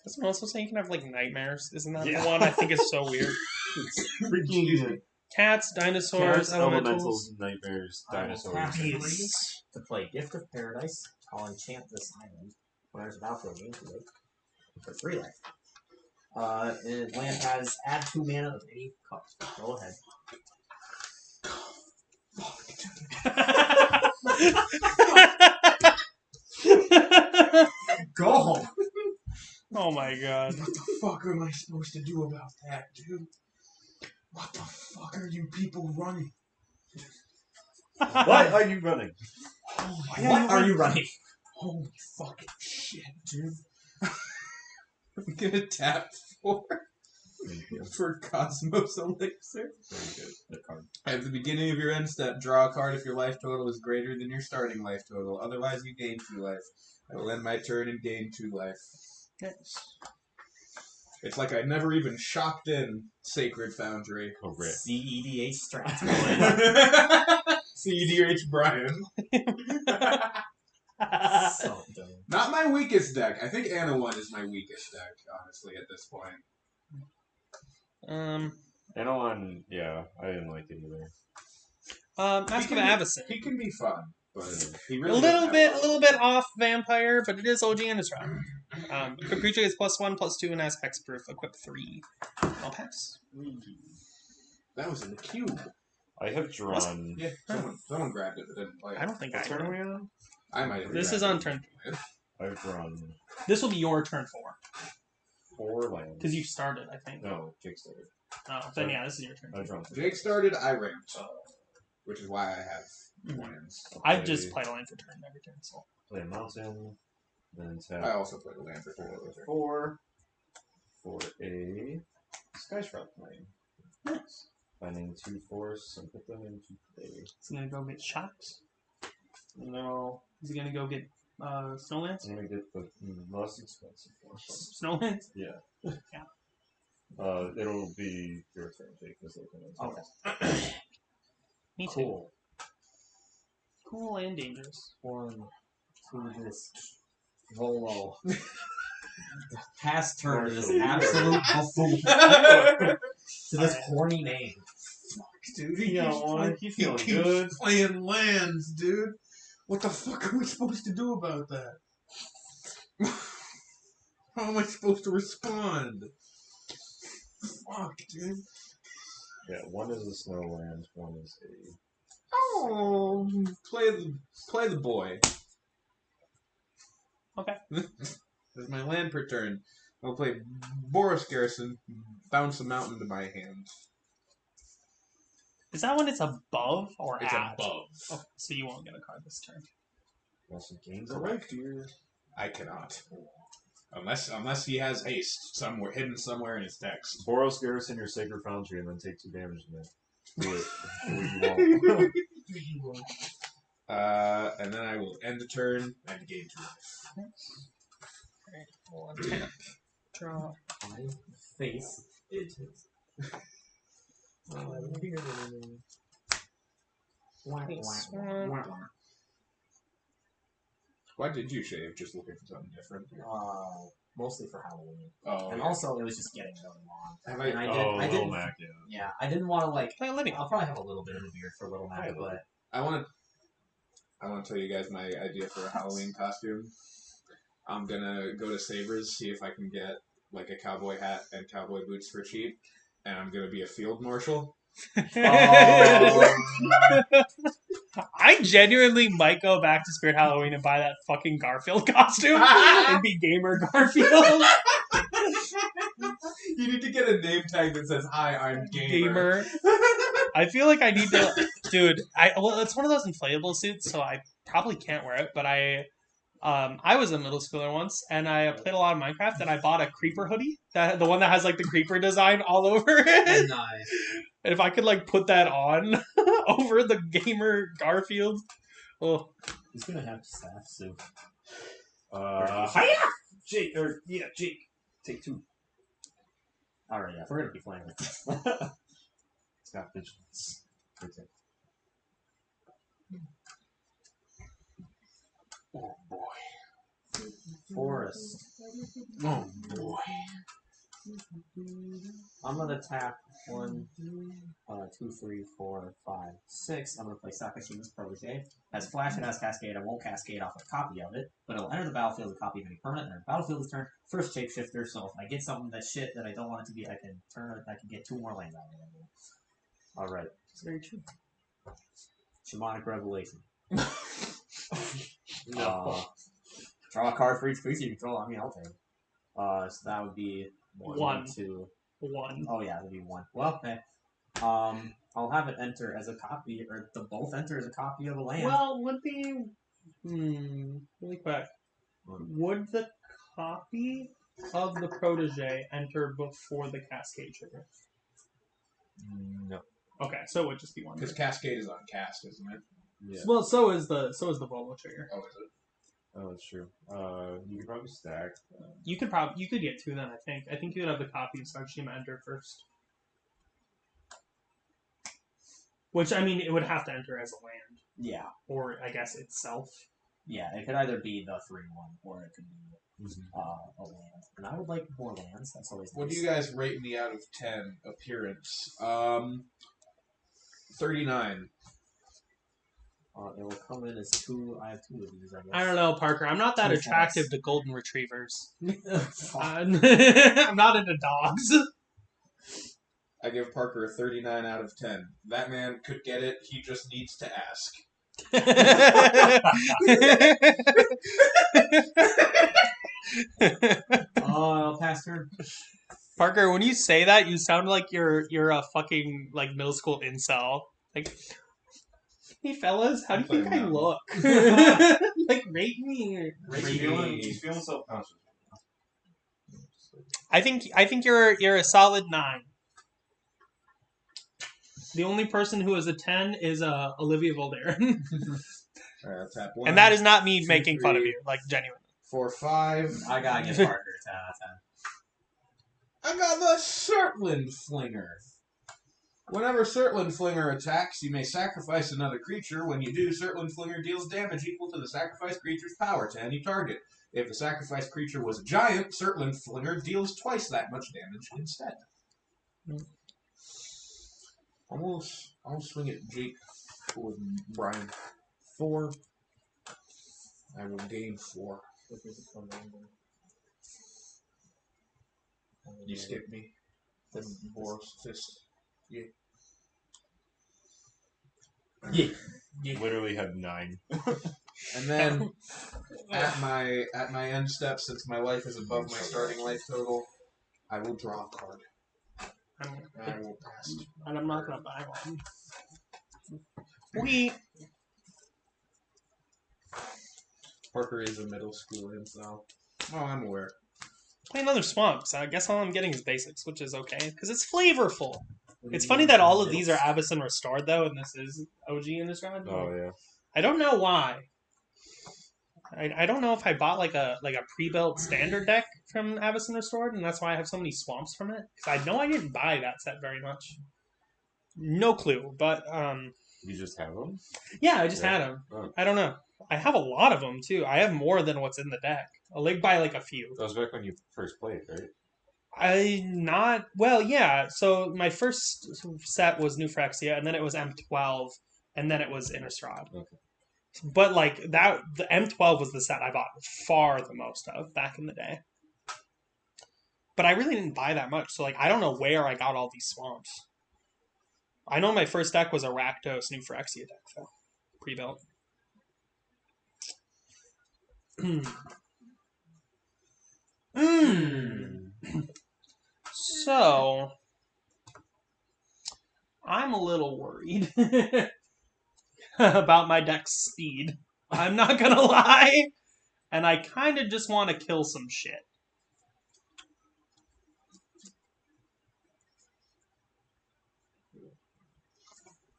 Doesn't it also say you can have like nightmares? Isn't that Yeah. the one? I think it's so weird. Freaking good. Cats, dinosaurs, elementals. Elementals, nightmares, dinosaurs. pass it. Yes. to play Gift of Paradise. I'll enchant this island when there's a battlefield into it for 3 life. And land has add 2 mana of any cost. Go ahead. Go home. Oh my god. What the fuck am I supposed to do about that, dude? What the fuck are you people running? Why are you running? What are you running? Holy fucking shit, dude. I'm gonna tap 4 Thank you. for Cosmos Elixir. Very good. Good card. At the beginning of your end step, draw a card if your life total is greater than your starting life total. Otherwise, you gain 2 life. I will end my turn and gain 2 life. Nice. It's like I never even shopped in Sacred Foundry. Oh, rip. CEDH Strat. CDH Brian. So dumb. Not my weakest deck. I think Anna 1 is my weakest deck, honestly, at this point. Anawan, yeah, I didn't like it either. Mask He of can Avacyn. He can be fun, but he A really little doesn't have bit off vampire, but it is OG Innistrad. Creature is +1/+2 and has hexproof. Equip 3. I'll pass. That was in the cube. I have drawn. Yeah, someone grabbed it but didn't play it. I don't think What I turn are did. we on? I might have. This grabbed is on it. turn. I've drawn This will be your turn 4 4 lands. because you started, I think. No, Kickstarter. Oh, then yeah, this is your turn. I've drawn 3. Jake started, I ramped. Which is why I have Mhm. lands. I've just played a line for turn every turn, so. Play a mountain, then I tap also played a land for 4. 4 for a Skyshroud plane. Nice. Finding 2 force and put them into play. Is he gonna go get shots? No, Is he gonna go get Snowlands? I'm gonna get the less expensive one. Snowlands? Yeah. Yeah. It'll be your turn, Jake. Just looking at Okay. Me too. Cool. Cool and dangerous. One to this Volo. Pass turn to this absolute buffoon. To this horny name. Dude, You feeling keeps good? playing lands, dude. What the fuck are we supposed to do about that? How am I supposed to respond? Fuck, dude. Yeah, one is a Snowlands, one is a. Oh, play the boy. Okay. There's my land per turn. I'll play Boros Garrison, bounce a mountain to my hand. Is that when it's above or It's at? above. Okay, so you won't get a card this turn. Want some games Correct. I cannot. Unless he has haste somewhere hidden somewhere in his text. Boros Garrison your Sacred Foundry and then take 2 damage to it. Do it. Do what you want. And then I will end the turn and gain 2 life. Alright, we'll untap. Draw. My face. It is. Face one. Why did you shave? Just looking for something different. Mostly for Halloween. Oh, And yeah. also, it was just getting really long. Have And Oh, I Little didn't. Mac, yeah. Yeah, I didn't want to like. Play a living. I'll probably have a little bit of a beard for Little Mac, but I want to tell you guys my idea for a Halloween costume. I'm gonna go to Sabres, see if I can get like a cowboy hat and cowboy boots for cheap, and I'm gonna be a field marshal. I genuinely might go back to Spirit Halloween and buy that fucking Garfield costume and be Gamer Garfield. You need to get a name tag that says, "Hi, I'm Gamer." I feel like I need to, dude. Well, it's one of those inflatable suits, so I probably can't wear it. But I was a middle schooler once, and I played a lot of Minecraft, and I bought a creeper hoodie, the one that has like the creeper design all over it. nice. And if I could like put that on over the Gamer Garfield, oh, He's gonna have staff soon. Jake, Jake. Take 2. Alright, yeah, we're gonna be playing with this. It's got vigilance. Okay. Oh boy. Forest. Oh boy. I'm gonna tap 1, 2, 3, 4, 5, 6. I'm gonna play Sakashima's Protege. Has Flash, it has Cascade. I won't Cascade off a copy of it, but it'll enter the battlefield as a copy of any permanent. And the battlefield is turn first shapeshifter. So if I get something that's shit that I don't want it to be, I can turn it. I can get 2 more lands out of it. All right. it's very true. Shamanic Revelation. No. Draw a card for each creature you control. I mean, I'll take it. So that would be 1. 2. 1. Oh yeah, that'd be 1. Well, okay. I'll have it enter as a copy, or the both enter as a copy of a land. Well, would the really quick, would the copy of the Protege enter before the Cascade trigger? No. Okay, so it would just be 1. Because Cascade is on cast, isn't it? Yeah. Well, so is the Volo trigger. Oh, is it? Oh, that's true. You could probably stack. You could get 2 then. I think you would have the copy of Sakashima enter first. Which I mean, it would have to enter as a land, Yeah. or I guess itself. Yeah, it could either be the 3-1, or it could be a land. And I would like more lands. That's always What do nice. you guys rate me out of 10 appearance? 39. It will come in as 2. I have 2 of these, I guess. I don't know, Parker. I'm not that 2 attractive false. to golden retrievers. Fuck. I'm not into dogs. I give Parker a 39 out of 10. That man could get it. He just needs to ask. I'll pass turn. Parker, when you say that, you sound like you're a fucking like middle school incel. Like, hey fellas, how do you think I look? Like, rate me. He's feeling self-conscious. I think you're a solid 9. The only person who is a 10 is Olivia Voldaren. Alright, I'll tap 1. And that is not me 2, making fun of 3. you, like genuinely. 4, 5. I gotta give Parker a 10 out of 10. I got the Surtland Flinger. Whenever Surtland Flinger attacks, you may sacrifice another creature. When you do, Surtland Flinger deals damage equal to the sacrificed creature's power to any target. If the sacrificed creature was a giant, Surtland Flinger deals twice that much damage instead. Almost, I'll swing at Jake with Brian. 4. I will gain 4. You skip me. Then Boros Fist. Yeah. Yeah. Literally had 9. And then at my end step, since my life is above my starting life total, I will draw a card. And I will pass. And I'm not gonna buy one. We Parker is a middle schooler himself. Oh, I'm aware. play another swamp, so I guess all I'm getting is basics, which is okay, because it's flavorful. It's funny that all of these are Avacyn Restored, though, and this is OG Innistrad. Oh yeah. I don't know why. I don't know if I bought like a pre-built standard deck from Avacyn Restored, and that's why I have so many swamps from it. Because I know I didn't buy that set very much. No clue, but You just have them? yeah, I just Yeah. had them. Oh. I don't know. I have a lot of them too. I have more than what's in the deck. I'll like buy like a few. That was back when you first played, right? Yeah. So my first set was New Phyrexia, and then it was M12, and then it was Innistrad. Okay. But like that, the M12 was the set I bought far the most of back in the day. But I really didn't buy that much, so like I don't know where I got all these swamps. I know my first deck was a Rakdos New Phyrexia deck, though, pre-built. So, I'm a little worried about my deck's speed. I'm not gonna lie. And I kind of just want to kill some shit.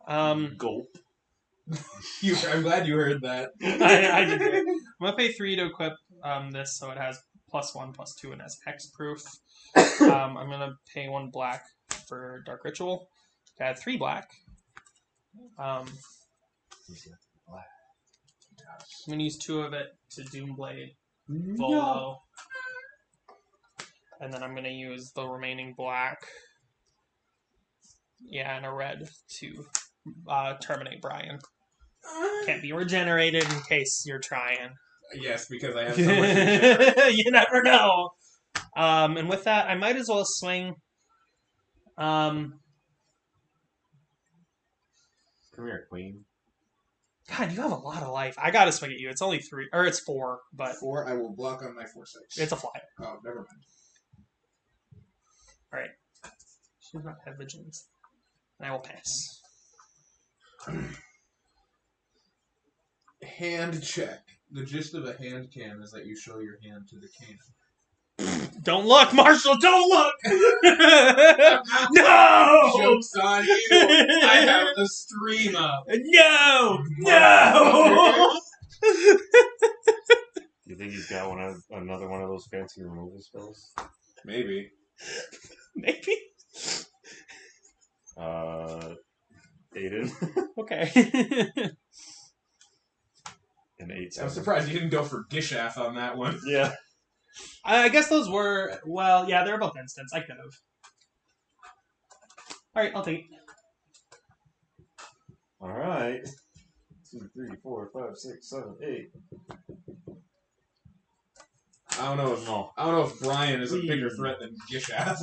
Gulp. I'm glad you heard that. I did. I'm gonna pay 3 to equip this, so it has +1/+2 and has hexproof. I'm gonna pay 1 black for Dark Ritual. I had 3 black. I'm gonna use 2 of it to Doomblade Volo. And then I'm gonna use the remaining black. Yeah, and a red to terminate Brian. Can't be regenerated in case you're trying. Yes, because I have so much regeneration. You never know. And with that, I might as well swing. Come here, queen. God, you have a lot of life. I gotta swing at you. It's only 3, or it's 4, but 4, I will block on my 4/6. it's a flyer. Oh, never mind. Should not have vigilance. And I will pass. Hand check. The gist of a hand can is that you show your hand to the can. Don't look, Marshall! Don't look! No! Joke's on you! I have the stream up. No! No! You think he's got another one of those fancy removal spells? Maybe. Maybe. Aiden. Okay. An 8. I'm surprised you didn't go for Gishath on that one. Yeah. I guess those were, well, yeah, they're both instants. I could have. Alright, I'll take it. Alright. 2, 3, 4, 5, 6, 7, 8. I don't know if Brian is a bigger threat than Gishath.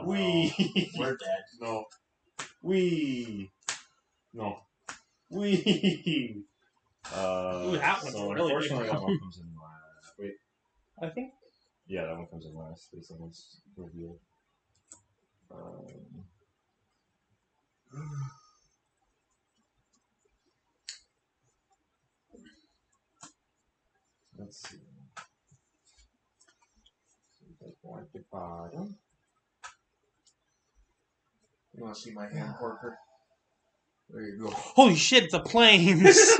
We. We're dead. No. We. No. We. Ooh, that one's so really unfortunately, big. that one comes in last. Wait. I think. Yeah, that one comes in last based on what's revealed. Let's see. One at the bottom. You want to see my hand, Parker? There you go. Holy shit, it's a planes!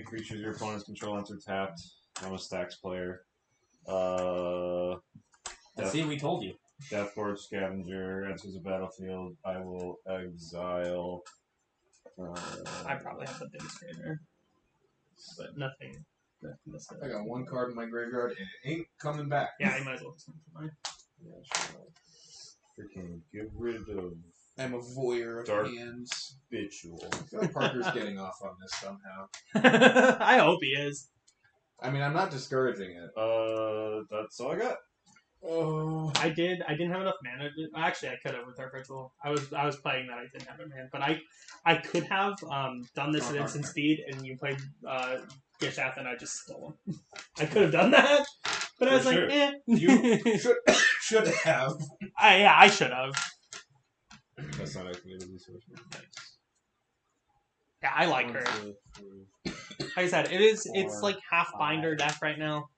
Any creatures your opponents control enter tapped. I'm a stacks player. See, we told you. Deathborn Scavenger enters the battlefield. I will exile. I probably have a Demonstrator, but nothing. I got one card in my graveyard and it ain't coming back. Yeah, I might as well just for mine. Yeah, sure. Freaking get rid of I'm a voyeur of Dark. hands. Habitual. I feel like Parker's getting off on this somehow. I hope he is. I mean, I'm not discouraging it. That's all I got. Oh, I didn't have enough mana. Actually, I could have with Dark Ritual. I was playing that I didn't have it, man. But I could have done this at instant speed, and you played Gishath, and I just stole him. I could have done that, but I was For like, sure. eh. you should have. I should have. That's not activated resource. Yeah, I like her. Like I said, it's like half binder deck right now.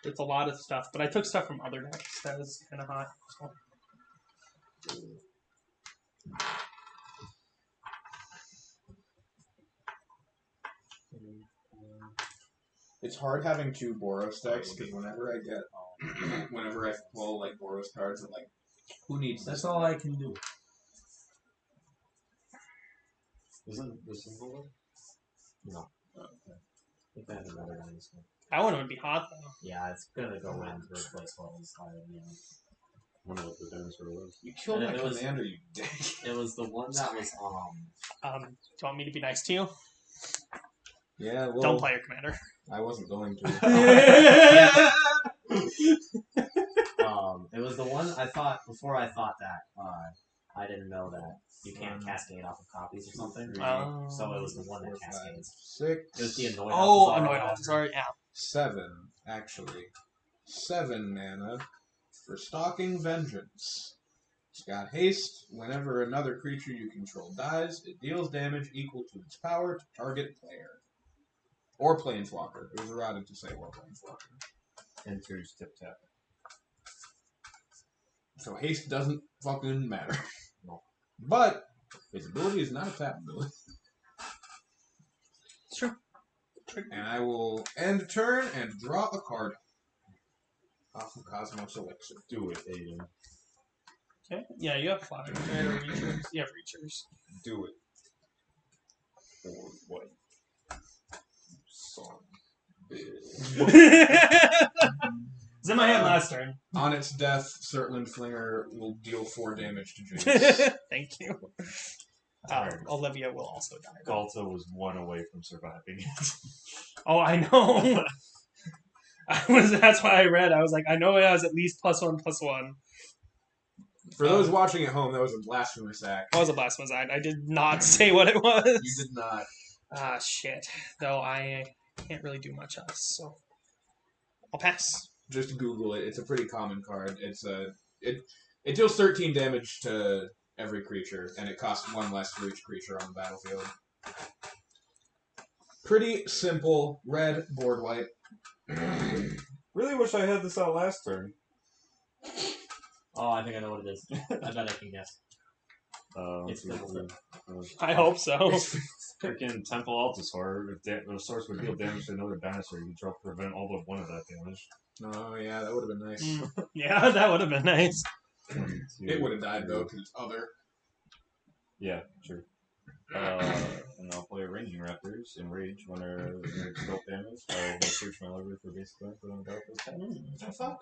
It's a lot of stuff, but I took stuff from other decks that was kind of hot. So. It's hard having two Boros decks because whenever I pull like Boros cards, I'm like, who needs this? That's all I can do. Isn't the symbol one? No. I think I have another dinosaur. That one would be hot though. Yeah, it's gonna go in to replace what was higher than I wonder what the dinosaur was. You killed And my it was- commander, you dick. It was the one that was Do you want me to be nice to you? Yeah, well, Don't play your commander. I wasn't going to. it was the one I thought before I thought that I didn't know that you can't cascade off of copies or something. Oh. So it was the one that cascades. 6. It was the annoyed. Oh, Alcazar. annoyed Alcazar, yeah. 7, actually. 7 mana for Stalking Vengeance. It's got haste. Whenever another creature you control dies, it deals damage equal to its power to target player. Or Planeswalker. It was errated to say or Planeswalker. Enters tip tap. So haste doesn't fucking matter. No. But his ability is not a tap ability. It's true. And I will end turn and draw a card off of Cosmos Elixir. Do it, Aiden. Okay. Yeah, you have flyers. Right, or reachers. You have reachers. Do it. Or what? Son. It's in my hand last turn. On its death, Surtland Flinger will deal 4 damage to James. Thank you. Olivia will also die. Galta was 1 away from surviving it. Oh, I know. That's why I read. I was like, I know it has at least +1/+1. For those watching at home, that was a blasphemous act. It was a blasphemous act. I did not say what it was. You did not. Ah, shit. Though I can't really do much else, so I'll pass. Just Google it. It's a pretty common card. It deals 13 damage to every creature, and it costs 1 less for each creature on the battlefield. Pretty simple. Red, board wipe. Really wish I had this out last turn. Oh, I think I know what it is. I bet I can guess. It's Fiddlesticks. I hope so. Freaking Temple Altasaur. If the source would deal damage to another dinosaur, you draw prevent all but 1 of that damage. Oh, yeah, that would have been nice. Yeah, that would have been nice. 1, 2, It would have died, though, because it's other. Yeah, true. And I'll play Ranging Raptors in Rage when they're scope damage. I will search my library for basic land, put on battlefield tab. What the fuck?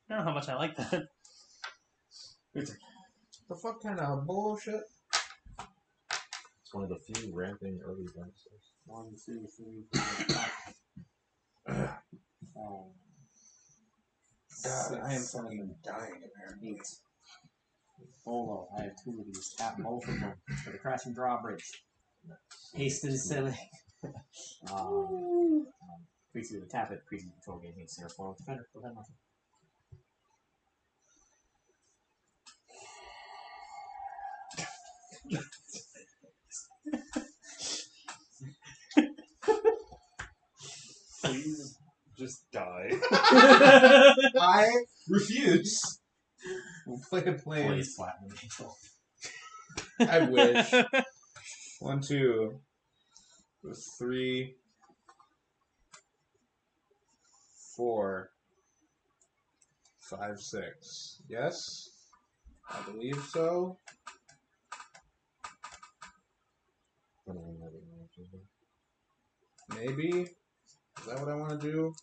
I don't know how much I like that. The fuck kind of bullshit? It's one of the few ramping early dinosaurs. 1, 2, 3, 4, 5. God, I am fucking dying, apparently. 8. Bolo. I have 2 of these. Tap both of them for the Crashing Drawbridge. Haste is silly. Creature to tap it. Creature control game haste. Therefore, defender. Prevent nothing. Please just die. I refuse. We'll play a plane. Plays Platinum Angel. I wish. 1, 2, 3, 4, 5, 6. Yes? I believe so. Maybe. Is that what I want to do?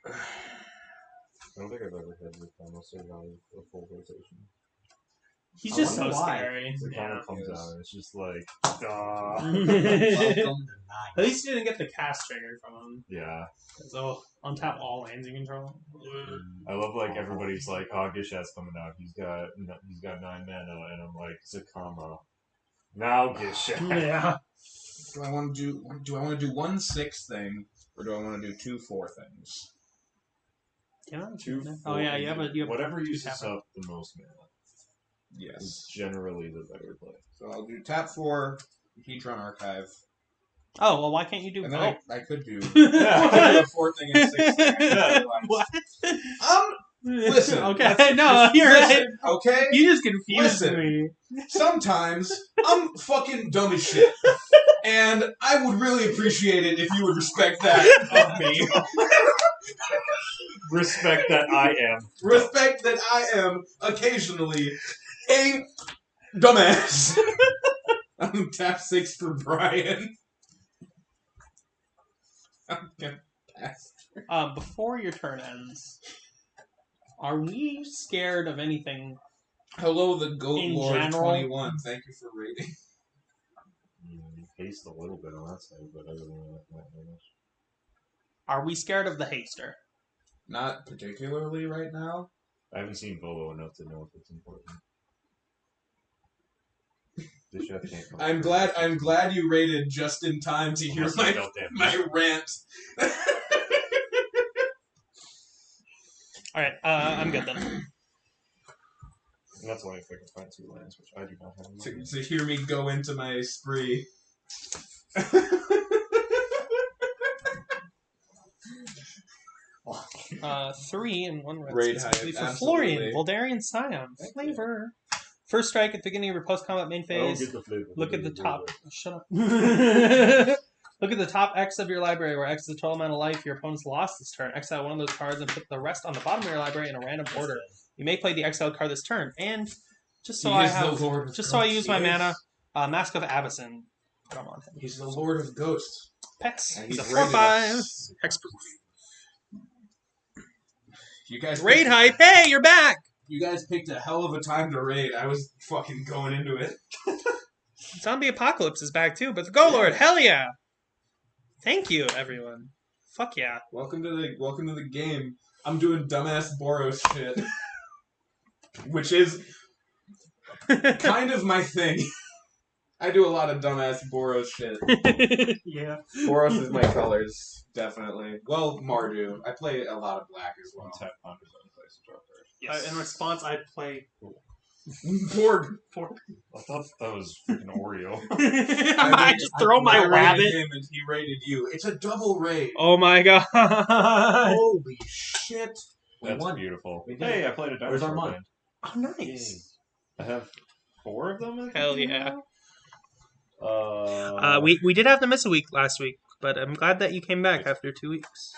I don't think I've ever had the final save value for a full rotation. He's I just so wonder why. scary. The Yeah. counter comes Yes. out and it's just like, duh. Welcome to At least you didn't get the cast trigger from him. Yeah. So untap all lands you control. I love like everybody's like, oh, Gishat's coming out. He's got 9 mana, and I'm like, Zakama. Now Gishat. Yeah. Do I want to do 1 6 thing, or do I want to do 2 4 things? Yeah. Oh yeah, you have a whatever two uses tapper. up the most mana is Yes. generally the better play. So I'll do tap 4, Heatron Archive, Oh well, why can't you do and then both? I could do Yeah. I could do a 4th thing and 6th thing. I realized. What? Listen, Okay, no, you're right. Listen, okay? You just confused Listen. me. Sometimes I'm fucking dumb as shit. And I would really appreciate it if you would respect that of me. Respect that I am. Respect that I am occasionally a dumbass. I'm tap 6 for Brian. I'm gonna pass. Before your turn ends, are we scared of anything? Hello, the Goat In Lord general- 21. Thank you for rating. Haste a little bit on that side, but other than that, not very much. Are we scared of the haster? Not particularly right now. I haven't seen Volo enough to know if it's important. Gishat can't come I'm glad you rated just in time to hear Unless he's my dealt damage. my rant. All right, I'm good then. And that's only if I can find 2 lands, which I do not have. to hear me go into my spree. 3 and 1 red. Raid specifically Hive, for Florian, absolutely. Voldarian Scion, Thank you. flavor. First strike at the beginning of your post-combat main I don't phase. get the flavor. Look at the top. Shut up. Look at the top X of your library, where X is the total amount of life your opponent's lost this turn. Exile one of those cards and put the rest on the bottom of your library in a random order. You may play the exiled card this turn. And just so I have, just so I use my mana, Mask of Avacyn. Put 'em on him. He's the Lord of Ghosts. Pets. And He's a he's rated 4/5. us. Hexproof. You guys Raid picked, hype. Hey, you're back. You guys picked a hell of a time to raid. I was fucking going into it. Zombie Apocalypse is back too, but the Go Lord, hell yeah! Thank you, everyone. Fuck yeah. Welcome to the game. I'm doing dumbass Boros shit. Which is kind of my thing. I do a lot of dumbass Boros shit. Yeah. Boros is my colors, definitely. Well, Mardu. I play a lot of black as well. Tap ponders on place to draw cards. In response, I play Borg. I thought that was freaking Oreo. I just throw my raided rabbit. him and he raided you. It's a double raid. Oh my god. Holy shit. We That's won. beautiful. We did Hey, it. I played a dinosaur. Where's our money? band. Oh, nice. I have 4 of them. I think, Hell yeah. now. We did have to miss a week last week, but I'm glad that you came back after 2 weeks.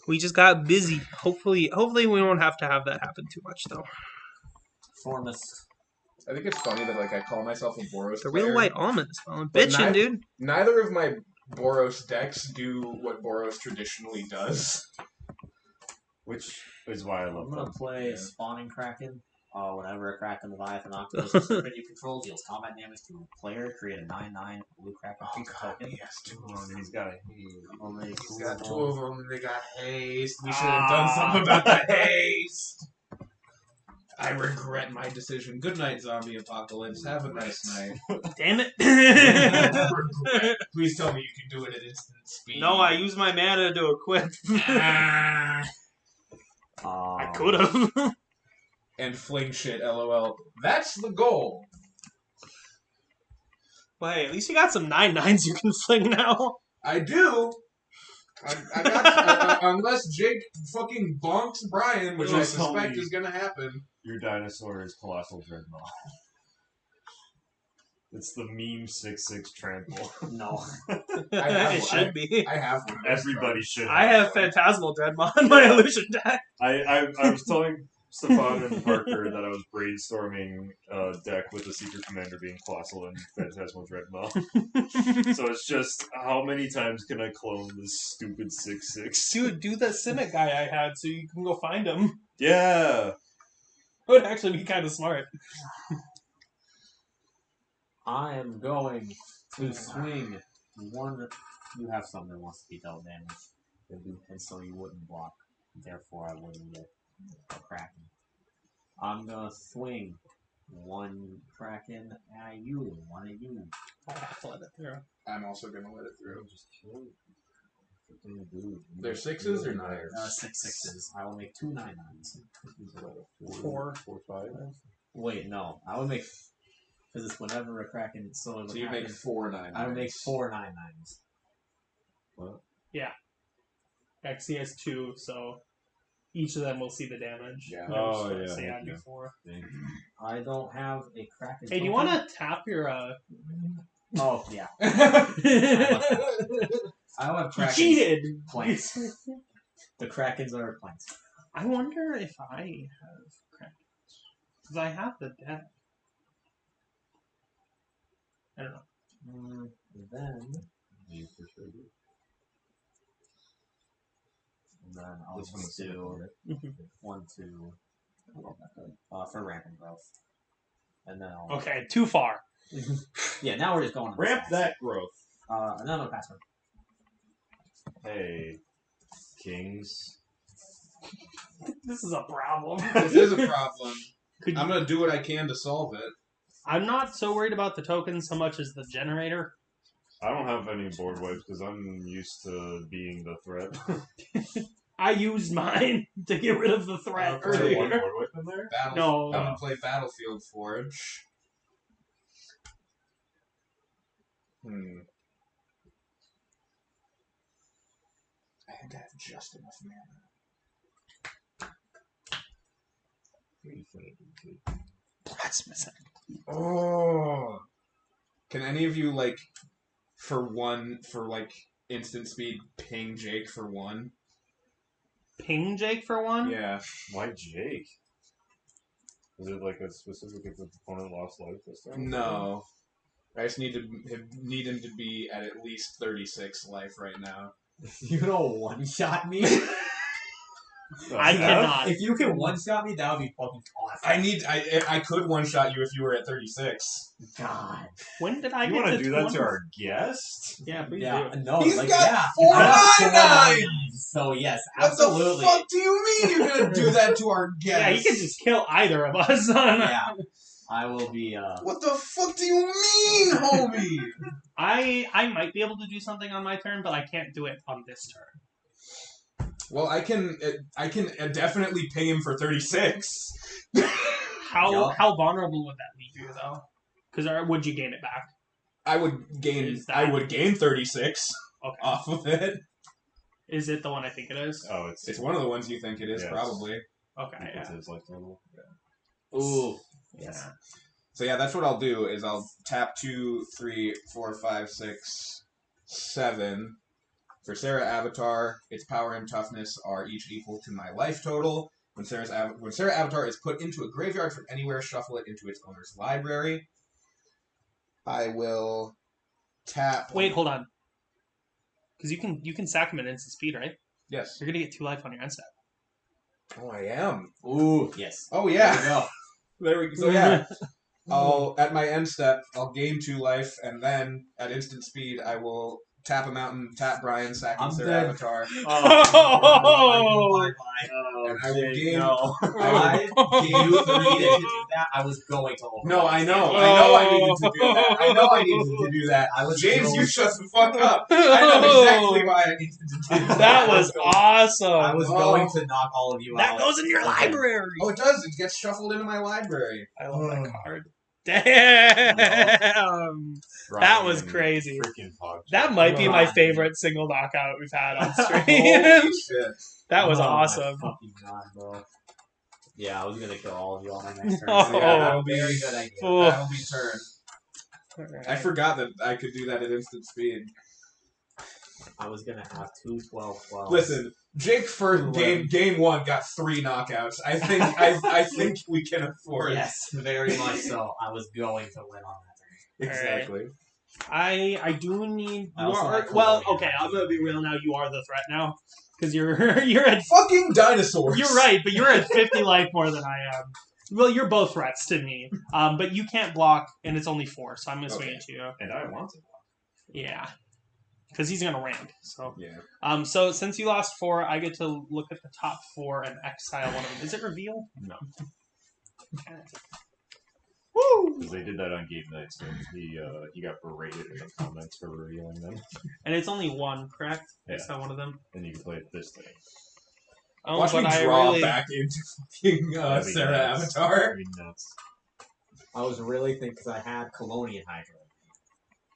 We just got busy. Hopefully we won't have to have that happen too much, though. Formist. I think it's funny that I call myself a Boros The player. real white almond is falling. But Bitchin', dude. Neither of my Boros decks do what Boros traditionally does. Which is why I I'm love gonna them. play Yeah. Spawning Kraken. Whenever a Kraken, Leviathan, Octopus, or Serpent you control deals combat damage to a player, create a 9/9 blue Kraken creature token. Yes, And he's got a Only He's got 2 of them. They got haste. We should Ah. have done something about the haste. I regret my decision. Good night, Zombie Apocalypse. Have a nice night. Damn it. Regret. Please tell me you can do it at instant speed. No, I used my mana to equip. I could have. And fling shit, lol. That's the goal. Well, hey, at least you got some 9/9s you can fling now. I do. I got unless Jake fucking bonks Brian, which I Please tell suspect me. is gonna happen. Your dinosaur is Colossal Dreadnought. It's the meme 6/6 trample. No. I have It one. should be. I have one. of those Everybody cards. should. I have one. Phantasmal Dreadmon on my illusion deck. I was telling Stefan and Parker that I was brainstorming a deck with the Secret Commander being Colossal and Phantasmal Dreadmaw. So it's just, how many times can I clone this stupid 6/6? Dude, do the Simic guy I had so you can go find him. Yeah! It would actually be kind of smart. I am going to swing one. You have something that wants to be dealt damage, and so you wouldn't block. Therefore, I wouldn't get a Kraken. I'm gonna swing one Kraken at you. One of you. I have to let it through. I'm also gonna let it through. Just kill it. Freaking dude. They're 6s or 9s? 6 6s. I will make 2 9/9s. 4. 4 5. Wait, no. I would make. Because it's whenever a Kraken. So you make 4 9s. I would make 4 9/9s. What? Xe has 2, so each of them will see the damage. Yeah. Oh, yeah. Say I do Yeah. 4. I don't have a Kraken. Hey, do you want to tap your Oh, yeah. I don't have You Krakens. cheated! Plants. The Krakens are plants. I wonder if I have Krakens. Because I have the deck. I don't know. Then. You for sure do. And then I'll This one just is do Mhm. 1, 2. For rampant growth. And then I'll. Okay, too far. Yeah, now we're just going. Ramp that growth. And then I'll pass one. Hey, Kings. This is a problem. This is a problem. Could I'm you, gonna do what I can to solve it. I'm not so worried about the tokens so much as the generator. I don't have any board wipes because I'm used to being the threat. I used mine to get rid of the threat Okay. Is there one earlier. board wipe in there? No. I'm gonna play Battlefield Forge. I think I have just enough mana. That's missing. Oh. Can any of you for instant speed ping Jake for 1? Ping Jake for 1? Yeah. Why Jake? Is it like a specific if the opponent lost life this time? No. I just need him to be at least 36 life right now. You don't one-shot me? I cannot. If you can one-shot me, that would be fucking awesome. I could one shot you if you were at 36. God. When did I You get want to to do that 20? to our guest? Yeah, please Yeah, do. no, He's like, got yeah. 4 I got 9/9s! 4 So, yes, What absolutely. the fuck do you mean you're gonna do that to our guest? Yeah, you can just kill either of us. Yeah. I will be, What the fuck do you mean, homie? I might be able to do something on my turn, but I can't do it on this turn. Well, I can definitely ping him for 36. How Yeah. vulnerable would that leave you though? Because would you gain it back? I would gain Is that- 36 Okay. off of it. Is it the one I think it is? Oh, it's It's one of the ones you think it is, Yes. probably. Okay. equal Yeah. to his life total. ooh. Yeah. So yeah, that's what I'll do. Is I'll tap 2, 3, 4, 5, 6, 7. For Sarah Avatar, its power and toughness are each equal to my life total. When Sarah Avatar is put into a graveyard from anywhere, shuffle it into its owner's library. I will tap. Wait, hold on. Because you can sack him at instant speed, right? Yes. You're gonna get 2 life on your end step. Oh, I am. Ooh, yes. Oh There yeah. we go. There we go. So yeah, at my end step, I'll gain 2 life, and then at instant speed, I will tap a mountain, tap Brian, sack I'm Sarah dead. Avatar, Oh! and I will gain. No. I I you needed to do that. I was going to override. No, I know. I needed to do that. I know I needed to do that. I was James, going- you shut the fuck up. I know exactly why I needed to do that. That was awesome. I was Oh. going to knock all of you That out. goes in your library. Oh, it does. It gets shuffled into my library. I love that card. Damn! That was Ryan, crazy. Freaking Pog. That might be my Ryan. favorite single knockout we've had on Holy stream. shit. That was Oh, my awesome. fucking God, bro. Yeah, I was gonna kill all of you on my next turn. Oh. Yeah, very good idea. Oh. That'll be turn. I forgot that I could do that at instant speed. I was gonna have 2 12-12. Listen, Jake for game 1 got 3 knockouts. I think I think we can afford. Yes, very much so. I was going to win on that turn. Exactly. I do need. I You also are, have well, Cologne. okay. I'm gonna be real now. You are the threat now because you're at. Fucking dinosaurs. You're right, but you're at 50 life more than I am. Well, you're both threats to me. But you can't block, and it's only 4, so I'm gonna swing Okay. it to you. And I want to. Yeah, because he's gonna ramp. So. Yeah. So since you lost 4, I get to look at the top 4 and exile one of them. Is it revealed? No. Okay. Woo! Because they did that on game night, so he got berated in the comments for revealing them. And it's only 1, correct? Yeah. Exile one of them. And you can play it this day. Oh, Watch me but I draw really. back into fucking That'd be Sarah nuts. Avatar. That'd be nuts. I was really thinking because I had Colonian Hydra.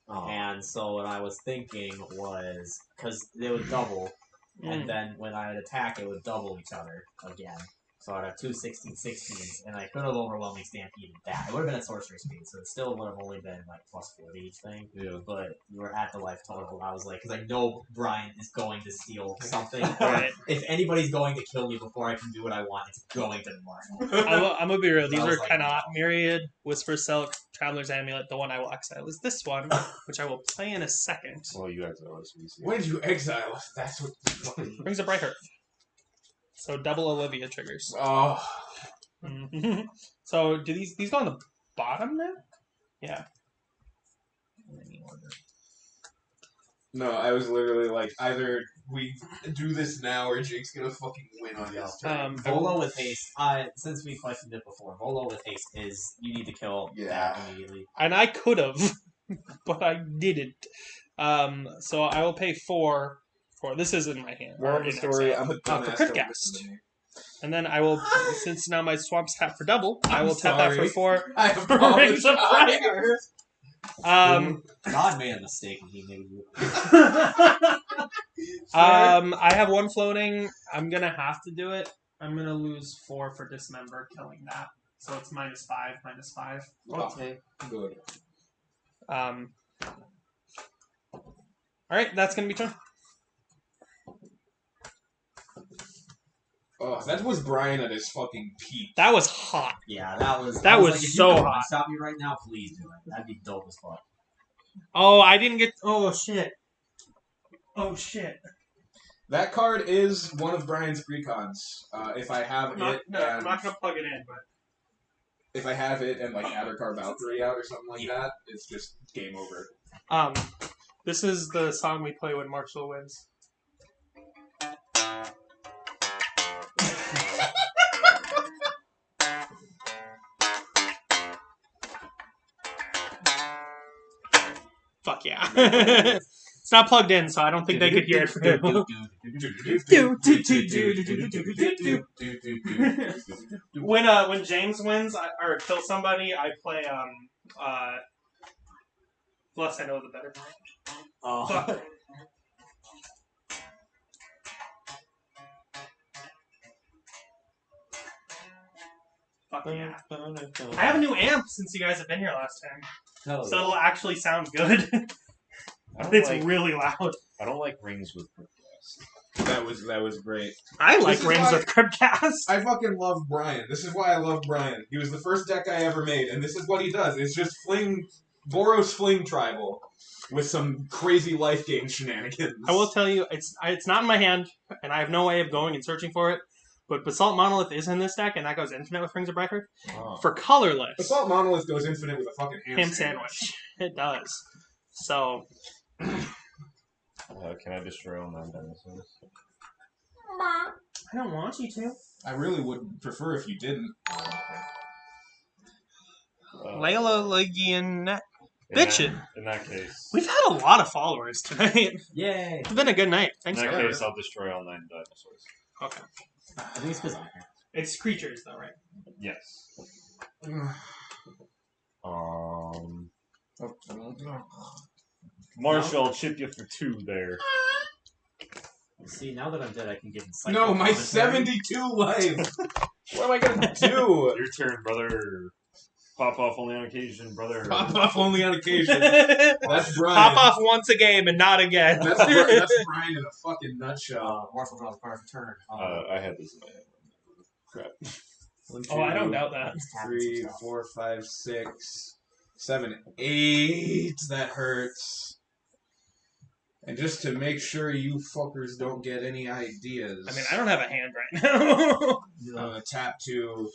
Oh. And so what I was thinking was, because they would double, and then when I would attack, it would double each other again. So I'd have 2 16/16s, and I could have overwhelming stampeded that. It would have been at sorcery speed, so it still would have only been like +40 each thing. Yeah. But we were at the life total. I was like, because I know Brian is going to steal something. Right. If anybody's going to kill me before I can do what I want, it's going to be Marshall. I'm gonna be real. These I was are like, kind of no. Myriad, Whisper Silk, Traveler's Amulet. The one I will exile is this one, which I will play in a second. Well, you exile us. We see. When did you exile us? That's what. Brings a Bright Heart. So double Olivia triggers. Oh. Mhm. So do these go on the bottom now? Yeah. No, I was literally like, either we do this now or Jake's gonna fucking win on this turn. Volo with haste. Since we questioned it before, Volo with haste is you need to kill that immediately. And I could have, but I didn't. So I will pay 4 for this is in my hand. Moral of the story, I'm a for dumbass. crit Don't cast. listen to me. And then I will, since now my swamp's tap for double, I will tap that for sorry. 4. I Rings of apologize. Bright. God made a mistake when he made you. I have 1 floating. I'm gonna have to do it. I'm gonna lose 4 for dismember killing that. So it's -5, -5. Okay. Good. All right, that's gonna be turn. Oh, that was Brian at his fucking peak. That was hot. Yeah, that was. That I was like, if so you can hot. Stop me right now, please do it. That'd be dope as fuck. Oh, I didn't get. Oh shit. Oh shit. That card is one of Brian's precons. If I have I'm not, it, no, and I'm not gonna plug it in, but if I have it and like Adarkar Valkyrie out or something like that, it's just game over. this is the song we play when Marshall wins. Fuck yeah. It's not plugged in, so I don't think they could hear it for you. When James wins or kills somebody, I play Less I Know the Better. Oh. Fuck. Fuck yeah. I have a new amp since you guys have been here last time. Hell So yeah. it'll actually sound good. I don't It's like. really loud. I don't like rings with Cryptcast. That was great. I like is rings why- with Cryptcast. I fucking love Brian. This is why I love Brian. He was the first deck I ever made, and this is what he does. It's just Boros Fling Tribal with some crazy life gain shenanigans. I will tell you, it's not in my hand, and I have no way of going and searching for it. But Basalt Monolith is in this deck, and that goes infinite with Rings of Breaker. Oh. For colorless, Assault Monolith goes infinite with a fucking ham sandwich. It does. So, Can I destroy all 9 dinosaurs? I don't want you to. I really would prefer if you didn't. Layla Legion. In Bitchin'. In that case. We've had a lot of followers tonight. Yay! It's been a good night. In Thanks, that guys. case, I'll destroy all 9 dinosaurs. Okay. I think it's because I'm here. It's creatures, though, right? Yes. Marshall, I'll chip you for 2 there. See, now that I'm dead, I can give insight. No, my 72 life! What am I gonna do? Your turn, brother. Pop off only on occasion, brother. Pop off only on occasion. Pop That's Brian. off once a game and not again. That's Brian in a fucking nutshell. Marshall draws a card for turn. I had this in my head. Crap. 1, Oh, I don't 2, doubt that. 3, 4, 5, 6, 7, 8. That hurts. And just to make sure you fuckers don't get any ideas, I mean, I don't have a hand right now. I'm gonna tap to.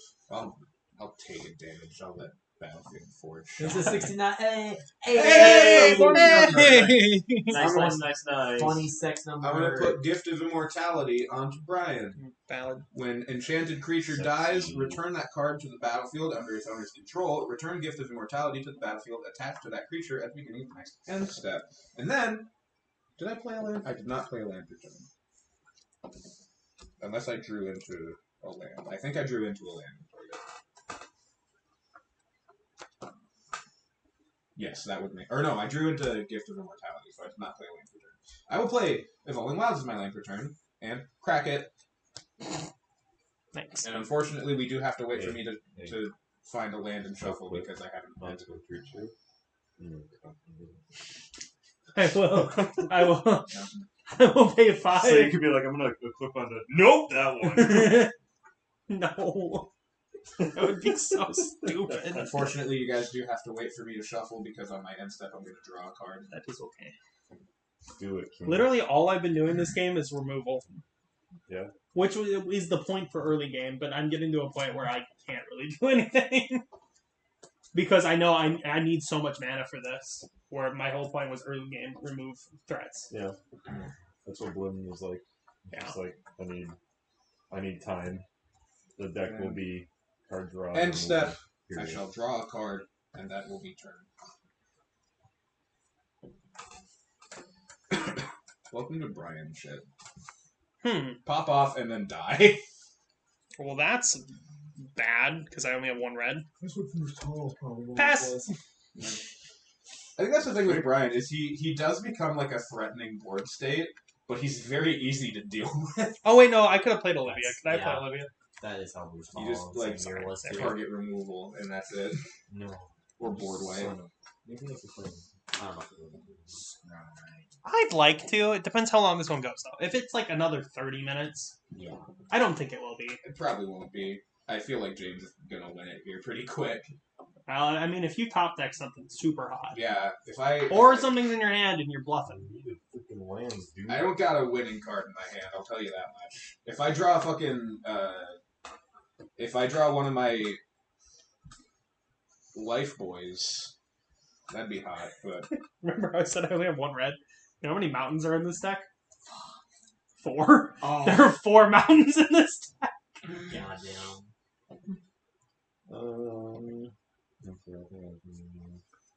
I'll take a damage. I'll let Battlefield Forge. This is 69. Hey! Hey! Nice. 26 number. I'm gonna put Gift of Immortality onto Brian. Valid. When enchanted creature dies, return that card to the battlefield under its owner's control. Return Gift of Immortality to the battlefield attached to that creature at the beginning of the next end step. And then, did I play a land? I did not play a land return. Unless I drew into a land. I think I drew into a land. Yes, that would make... Or no, I drew into Gift of Immortality, so I did not play a land return. I will play Evolving Wilds as my land return, and crack it. Thanks. And unfortunately, we do have to wait for me to find a land and shuffle because I haven't played. I will pay 5. So you could be like, I'm gonna click on the. Nope, that one. No. That would be so stupid. Unfortunately, you guys do have to wait for me to shuffle because on my end step, I'm going to draw a card. That is okay. Do it. King. Literally, all I've been doing this game is removal. Yeah. Which is the point for early game, but I'm getting to a point where I can't really do anything. Because I know I need so much mana for this, where my whole point was early game, remove threats. Yeah. That's what Bloom was like. Yeah. It's like, I need time. The deck will be card draw. End step. I period. shall draw a card, and that will be turn. Welcome to Brian shit. Pop off and then die. Well, that's bad, because I only have 1 red. This one from tall, probably. Pass! I think that's the thing with Brian, is he does become like a threatening board state, but he's very easy to deal with. Oh, wait, no, I could have played Olivia. Could I play Yeah. Olivia? That is how we fall. You just like sorry. target removal, and that's it. No. Or board wipe. Maybe I could play. I don't know. I'd like to. It depends how long this one goes, though. If it's like another 30 minutes, Yeah. I don't think it will be. It probably won't be. I feel like James is gonna win it here pretty quick. I mean, if you top deck something super hot, Yeah, if I or something's in your hand and you're bluffing. Freaking lands, dude. I don't got a winning card in my hand, I'll tell you that much. If I draw a fucking if I draw one of my life boys, that'd be hot, but Remember I said I only have 1 red? You know how many mountains are in this deck? 4? There are 4 mountains in this deck. Goddamn.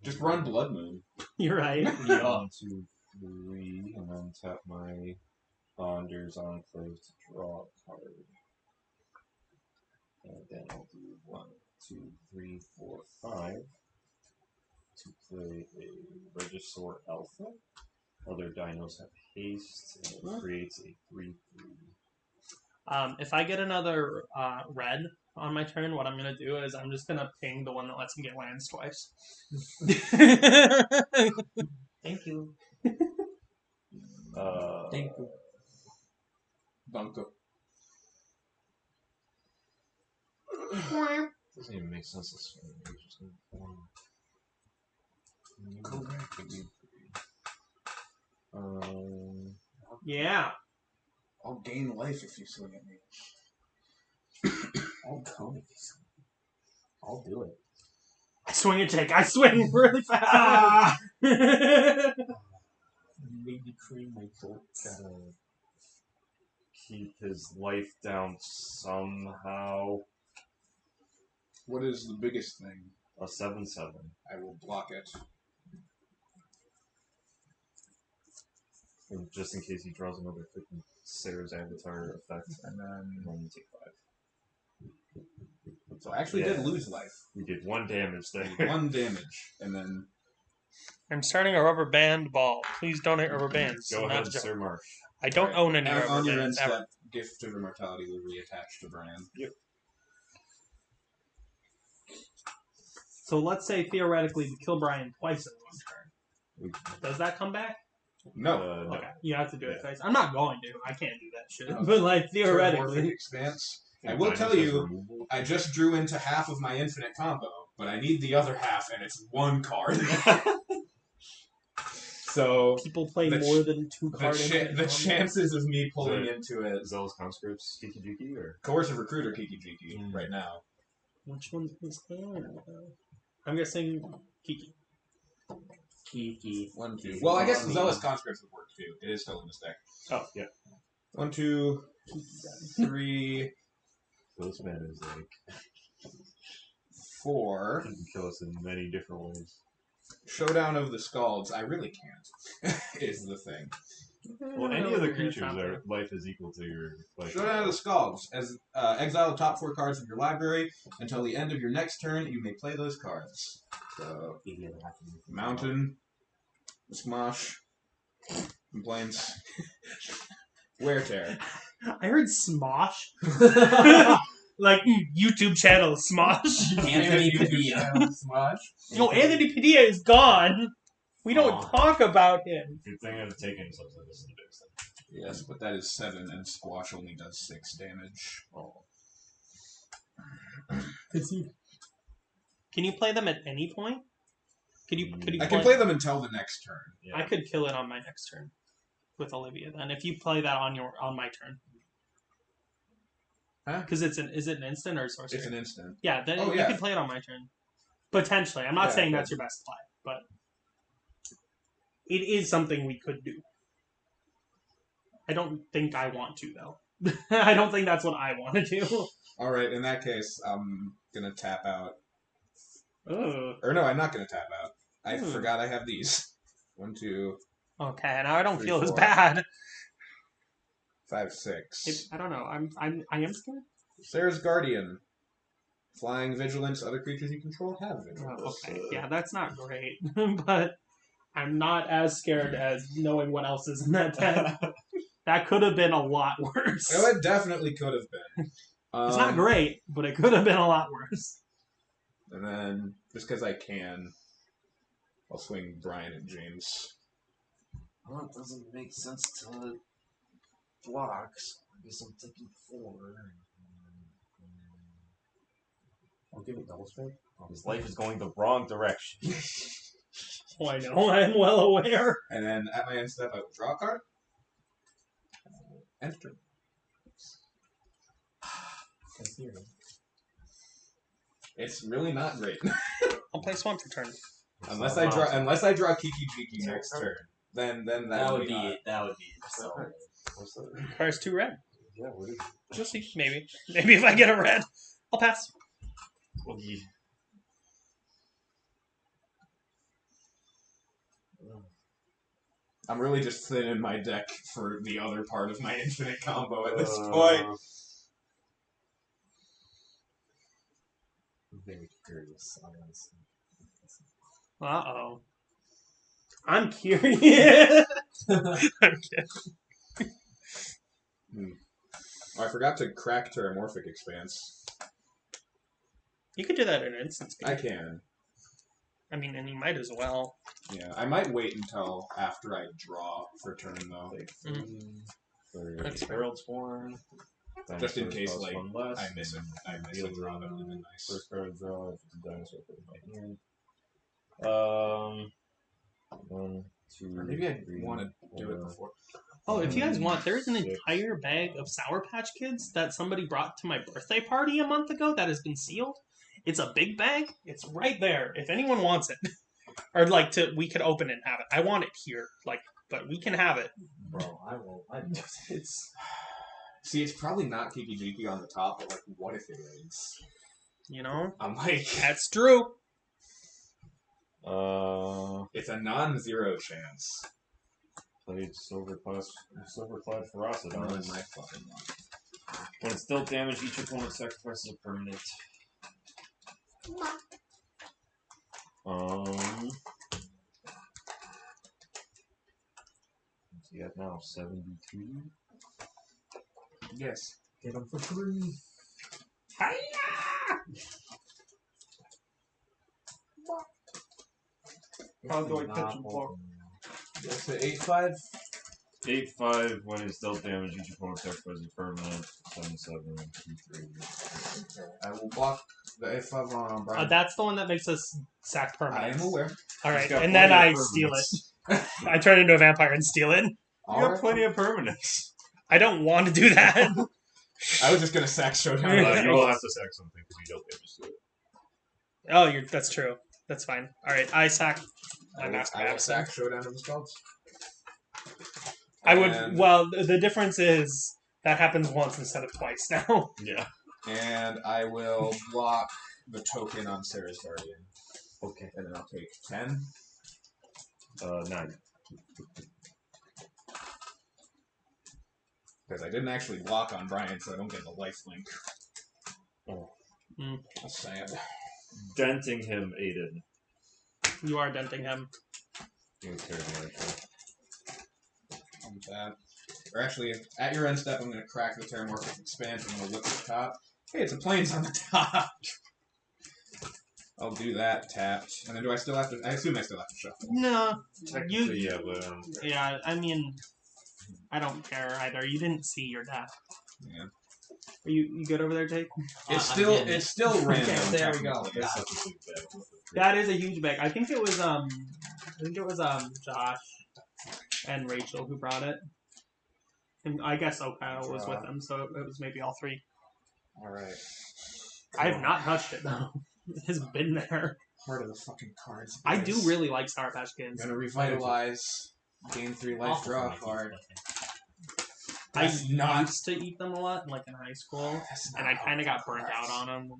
just run Blood Moon. You're right. 1, 2, 3, and then tap my Bonders Enclave to draw a card. And then I'll do 1, 2, 3, 4, 5 to play a Regisaur Alpha. Other dinos have haste, and it creates a 3/3. If I get another red on my turn, what I'm going to do is I'm just going to ping the one that lets me get lands twice. Thank you. Thank you. Bunko. Doesn't even make sense to swing. It's just gonna form. Yeah. I'll gain life if you swing at me. I'll go if you swing. I'll do it. I swing a Jake. I swing really fast. Maybe cream my throat. Gotta keep his life down somehow. What is the biggest thing? A 7/7. I will block it. And just in case he draws another freaking Sarah's Avatar effect. And then you take 5. so I actually did lose life. We did 1 damage there. 1 damage. And then I'm starting a rubber band ball. Please donate rubber bands. Go Not ahead, a joke. Sir Marsh. I don't own any rubber on your end bands ever. step, Gift of Immortality will reattach to Brian. Yep. So let's say theoretically we kill Brian twice in one turn. Does that come back? No. No. Okay, you have to do it twice. I'm not going to. I can't do that shit. No. But like Metamorphic theoretically, Expanse. I Yeah, will mine tell says you, removal. I just drew into half of my infinite combo, but I need the other half, and it's one card. So people play the more than two the, cards. the chances of me pulling into it, Zealous Conscripts, Kiki-Jiki, or Coercive Recruiter Kiki-Jiki right now. Which one's this hand? I'm guessing Kiki. Kiki. 1, 2. Well, I guess the Zealous Conscripts would work too. It is still in this deck. oh yeah, 1, 2, 3, this man is like 4. he can kill us in many different ways. Showdown of the Scalds. I really can't. Is the thing. Well, any of the creatures are life is equal to your life. Showdown of the Scalds. As exile the top 4 cards of your library until the end of your next turn. You may play those cards. So Mountain, Smosh, Complaints, Wear Tear. I heard Smosh. Like YouTube channel Smosh. Anthony Padilla. Smosh. No, Anthony Padilla is gone. We don't Aw. talk about him. Good thing I've taken something this is the biggest thing. Yes, but that is 7, and Squash only does 6 damage. Oh. Can you play them at any point? Could you I can play them until the next turn. Yeah. I could kill it on my next turn with Olivia. Then if you play that on my turn, Huh? because is it an instant or a sorcery? It's an instant. Yeah, then Oh, you yeah. can play it on my turn. Potentially, I'm not Yeah, saying but- that's your best play, but it is something we could do. I don't think I want to though. I don't think that's what I want to do. Alright, in that case, I'm gonna tap out. Ugh. Or no, I'm not gonna tap out. I Hmm. forgot I have these. 1, 2, Okay, now I don't 3, feel as 4. bad. 5, 6. I don't know. I am scared. Sarah's Guardian. Flying Vigilance. Other creatures you control have Oh, Vigilance. okay, yeah, that's not great, but I'm not as scared as knowing what else is in that deck. That could have been a lot worse. Oh, it definitely could have been. It's not great, but it could have been a lot worse. And then, just because I can, I'll swing Brian and James. Well, it doesn't make sense till it blocks. I guess I'm taking 4. I'll give it double strike. His life is going the wrong direction. Oh, I know. I'm well aware. And then at my end step, I will draw a card. End turn. It's really not great. I'll play Swamp for turn. unless I draw Kiki-Jiki next turn. Then That would be not. it. That would be so. What's that? Requires 2 red. Yeah, what is it? We'll see. Maybe. Maybe if I get a red, I'll pass. Well, yeah. I'm really just thinning my deck for the other part of my infinite combo at this point. I'm very curious. Honestly. Uh-oh. I'm curious. I'm kidding. Oh, I forgot to crack Terramorphic Expanse. You could do that in an instant speed. I can. I mean, and you might as well. Yeah, I might wait until after I draw for turn though. For That's fair. Herald's Horn. Just in Dinosaurs case, cost like, one less, I miss it. I miss a draw. That would have been nice. First card of draw, if it's a dinosaur, put it in my hand. 1, 2. Or maybe I 3, want to do it 4. before. Oh, if you guys want, there's an 6. entire bag of Sour Patch Kids that somebody brought to my birthday party a month ago that has been sealed. It's a big bag. It's right there. If anyone wants it, or like we could open it and have it. I want it here, but we can have it. Bro, I will. It's See, it's probably not Kiki-Jiki on the top, but like, what if it is? I'm like, That's true. it's a non-zero chance. Played Silverclad Ferocidon. My fucking luck. When it's dealt damage, each opponent sacrifices a permanent. What's he at now? 72? Yes. Get him for 3. How do I pitch him for? That's the 8-5. 8-5. When it's dealt damage, each opponent attacks as a permanent. 7-7. 2-3. I will block the 8-5 on Brian. That's the one that makes us sack I permanents. am aware. All right, He's got and then plenty I of steal it. permanents. I turn into a vampire and steal it. You got Alright. plenty of permanents. I don't want to do that. I was just gonna sack Showdown. Yeah. You will have to sack something because you dealt damage to it. Oh, that's true. That's fine. All right, I sack my Mask of I will Absence. sack Showdown of the Scalds. I would. And- Well, the difference is that happens once instead of twice now. Yeah. And I will block the token on Sarah's Guardian. Okay. And then I'll take 10. 9. Because I didn't actually block on Brian, so I don't get the life link. Oh. That's sad. Denting him, Aiden. You are denting him. He was terrible, actually. On that. Or actually, at your end step, I'm going to crack the Terramorphic Expansion. I'm going to look at the top. Hey, it's a plains on the top. I'll do that tapped. And then do I still have to... I assume I still have to shuffle. No, Technically, yeah, but yeah. I mean, I don't care either. You didn't see your death. Yeah. Are you good over there, Jake? It's I'm still random. Okay, there we go. technically. it's such a big bag. That is a huge bag. I think it was Josh and Rachel who brought it. And I guess Okada was with them, so it was maybe all three. Alright. I have not touched it though. It has been there. Part of the fucking cards. I do really like Sour Patch I'm Kids. gonna revitalize. Gain 3 life, draw a card. I That's not- used to eat them a lot, like in high school, That's and not I kind of how got burnt out on them.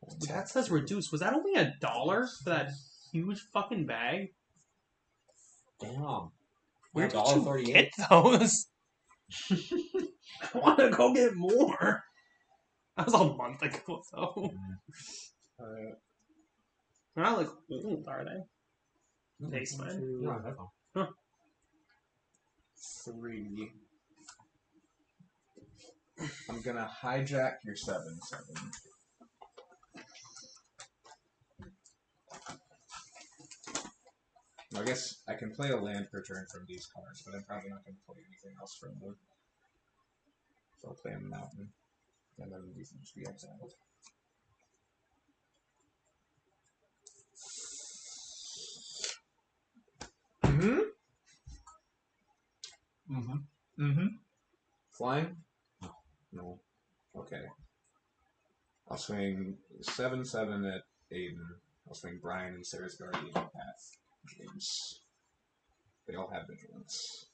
it That says reduced. Was that only $1 for that huge fucking bag? Damn. Where did you $1.38? get those? I want to go get more. That was a month ago, though. They're not like old, are they? Taste mine. No, that's fine. 3. I'm gonna hijack your 7/7. I guess I can play a land per turn from these cards, but I'm probably not going to play anything else from them. So I'll play a mountain, and then these will just be exiled. Flying? No. Okay. I'll swing 7/7 at Aiden. I'll swing Brian and Sarah's Guardian at James. They all have vigilance.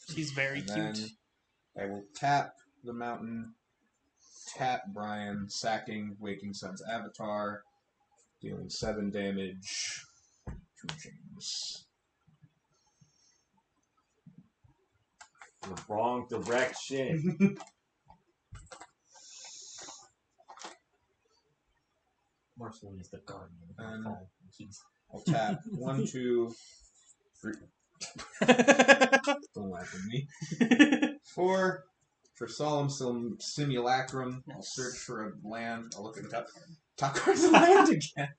She's very And cute. then I will tap the mountain, tap Brian, sacking Waking Sun's avatar, dealing 7 damage to James. The wrong direction. Marceline is the guardian. And- He's I'll tap 1, 2, 3. Don't laugh at me. 4 for Solemn Simulacrum. I'll search for a land. I'll look at the top card's a land again.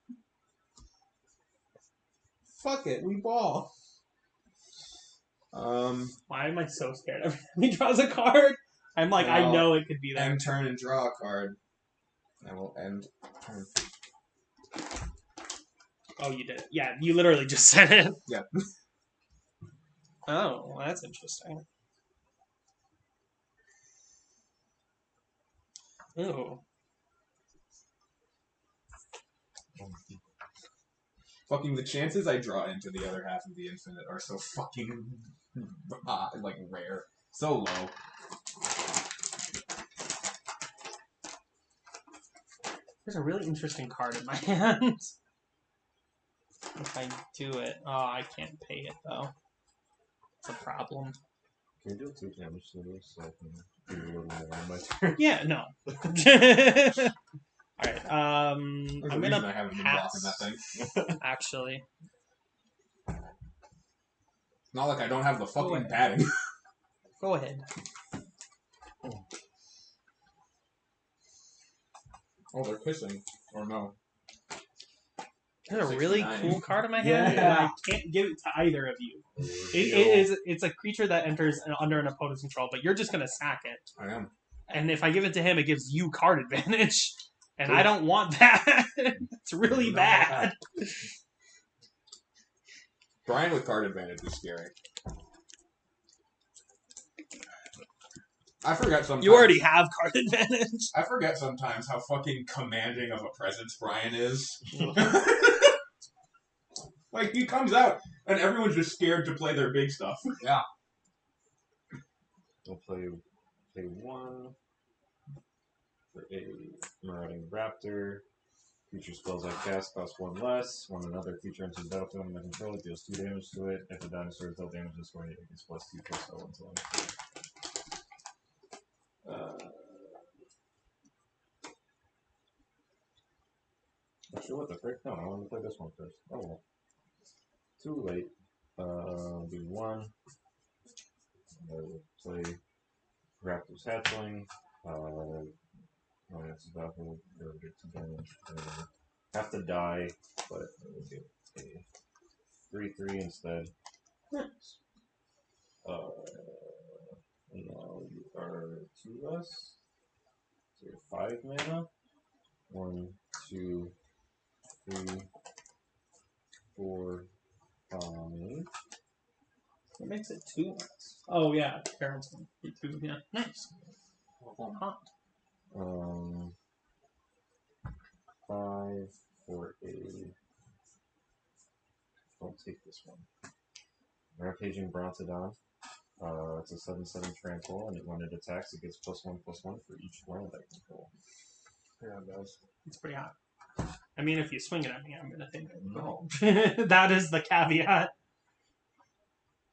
Fuck it, we ball. Why am I so scared every time he draws a card? I'm like, I Well, know it could be there. End turn and draw a card. I will end turn. Oh, you did it. Yeah, you literally just said it. Yeah. Oh, well, that's interesting. Ooh. Fucking the chances I draw into the other half of the infinite are so fucking like rare. So low. There's a really interesting card in my hand. If I do it, oh, I can't pay it though. It's a problem. Can you do 2 damage to this so I can do a little more on my turn? Yeah, no. Alright, There's I'm a reason gonna I haven't been pass, blocking that thing. actually. It's not like I don't have the fucking ahead. padding. Go ahead. Oh, they're kissing. Or no. There's a really 69. cool card in my hand, and Yeah. I can't give it to either of you. It's a creature that enters under an opponent's control, but you're just gonna sack it. I am. And if I give it to him, it gives you card advantage, and True. I don't want that. It's really No, bad. Brian with card advantage is scary. I forget sometimes. You already have card advantage. I forget sometimes how fucking commanding of a presence Brian is. Like, he comes out, and everyone's just scared to play their big stuff. We'll play 1 for a Marauding Raptor. Creature spells I cast cost 1 less. When another creature enters the battlefield under my control, it deals 2 damage to it. If the dinosaur is dealt damage this way, it gets +2/+0 until end. Actually, what the frick? No, I wanted to play this one first. Oh well. Too late. Do 1. We'll play Raptor's Hatchling. It's battle. Get 2 damage. Have to die, but we'll get a 3/3 instead. Now you are 2 less. So you're 5 mana. 1, 2, 3, 4, 5. What makes it 2 less? Oh yeah, Carrollton. 2, yeah. Nice. Hot. 5 for a. Don't take this one. Rampaging Brontodon. It's a 7/7 trample, and when it attacks, it gets +1/+1 for each land I control. Yeah, it does. It's pretty hot. I mean, if you swing it at me, I'm gonna take it. No. That is the caveat.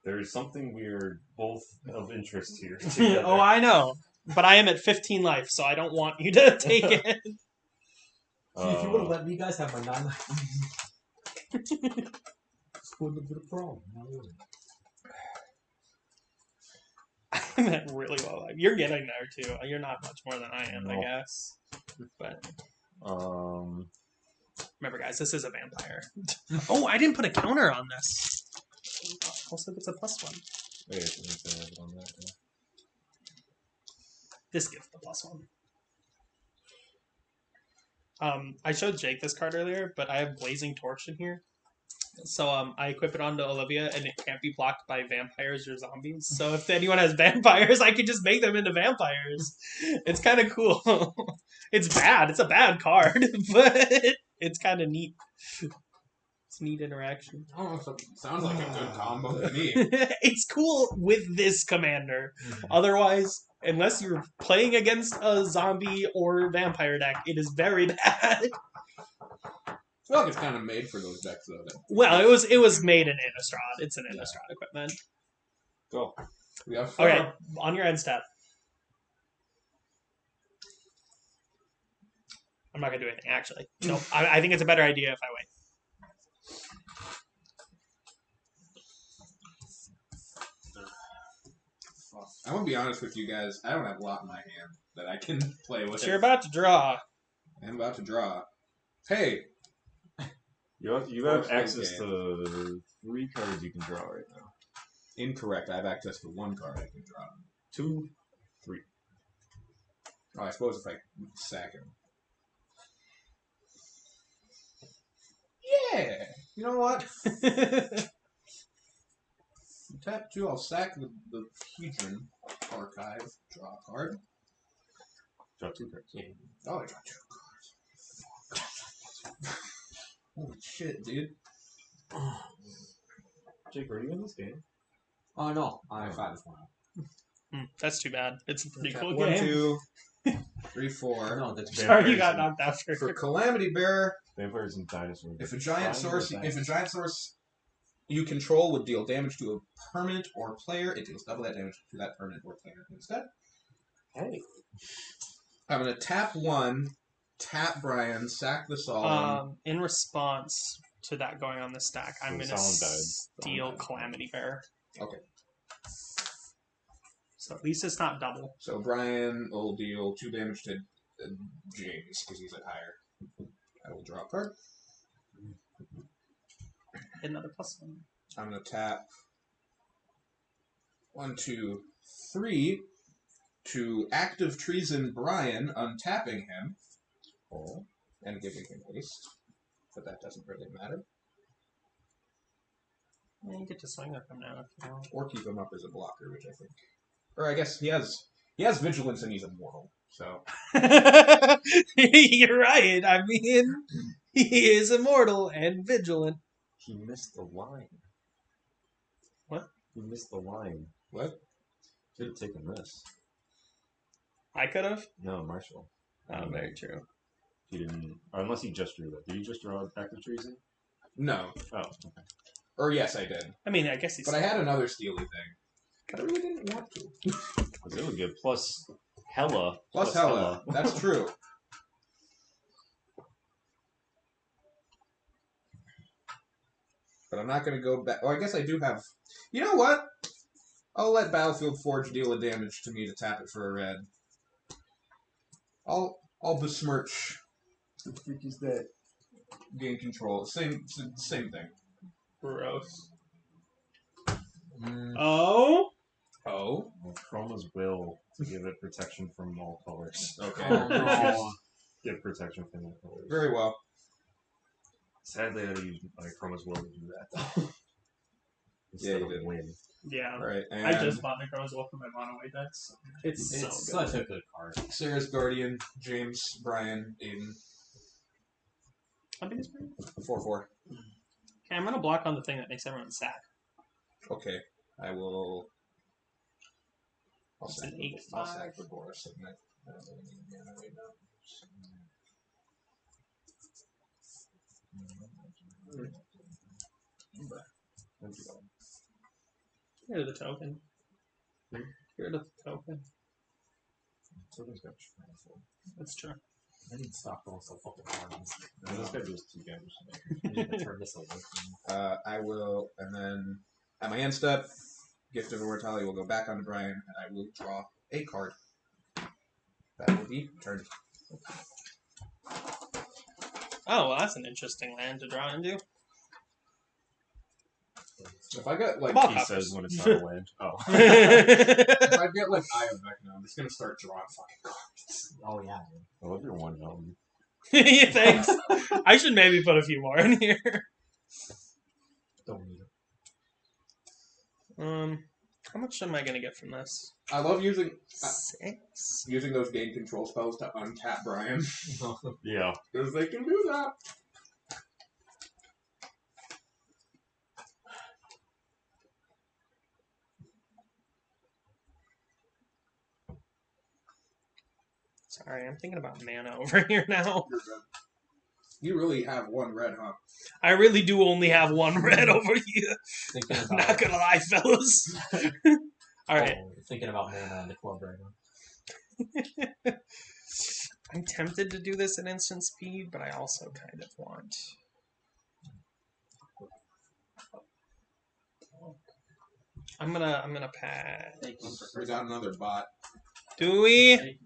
There is something weird, both of interest here. Oh, I know. But I am at 15 life, so I don't want you to take it. See, if you would have let me guys have my 9 life. This wouldn't have been a problem. I'm at really low life. You're getting there too. You're not much more than I am, I No. guess. But remember, guys, this is a vampire. Oh, I didn't put a counter on this. Also, it's a +1. wait, let me say it on that. Yeah. This gives the +1. I showed Jake this card earlier, but I have Blazing Torch in here. So I equip it onto Olivia, and it can't be blocked by vampires or zombies. So if anyone has vampires, I can just make them into vampires. It's kind of cool. It's bad. It's a bad card, but it's kind of neat. It's neat interaction. Oh, sounds like a good combo to me. It's cool with this commander. Otherwise, unless you're playing against a zombie or vampire deck, it is very bad. I feel like it's kind of made for those decks, though. Well, it was made in Innistrad. It's an Innistrad equipment. Go. We have Okay, on your end step. I'm not gonna do anything, actually. No, I think it's a better idea if I wait. I'm gonna be honest with you guys. I don't have a lot in my hand that I can play with. So you're about to draw. I'm about to draw. Hey, You have Force access game. to 3 cards you can draw right now. incorrect. I have access to 1 card I can draw. 2, 3. Oh, I suppose if I sack him. Yeah. You know what? Tap 2. I'll sack the Hedron Archive. Draw a card. Draw 2 cards. Oh, I draw 2 cards. Holy shit, dude. Jake, are you in this game? Oh no, I found this one out. That's too bad. It's a pretty cool 1, game. 2, 3, 4. No, that's Sorry you got knocked out for For Calamity Bearer, Vampires and dinosaurs. if a giant source you control would deal damage to a permanent or player, it deals double that damage to that permanent or player instead. Hey. I'm gonna tap 1, tap Brian, sack the Solemn. In response to that going on the stack, I'm So gonna Solemn died. steal Solemn died. Calamity Bearer. Okay. So at least it's not double. So Brian will deal 2 damage to James because he's at higher. I will draw a card. Another +1. I'm gonna tap 1, 2, 3 to Active Treason Brian, untapping him. Oh. And giving him haste. But that doesn't really matter. Yeah, you get to swing at him now if you want. Or keep him up as a blocker, which I think. Or I guess he has vigilance and he's immortal. So You're right. I mean, he is immortal and vigilant. He missed the line. What? He missed the line. what? Should have taken this. I could have. No, Marshall. Oh, very true. He didn't. Unless he just drew that. Did he just draw Active Treason? No. Oh, okay. Or yes, I did. I mean, I guess he's. But I had another steely thing. But I really didn't want to. Because it would get plus Hella. Plus Hella. That's true. But I'm not going to go back. Oh, I guess I do have... You know what? I'll let Battlefield Forge deal a damage to me to tap it for a red. I'll besmirch. What the freak is that? Gain control. Same thing. Gross. Mm. Oh? Oh? Well, Chroma's will to give it protection from all colors. Okay. Give protection from all colors. Very well. Sadly, I had to use Chroma's will to do that, though. Yeah, you Instead of did. win. Yeah. Alright, and I just bought Necro's Wolf for my mono white decks. It's so It's good. such a good card. Sarah's Guardian, James, Brian, Aiden. How big is mine? 4/4. Okay, I'm gonna block on the thing that makes everyone sad. Okay. I will... I'll It's sack an the- 8/5. I'll sack the Boris. I don't really need mana right now. Get rid of the token. Get rid of the token. Something's got Shrinefold. That's true. I need to stop going so fucking hard. No, this guy deals 2 damage. I need to turn this away from me. I will, and then at my end step, Gift of Immortality will go back onto Brian, and I will draw a card. That will be turn. Oh, well, that's an interesting land to draw into. If I get like, Ball He coppers. says when it's not a land. Oh. if I get like Eye of Vecna, I'm just gonna start drawing fucking cards. Oh, yeah, dude. I love your one helm. Yeah, thanks. I should maybe put a few more in here. Don't need it. How much am I gonna get from this? I love using 6. those gain control spells to untap Brian Yeah. because they can do that. Sorry, I'm thinking about mana over here now. You're good. You really have one red, huh? I really do only have one red over here. Thinking I'm about, not gonna lie, fellas. Alright. thinking about mana in the club right now. I'm tempted to do this at instant speed, but I also kind of want. I'm gonna pass. We got another bot. Do we?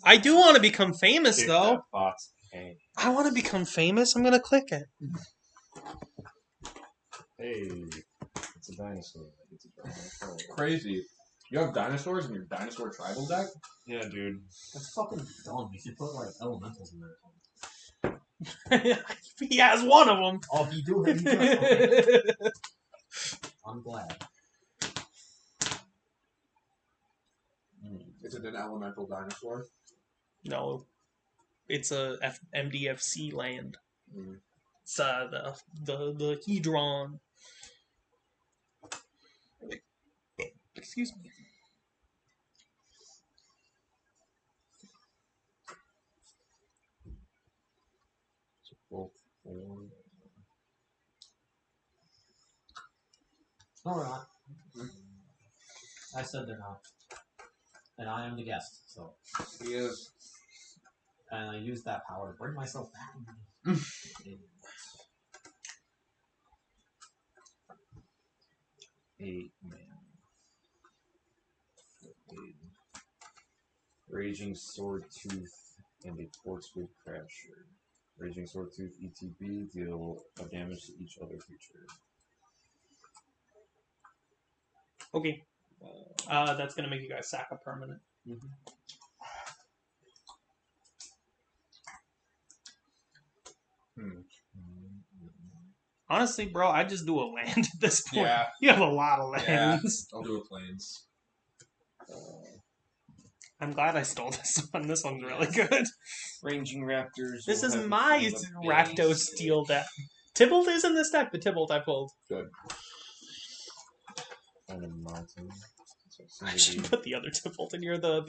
I do want to become famous Kick though. that bot's ass. I want to become famous. I'm gonna click it. Hey, it's a dinosaur. I get to draw my card. Crazy. You have dinosaurs in your dinosaur tribal deck? Yeah, dude. That's fucking dumb. You should put, like, elementals in there. He has one of them. Oh, he do have okay. I'm glad. Is it an elemental dinosaur? No, it's a MDFC land. Mm. It's the Hedron. Excuse me. Both 4. No, we're not. I said they're not. And I am the guest, so. He is. And I use that power to bring myself back. Eight man. Raging Sword Tooth and a Forcewood Crasher. Raging Swordtooth ETB, deal a damage to each other creature. Okay. That's gonna make you guys sack a permanent. Honestly, bro, I just do a land at this point. Yeah. You have a lot of Yeah. lands. I'll do a plains. I'm glad I stole this one. This one's really good. Ranging Raptors. This will is have my from the Rakdos base. Steel deck. Tybalt is in this deck, but Tybalt I pulled. And a mountain. So it's I gonna should be- put the other Tybalt in here. The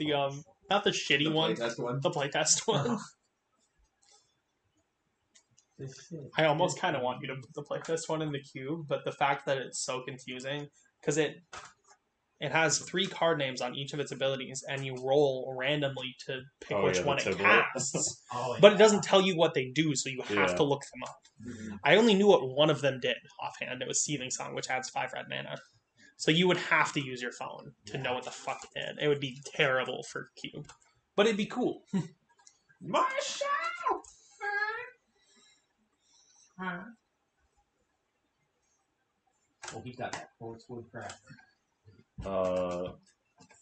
not the shitty The one, playtest one. the playtest one. I almost kind of want you to put the playtest one in the cube, but the fact that it's so confusing because it has 3 card names on each of its abilities, and you roll randomly to pick Oh, which yeah, the one it Tybalt. casts. Oh, But it doesn't tell you what they do, so you have Yeah. to look them up. I only knew what one of them did offhand. It was Seething Song, which adds 5 red mana. So you would have to use your phone to know what the fuck it did. It would be terrible for cube, but it'd be cool. Marshall! Well, he got that Forcewood Crasher.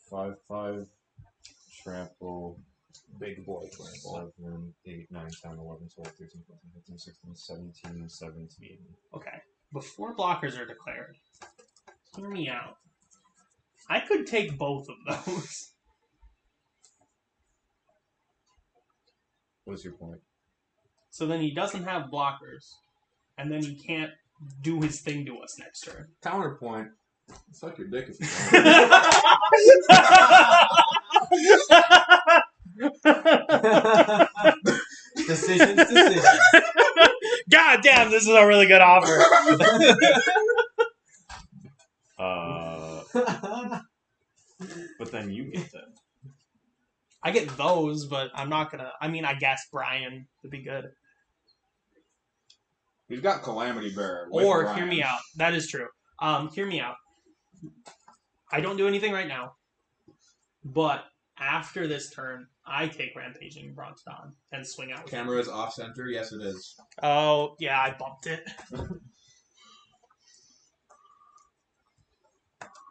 5/5 trample. Big boy trample. 7, 8, 9, 10, 11, 12, 13, 14, 15, 16, 17, 17. Okay, before blockers are declared, hear me out. I could take both of those. What's your point? So then he doesn't have blockers, and then he can't do his thing to us next turn. Counterpoint. Suck your dick if you Decisions. God damn, this is a really good offer. But then you get them. I get those, but I'm not gonna. I mean, I guess Brian would be good. He's got Calamity Bear. with Or Brian. hear me out. That is true. Hear me out. I don't do anything right now, but after this turn, I take Rampaging Bronzedon and swing out. With him. Camera is off center. Yes, it is. Oh yeah, I bumped it.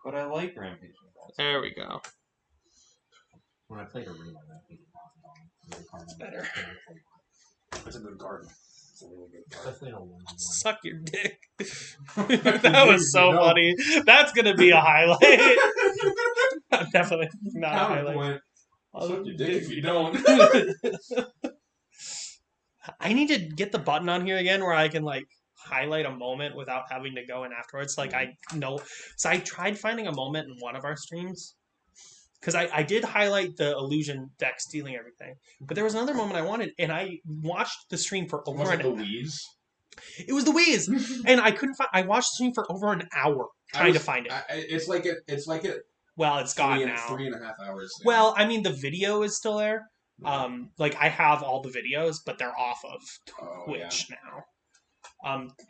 But I like Rampaging. There we go. When I played a real Rampaging Bronzedon, Better. That's a good card. It's a really good card. Especially in a 1-1. Suck your dick. That was so No. funny. That's gonna be a highlight. Definitely not a highlight. Counterpoint. Suck your dick if you don't. I need to get the button on here again where I can like highlight a moment without having to go in afterwards. Like I know, so I tried finding a moment in one of our streams because I did highlight the illusion deck stealing everything, but there was another moment I wanted, and I watched the stream for over Was it an. the Wheeze? It was the Wiz, and I couldn't find. I watched the stream for over an hour trying to find it. It's like it. It's like it. Well, it's gone now. 3.5 hours. now. Well, I mean, the video is still there. Like I have all the videos, but they're off of Oh, Twitch now.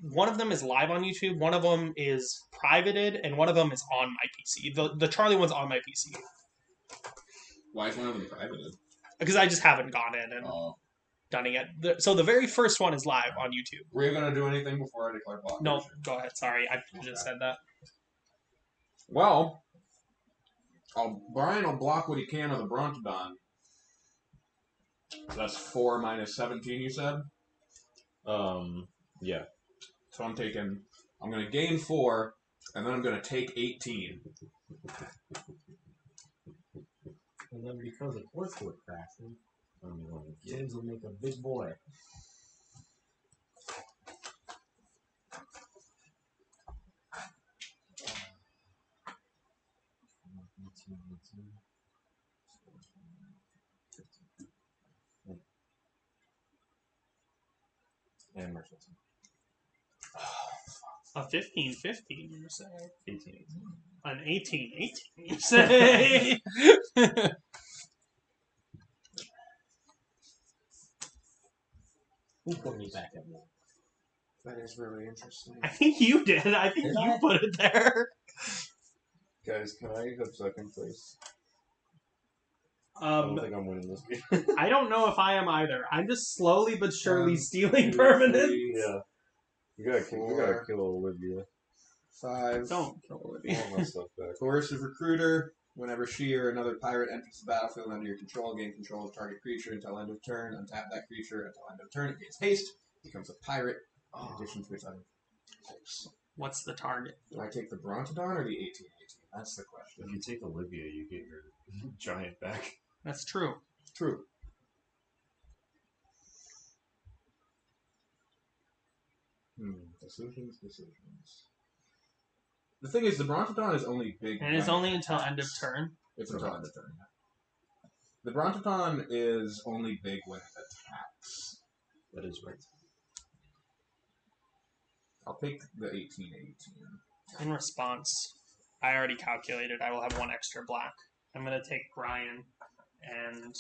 One of them is live on YouTube. One of them is privated, and one of them is on my PC. The Charlie one's on my PC Why is one of them privated? because I just haven't gone in and Oh. done it yet. So the very first one is live on YouTube. Were you gonna do anything before I declare block? No, go ahead. Sorry, I just said that. Well, Brian will block what he can of the Brontodon. So that's 4 minus 17, you said? Yeah. So I'm going to gain 4, and then I'm going to take 18. And then because of Forcewood Crasher, James will make a big boy. And Marshall. A 15-15, you say? 18. An 18-18, you say? Who put me back at 1? That is really interesting. I think you did. I think Did you I? put it there. Guys, can I have second place? I don't think I'm winning this game. I don't know if I am either. I'm just slowly but surely 1, stealing 2, permanent. 3, Yeah. We gotta Four. kill Olivia. 5. Don't kill I Olivia. want my stuff back. Coercive Recruiter. Whenever she or another pirate enters the battlefield under your control, gain control of target creature until end of turn. Untap that creature until end of turn. It gains haste. Becomes a pirate. In addition to its other types. What's the target? Do I take the Brontodon or the 1818? That's the question. If you take Olivia, you get your giant back. That's true. True. Decisions. The thing is, the Brontodon is only big. And it's when only it until attacks. end of turn. It's until end of turn. The Brontodon is only big when it attacks. That is right. I'll take the 1818. In response, I already calculated I will have 1 extra black. I'm going to take Brian and...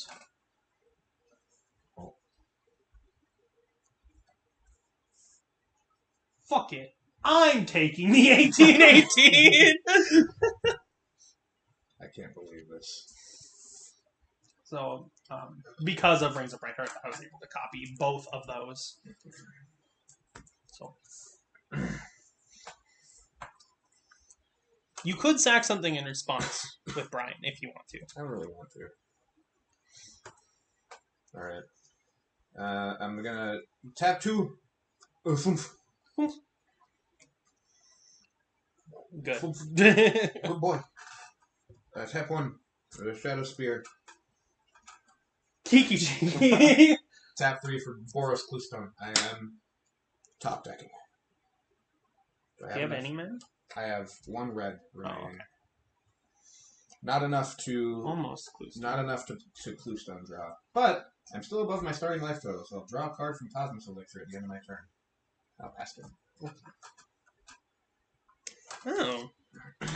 Fuck it. I'm taking the 1818! I can't believe this. So, because of Rings of Bright Earth, I was able to copy both of those. So, you could sack something in response with Brian if you want to. I don't really want to. Alright. I'm gonna tap 2. Good. Good boy. Tap 1. Shadow Spear. Kiki. Tap 3 for Boros Cluestone. I am top decking. Do you have any men? I have 1 red remaining. Oh, okay. Not enough to Almost clues. not enough to Cluestone draw. But I'm still above my starting life total, so I'll draw a card from Cosmos Elixir at the end of my turn. I'll pass it. Oh. This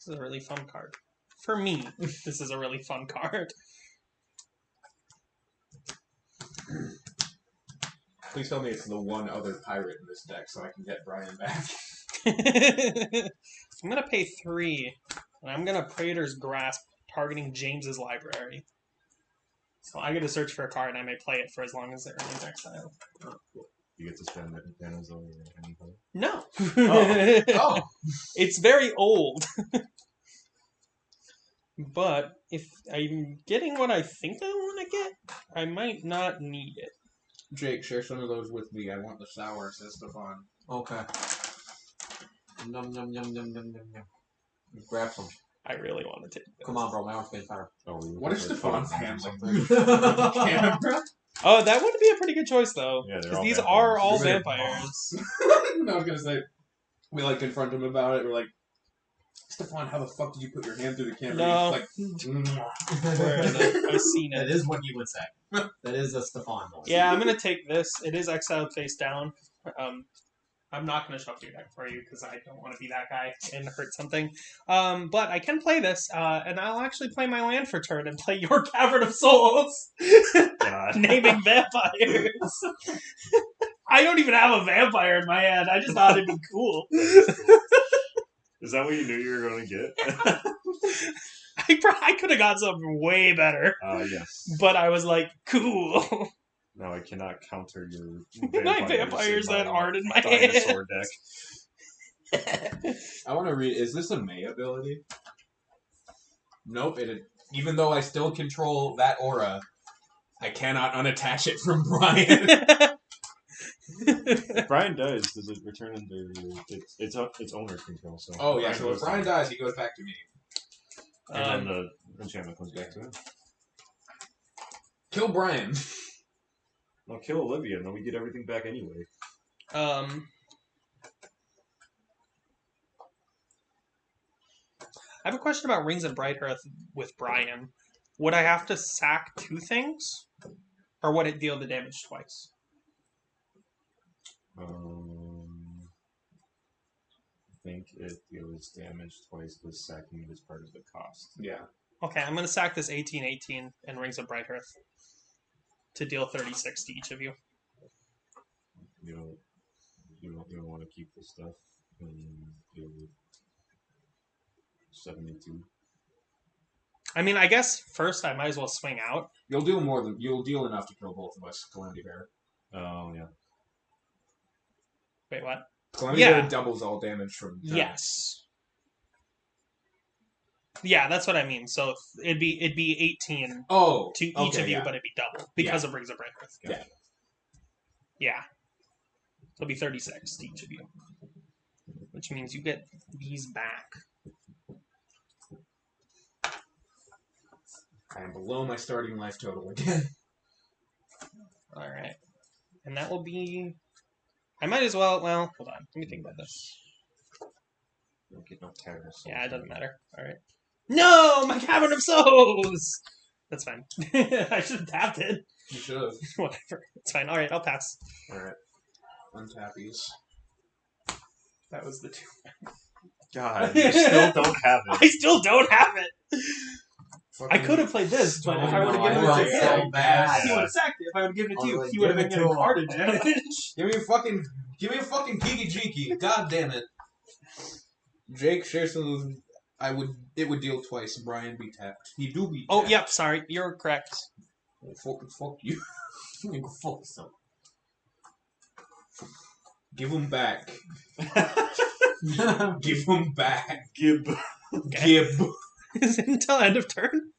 is a really fun card. For me, this is a really fun card. Please tell me it's the one other pirate in this deck so I can get Brian back. I'm going to pay 3, and I'm going to Praetor's Grasp, targeting James's library. So I get to search for a card, and I may play it for as long as it remains exiled. You get to spend that Thanos over anything. No. Oh! It's very old. But if I'm getting what I think I want to get, I might not need it. Jake, share some of those with me. I want the sour, says Stefan. Okay. Yum, yum, yum, yum, yum, yum, yum. Grab some. I really want to take this. Come on, bro. My arm's getting tired. Oh, What if Stefan's hands like this? Oh, that would be a pretty good choice, though. Yeah, they're Because all these vampires. are all You're gonna- vampires. I was gonna say, we like confront him about it. We're like, Stefan, how the fuck did you put your hand through the camera? No. He's like, Where is it? I've seen That it. is what he would say. That is a Stefan voice. Yeah, I'm going to take this. It is exiled face down. I'm not going to shuffle your deck for you because I don't want to be that guy and hurt something. But I can play this, and I'll actually play my land for turn and play your Cavern of Souls, God. naming vampires. I don't even have a vampire in my hand. I just thought it'd be cool. Is that what you knew you were going to get? I could have got something way better, Yes. but I was like, cool. No, I cannot counter your My vampires in that my aren't in my dinosaur deck. I want to read. Is this a May ability? Nope. Even though I still control that aura, I cannot unattach it from Brian. If Brian dies, does it return under its owner control? So Oh yeah. So if Brian dies, he goes back to me. and then the enchantment comes back to him. Kill Brian. Well, kill Olivia, and then we get everything back anyway. I have a question about Rings of Bright Earth with Brian. Would I have to sack 2 things? Or would it deal the damage twice? I think it deals damage twice, but sacking is part of the cost. Yeah. Okay, I'm going to sack this 1818 and Rings of Bright Earth to deal 36 to each of you. You don't want to keep this stuff and deal with 72. I mean, I guess first I might as well swing out. You'll deal enough to kill both of us, Calamity Bear. Oh yeah. Wait, what? Calamity Yeah. Bear doubles all damage from. Yes. Yeah, that's what I mean. So it'd be 18 Oh. to each okay, of you, yeah. but it'd be double because of Rings of Breaker. Yeah. Yeah. So it'll be 36 to each of you, which means you get these back. I am below my starting life total again. All right, and that will be. I might as well. Well, hold on. Let me think about this. Don't get no terrorists. Yeah, it doesn't matter. All right. No, my Cavern of Souls. That's fine. I should have tapped it. You should have. Whatever. It's fine. All right, I'll pass. Alright. Untappies. That was the 2. God, you still don't have it. I still don't have it. I Fucking- could have played this, but if I would have I given want it it to so him, bad. he would have sacked it. If I would have given it to I you, was he like, would have give been it getting to card him. advantage. Give me a fucking Kiki Jiki. God damn it. Jake shares some. It would deal twice. Brian be tapped. He do be. Oh, tapped. yep. Sorry, you're correct. Fuck you. Go fuck yourself. Give him back. Give him back. Gib. Okay. Gib. Is it until end of turn?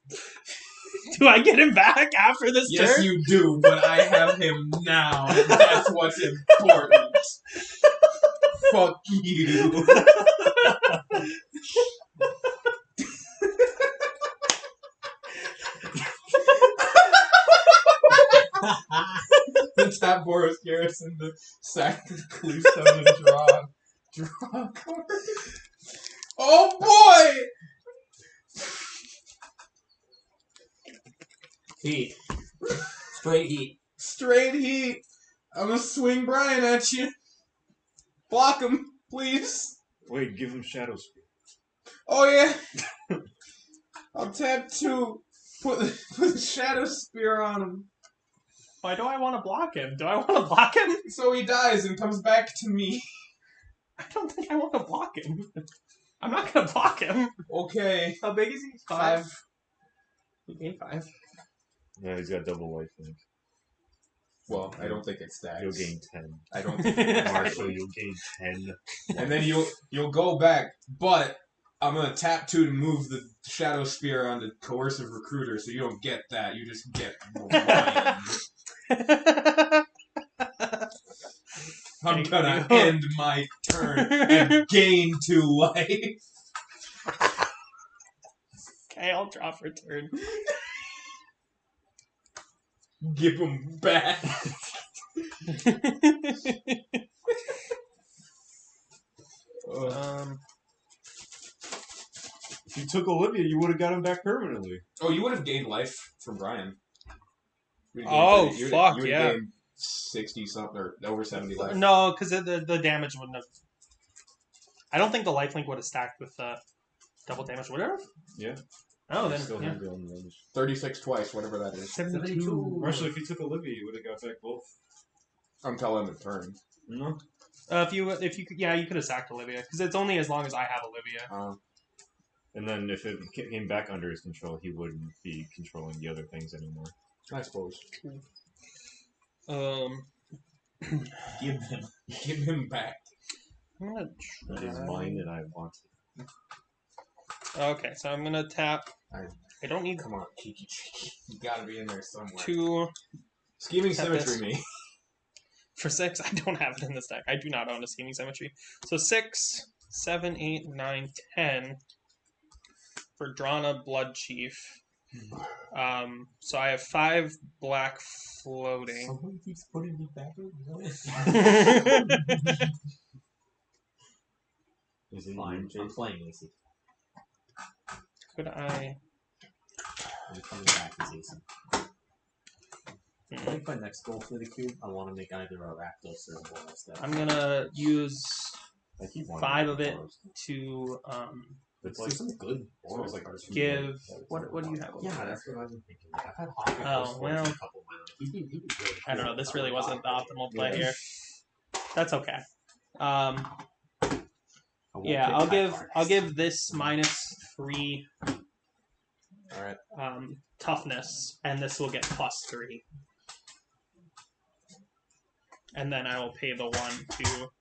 Do I get him back after this Yes, turn? you do, but I have him now, and that's what's important. Fuck you. The tap Boris Garrison, the sack the Cluestone, and draw a card. Oh boy! Heat. Straight heat. Straight heat. I'm gonna swing Brian at you. Block him, please. Wait, give him Shadow Spear. Oh yeah. I'll tap 2. Put the Shadow Spear on him. Why do I want to block him? Do I want to block him? So he dies and comes back to me. I don't think I want to block him. I'm not going to block him. Okay. How big is he? 5. He gained 5. No, he's got double life link. Well, I don't think it stacks. You'll gain 10. I don't think Marshall, you'll gain 10. And then you'll go back, but I'm gonna tap 2 to move the Shadow Spear onto Coercive Recruiter, so you don't get that. You just get Brian. I'm gonna end my turn and gain 2 life. Okay, I'll draw for turn. Give him back. If you took Olivia, you would have got him back permanently. Oh, you would have gained life from Brian. You would've gained Oh, 30 fuck, you would've yeah. gained 60 something or over 70 life. No, because the damage wouldn't have. I don't think the lifelink would have stacked with double damage. Whatever. Yeah. Oh, You then still yeah. have the only damage. 36 twice, whatever that is. 72. Marshall, if you took Olivia, you would have got back both. Until end of turn. No. If you could, yeah, you could have sacked Olivia because it's only as long as I have Olivia. And then if it came back under his control, he wouldn't be controlling the other things anymore. I suppose. Give him back. I'm gonna That is try. mine, and I want it. Okay, so I'm gonna tap. I don't need Come on, Kiki Chiki. You gotta be in there somewhere. 2 Scheming Tap Symmetry this. me. for 6. I don't have it in this deck. I do not own a Scheming Symmetry. So 6, 7, 8, 9, 10 for Drana Blood Chief. So I have 5 black floating. Someone keeps putting me back in. Is it Fine, you, I'm Jake? playing Lacey. Could I? I'm coming back as Lacey. I think my next goal for the cube, I want to make either a Rakdos or a Boros deck. I'm gonna use I keep wanting 5 to of do it Boros. to It's There's like some good Boros like cards. give. What do you have? over Yeah, there? that's what I've been thinking. I've had Hawk Oh, well. a couple of my life. He'd be good. I don't know. This really wasn't the optimal play Yeah. here. That's okay. I won't Yeah, pick I'll high give cards. I'll give this -3 All right. Toughness, and this will get +3. And then I will pay the 1 to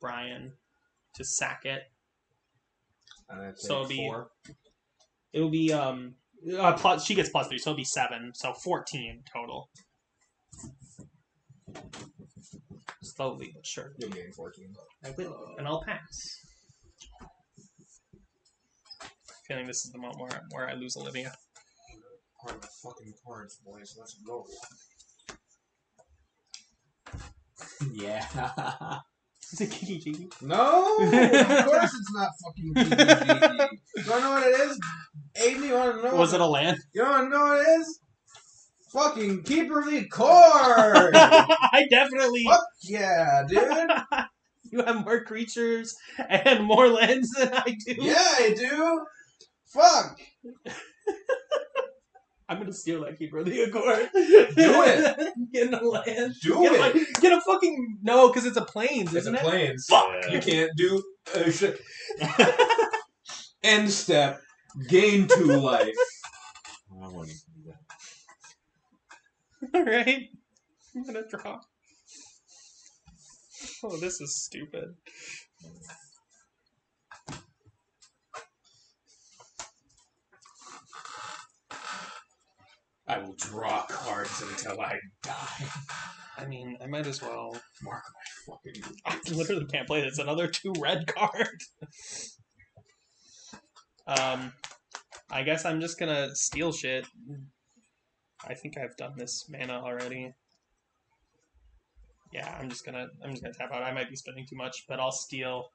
Brian to sack it. And I So it'll take be 4. It'll be plus she gets +3, so it'll be 7, so 14 total. Slowly but surely. You'll gain 14. I will, and I'll pass. Feeling this is the moment where I lose Olivia. Part of the fucking cards, boys. Let's go. Yeah. Is it Kiki Jiki? No! Of course it's not fucking GG. You wanna know what it is? Aiden, you wanna know Was it a land? You wanna know what it is? Fucking Keeper of the Accord! I definitely. Fuck yeah, dude! You have more creatures and more lands than I do. Yeah, I do! Fuck! I'm gonna steal that Keeper of the Accord. Do it! Get a land. Do get it! Get a fucking no, because it's a plains, It's isn't a it? planes. Fuck! You can't do shit. End step. Gain 2 life. I wouldn't do that. All right, I'm gonna draw. Oh, this is stupid. I will draw cards until I die. I mean, I might as well. Mark my fucking. I literally can't play this. Another 2 red card. I guess I'm just gonna steal shit. I think I've done this mana already. Yeah, I'm just gonna tap out. I might be spending too much, but I'll steal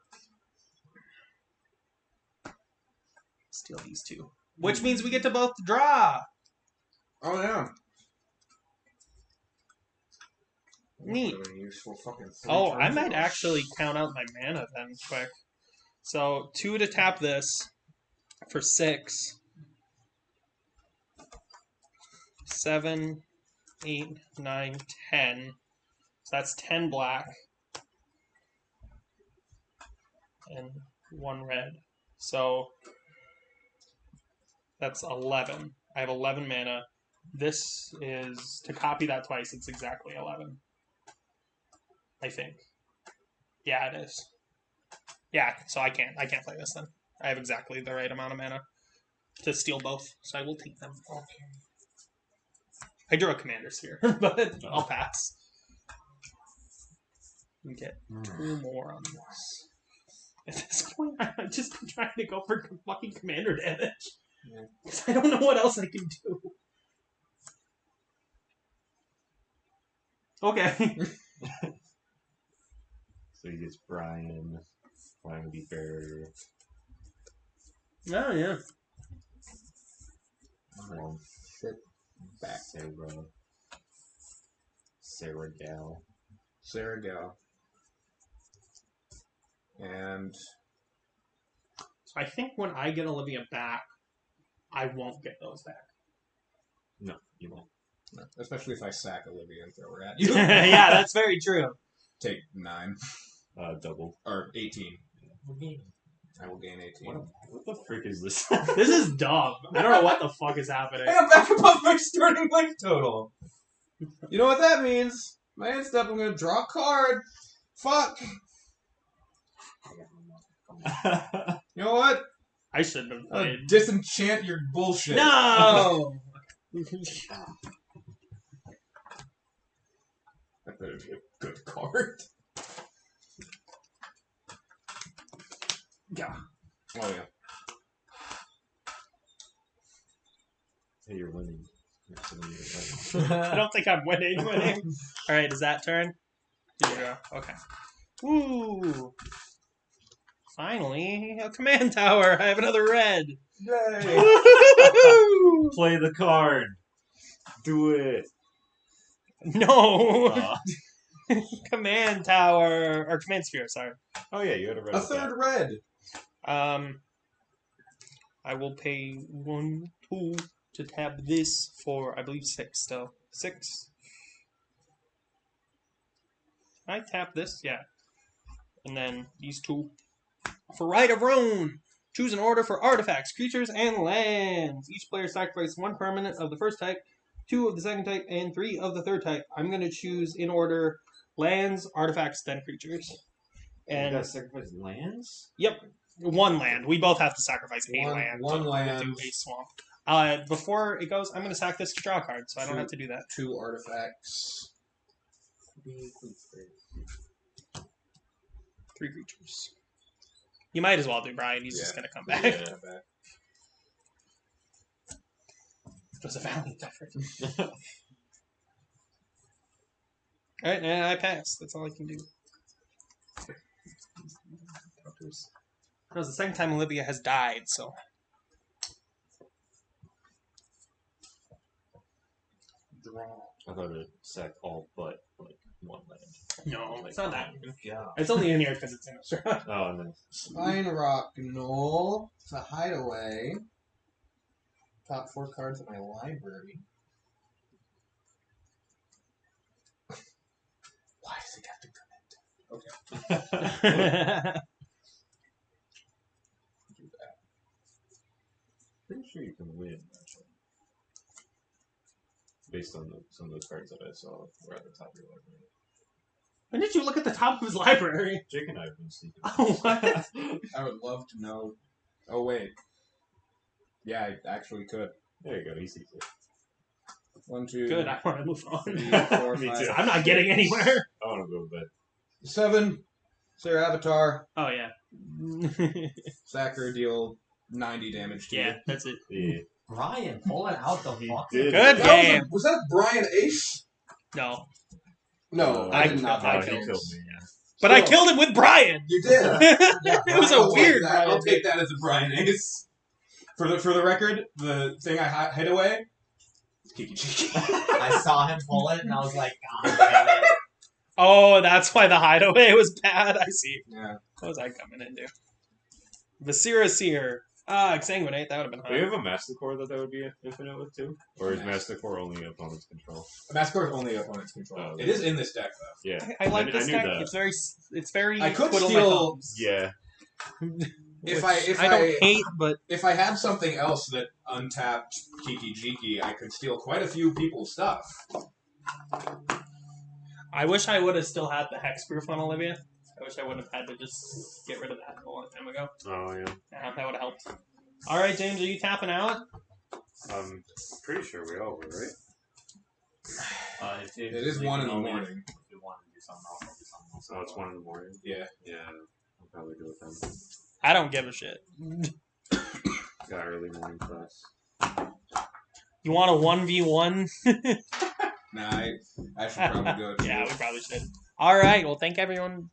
these 2. Which means we get to both draw. Oh yeah. Neat. Really useful fucking Oh, I turns might ago. actually count out my mana then quick. So 2 to tap this for 6. 7, 8, 9, 10. So that's 10 black. And 1 red. So that's 11. I have 11 mana. This is, to copy that twice, it's exactly 11. I think. Yeah, it is. Yeah, so I can't play this then. I have exactly the right amount of mana to steal both, so I will take them. Okay. I drew a commander sphere, but I'll pass. We get 2 more on this. At this point, I'm just trying to go for fucking commander damage. Because I don't know what else I can do. Okay. So he gets Brian, Flying Leaf Bear, Oh, yeah. One Shit. Back. Sarah Gal. Sarah Gal. And So I think when I get Olivia back, I won't get those back. No, you won't. especially if I sack Olivia and throw her at you. Yeah, that's very true. Take 9 Double. or 18. Okay. I will gain 18. What the frick is this? This is dumb. I don't know what the fuck is happening. Hey, I'm back above my starting life total. You know what that means? My end step, I'm gonna draw a card. Fuck. You know what? I shouldn't have played. Disenchant your bullshit. No! That better be a good card. Yeah. Oh yeah. Hey, you're winning. I don't think I'm winning. Alright, is that turn? Did you draw? Okay. Ooh. Finally, a command tower. I have another red. Yay. Woo-hoo-hoo-hoo! Play the card. Do it. No. Command tower or command sphere. Sorry. Oh yeah, you had a red. A with third red. I will pay 1, 2 to tap this for I believe 6 still. 6. Can I tap this? Yeah. And then these 2 for Rite of Rune. Choose an order for artifacts, creatures, and lands. Each player sacrifices 1 permanent of the first type, 2 of the second type, and 3 of the third type. I'm going to choose in order lands, artifacts, then creatures. You And gotta sacrifice lands? yep, 1 land. We both have to sacrifice a land. One to land. do a swamp. Before it goes, I'm going to sack this to draw a card, so I don't have to do that. 2 artifacts. 3 creatures. You might as well do Brian. He's just Yeah. going to come back. Yeah. It was a valiant effort. Alright, and I pass. That's all I can do. That was the second time Olivia has died, so. Draw. I thought it sacked all but like 1 land. No, it's not that. Yeah. It's only in here because it's in Australia. Oh, and then Spine Rock Knoll. It's a hideaway. Top 4 cards in my library. Why does it have to come in? pretty sure you can win, actually. Based on some of the cards that I saw were at the top of your library. When did you look at the top of his library? Jake and I have been sneaking. Oh, what? I would love to know. Oh, wait. Yeah, I actually could. There you go, he sees it. 1, 2, Good, I want to move on. 3, 4, Me 5, too. I'm not getting anywhere. I want to go to bed. 7. Sarah Avatar. Oh, yeah. Sacker, deal 90 damage to Yeah, you. that's it. Yeah. Brian pulling out the He fuck. did. Good That game. was that Brian Ace? No. No, I I did not. No, I he killed killed me, yeah. But I killed him with Brian. You did. It was a I'll take weird that. Brian. I'll take that as a Brian Ace. For the record, the thing I hid away, Kiki Chiki. I saw him pull it and I was like, God damn it. Oh, that's why the hideaway was bad. I see. Yeah. What was I coming into? Vasira Seer. Exsanguinate. That would have been Do you high. have a Master Core that would be infinite with too? Or is Master Core only opponent's control? Massacre is only opponent's control. Oh, It is in this deck though. Yeah. I like I this knew deck. that. It's very. I could twiddle my steal- thumbs. Yeah. If Which I don't hate, but if I had something else that untapped Kiki Jiki, I could steal quite a few people's stuff. I wish I would have still had the hexproof on Olivia. I wish I would have had to just get rid of that a long time ago. Oh yeah. That would have helped. All right, James, are you tapping out? I'm pretty sure we all were, right? It is 1 in the morning. If you want to do something else, I'll do something else. So it's 1 in the morning. Yeah. Yeah. I'll probably do it then. I don't give a shit. Got early morning class. You want a 1v1? Nah, I should probably go. To Yeah, we probably should. All right. Well, thanks everyone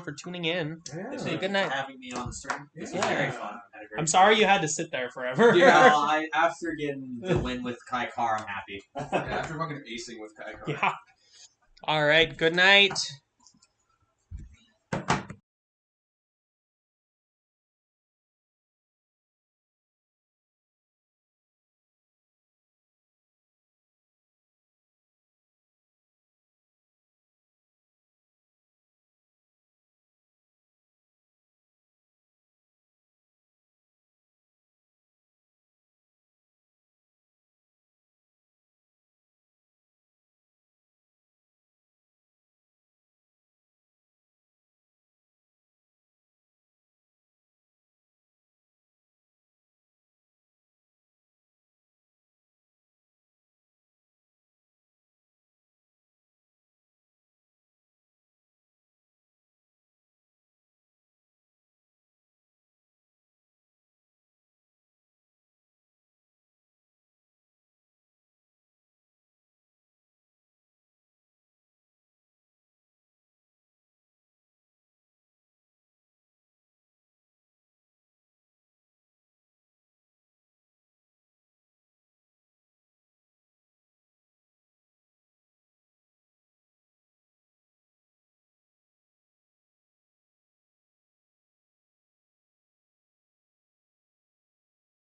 for tuning in. Yeah. Say good night. Having me on the stream. This was Yeah. very fun. Had a great I'm sorry you had to sit there forever. Yeah, after getting the win with Kai Car, I'm happy. After fucking acing with Kai Car. Yeah. All right. Good night.